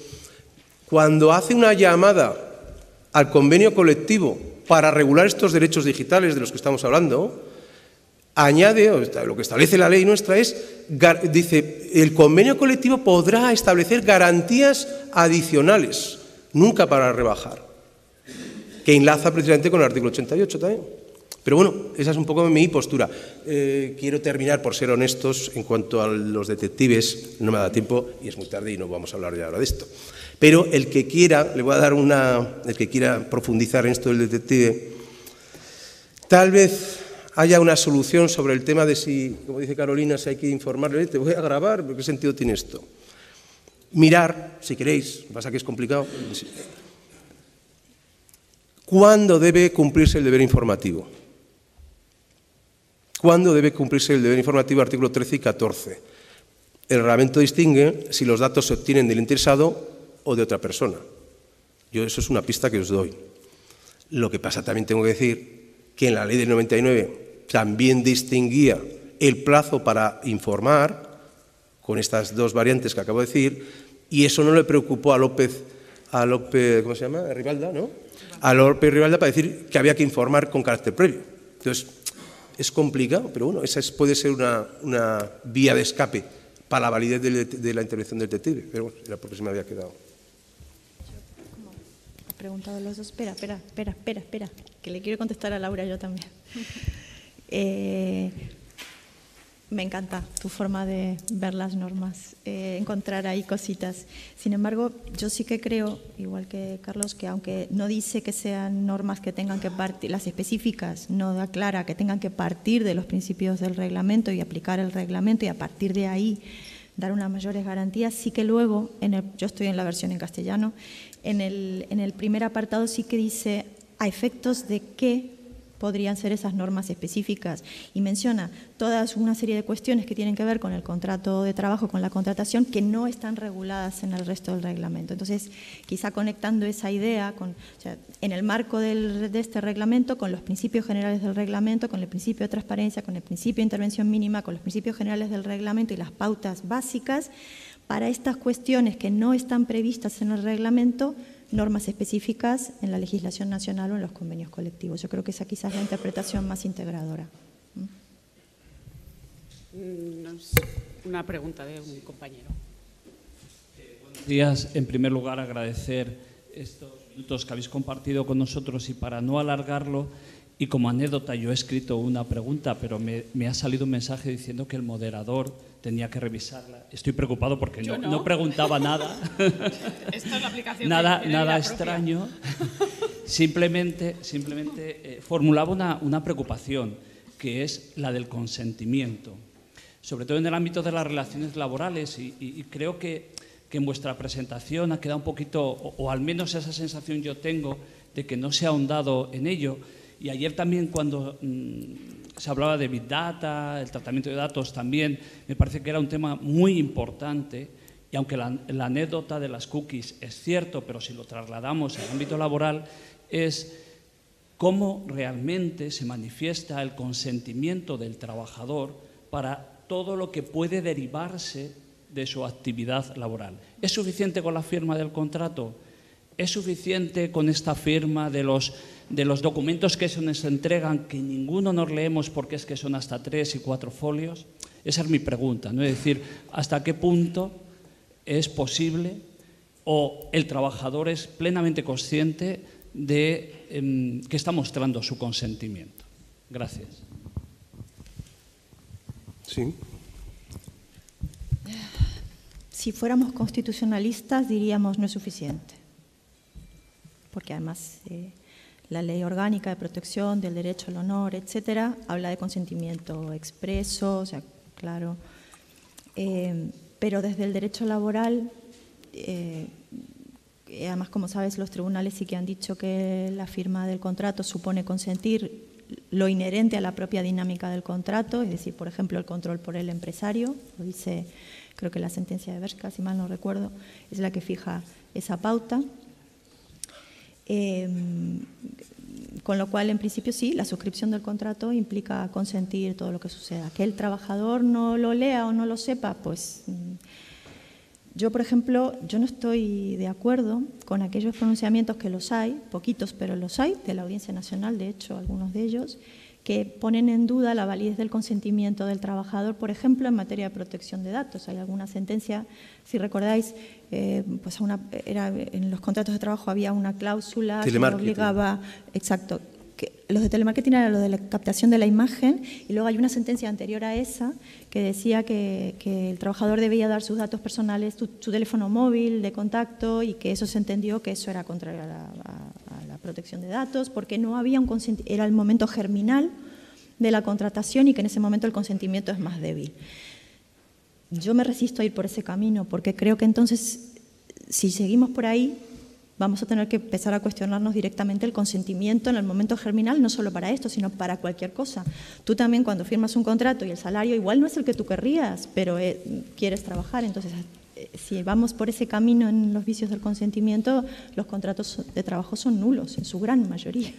cuando hace una llamada al convenio colectivo para regular estos derechos digitales de los que estamos hablando, añade, lo que establece la ley nuestra es, dice, el convenio colectivo podrá establecer garantías adicionales, nunca para rebajar, que enlaza precisamente con el artículo 88 también. Pero bueno, esa es un poco mi postura. Quiero terminar por ser honestos en cuanto a los detectives, no me da tiempo y es muy tarde y no vamos a hablar ya ahora de esto. Pero el que quiera, le voy a dar el que quiera profundizar en esto del detective, tal vez haya una solución sobre el tema de si, como dice Carolina, si hay que informarle, te voy a grabar, ¿qué sentido tiene esto? Mirar, si queréis, pasa que es complicado, ¿cuándo debe cumplirse el deber informativo? ¿Cuándo debe cumplirse el deber informativo? Artículo 13 y 14. El reglamento distingue si los datos se obtienen del interesado o de otra persona. Eso es una pista que os doy. Lo que pasa, también tengo que decir que en la ley del 99 también distinguía el plazo para informar, con estas dos variantes que acabo de decir, y eso no le preocupó a López, ¿cómo se llama? Rivalda, ¿no? A López Rivalda para decir que había que informar con carácter previo. Entonces, es complicado, pero bueno, esa puede ser una vía de escape para la validez de la intervención del detective. Pero bueno, era porque se me había quedado. He preguntado a los dos. Espera, que le quiero contestar a Laura yo también. Me encanta tu forma de ver las normas, encontrar ahí cositas. Sin embargo, yo sí que creo, igual que Carlos, que aunque no dice que sean normas que tengan que partir, las específicas no da clara que tengan que partir de los principios del reglamento y aplicar el reglamento y a partir de ahí dar unas mayores garantías, sí que luego, yo estoy en la versión en castellano, en el primer apartado sí que dice a efectos de que podrían ser esas normas específicas, y menciona toda una serie de cuestiones que tienen que ver con el contrato de trabajo, con la contratación, que no están reguladas en el resto del reglamento. Entonces, quizá conectando esa idea en el marco de este reglamento, con los principios generales del reglamento, con el principio de transparencia, con el principio de intervención mínima, con los principios generales del reglamento y las pautas básicas, para estas cuestiones que no están previstas en el reglamento, normas específicas en la legislación nacional o en los convenios colectivos. Yo creo que esa quizás es la interpretación más integradora. Una pregunta de un compañero. Buenos días. En primer lugar, agradecer estos minutos que habéis compartido con nosotros, y para no alargarlo, y como anécdota, yo he escrito una pregunta, pero me ha salido un mensaje diciendo que el moderador tenía que revisarla. Estoy preocupado porque no preguntaba nada. Esta es la aplicación nada extraño. Simplemente formulaba una preocupación, que es la del consentimiento, sobre todo en el ámbito de las relaciones laborales, y creo que en vuestra presentación ha quedado un poquito, o al menos esa sensación yo tengo, de que no se ha ahondado en ello. Y ayer también, cuando se hablaba de Big Data, el tratamiento de datos también, me parece que era un tema muy importante, y aunque la anécdota de las cookies es cierto, pero si lo trasladamos al ámbito laboral, es cómo realmente se manifiesta el consentimiento del trabajador para todo lo que puede derivarse de su actividad laboral. ¿Es suficiente con la firma del contrato? ¿Es suficiente con esta firma de los documentos que se nos entregan, que ninguno nos leemos porque es que son hasta 3 y 4 folios? Esa es mi pregunta, ¿no? Es decir, ¿hasta qué punto es posible, o el trabajador es plenamente consciente de que está mostrando su consentimiento? Gracias. Sí. Si fuéramos constitucionalistas, diríamos no es suficiente, porque además la Ley Orgánica de Protección del Derecho al Honor, etcétera, habla de consentimiento expreso, o sea, claro. Pero desde el derecho laboral, además, como sabes, los tribunales sí que han dicho que la firma del contrato supone consentir lo inherente a la propia dinámica del contrato, es decir, por ejemplo, el control por el empresario, lo dice, creo que la sentencia de Bershka, si mal no recuerdo, es la que fija esa pauta. Con lo cual, en principio, sí, la suscripción del contrato implica consentir todo lo que suceda. Que el trabajador no lo lea o no lo sepa, pues yo, por ejemplo, yo no estoy de acuerdo con aquellos pronunciamientos, que los hay, poquitos, pero los hay, de la Audiencia Nacional, de hecho, algunos de ellos, que ponen en duda la validez del consentimiento del trabajador, por ejemplo, en materia de protección de datos. Hay alguna sentencia, si recordáis, pues en los contratos de trabajo había una cláusula que obligaba, exacto, que los de telemarketing era lo de la captación de la imagen, y luego hay una sentencia anterior a esa que decía que el trabajador debía dar sus datos personales, su teléfono móvil de contacto, y que eso se entendió que eso era contrario a la protección de datos, porque no había un consentimiento, era el momento germinal de la contratación, y que en ese momento el consentimiento es más débil. Yo me resisto a ir por ese camino, porque creo que entonces, si seguimos por ahí, vamos a tener que empezar a cuestionarnos directamente el consentimiento en el momento germinal, no solo para esto, sino para cualquier cosa. Tú también, cuando firmas un contrato y el salario igual no es el que tú querrías, pero quieres trabajar, entonces si vamos por ese camino en los vicios del consentimiento, los contratos de trabajo son nulos, en su gran mayoría.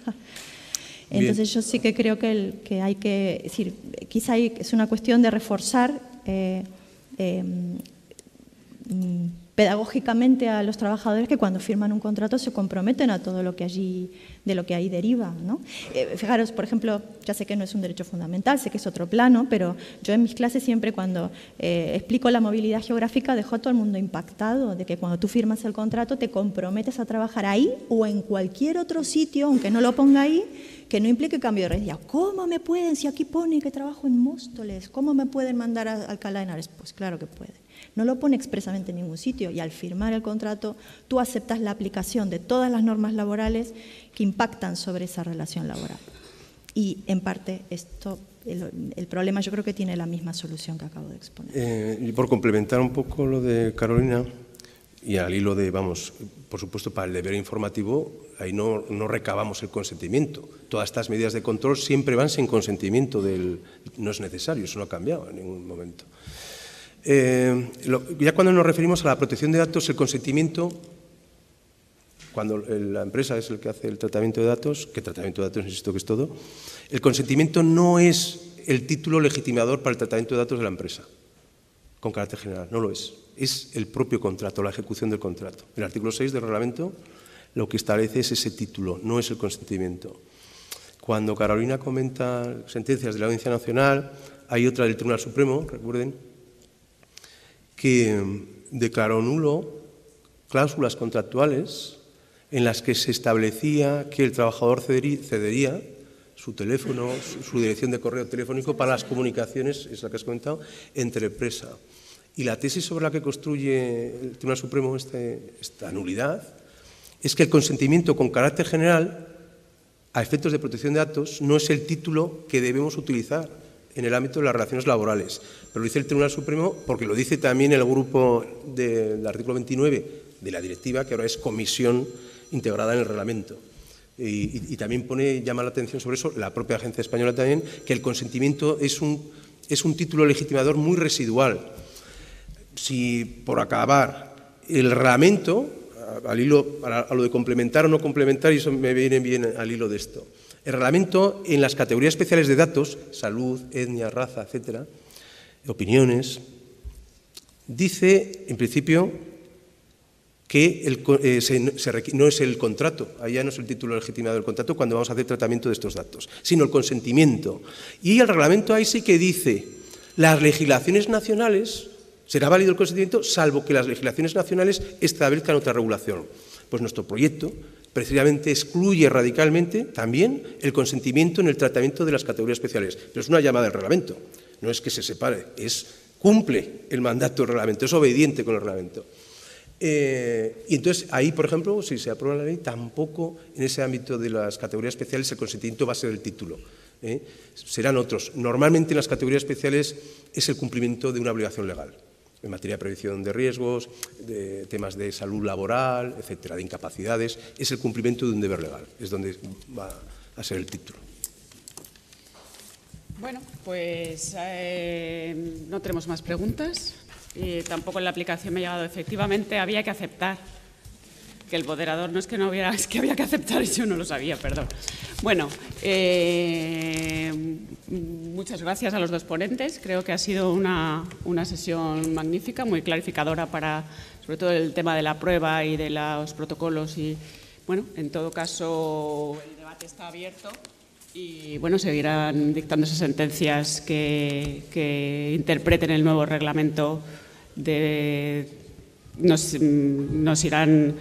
Entonces yo sí que creo que hay que decir, quizá es una cuestión de reforzar pedagógicamente a los trabajadores, que cuando firman un contrato se comprometen a todo lo que de lo que ahí deriva, ¿no? Fijaros, por ejemplo, ya sé que no es un derecho fundamental, sé que es otro plano, pero yo en mis clases siempre, cuando explico la movilidad geográfica, dejo a todo el mundo impactado de que cuando tú firmas el contrato te comprometes a trabajar ahí o en cualquier otro sitio, aunque no lo ponga ahí, que no implique cambio de residencia. ¿Cómo me pueden, si aquí pone que trabajo en Móstoles, cómo me pueden mandar a Alcalá de Henares? Pues claro que puede. No lo pone expresamente en ningún sitio, y al firmar el contrato tú aceptas la aplicación de todas las normas laborales que impactan sobre esa relación laboral. Y en parte el problema yo creo que tiene la misma solución que acabo de exponer. Y por complementar un poco lo de Carolina, Y al hilo de, vamos, por supuesto, para el deber informativo, ahí no recabamos el consentimiento. Todas estas medidas de control siempre van sin consentimiento no es necesario, eso no ha cambiado en ningún momento. Ya cuando nos referimos a la protección de datos, el consentimiento, cuando la empresa es el que hace el tratamiento de datos, que tratamiento de datos, insisto que es todo, el consentimiento no es el título legitimador para el tratamiento de datos de la empresa, con carácter general, no lo es. Es el propio contrato, la ejecución del contrato. El artículo 6 del reglamento lo que establece es ese título, no es el consentimiento. Cuando Carolina comenta sentencias de la Audiencia Nacional, hay otra del Tribunal Supremo, recuerden, que declaró nulo cláusulas contractuales en las que se establecía que el trabajador cedería su teléfono, su dirección de correo telefónico para las comunicaciones, es la que has comentado, entre empresa. Y la tesis sobre la que construye el Tribunal Supremo esta nulidad es que el consentimiento con carácter general a efectos de protección de datos no es el título que debemos utilizar en el ámbito de las relaciones laborales. Pero lo dice el Tribunal Supremo porque lo dice también el grupo del artículo 29 de la directiva, que ahora es comisión integrada en el reglamento. Y también llama la atención sobre eso la propia Agencia Española también, que el consentimiento es un título legitimador muy residual. Si, por acabar, el reglamento, al hilo, a lo de complementar o no complementar, y eso me viene bien al hilo de esto, el reglamento en las categorías especiales de datos, salud, etnia, raza, etcétera, opiniones, dice, en principio, que no es el contrato, ahí ya no es el título legitimado del contrato cuando vamos a hacer tratamiento de estos datos, sino el consentimiento. Y el reglamento ahí sí que dice, las legislaciones nacionales, será válido el consentimiento, salvo que las legislaciones nacionales establezcan otra regulación. Pues nuestro proyecto precisamente excluye radicalmente también el consentimiento en el tratamiento de las categorías especiales. Pero es una llamada del reglamento, no es que se separe, cumple el mandato del reglamento, es obediente con el reglamento. Y entonces ahí, por ejemplo, si se aprueba la ley, tampoco en ese ámbito de las categorías especiales el consentimiento va a ser el título. Serán otros. Normalmente en las categorías especiales es el cumplimiento de una obligación legal, en materia de prevención de riesgos, de temas de salud laboral, etcétera, de incapacidades, es el cumplimiento de un deber legal, es donde va a ser el título. Bueno, pues no tenemos más preguntas y tampoco en la aplicación me ha llegado. Efectivamente, había que aceptar que el moderador no es que no hubiera, es que había que aceptar y yo no lo sabía, perdón. Bueno, muchas gracias a los dos ponentes. Creo que ha sido una sesión magnífica, muy clarificadora para, sobre todo, el tema de la prueba y de los protocolos. Y, bueno, en todo caso, el debate está abierto y, bueno, seguirán dictándose sentencias que interpreten el nuevo reglamento. Nos irán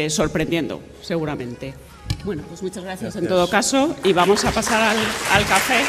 sorprendiendo, seguramente. Bueno, pues muchas gracias en todo caso y vamos a pasar al café.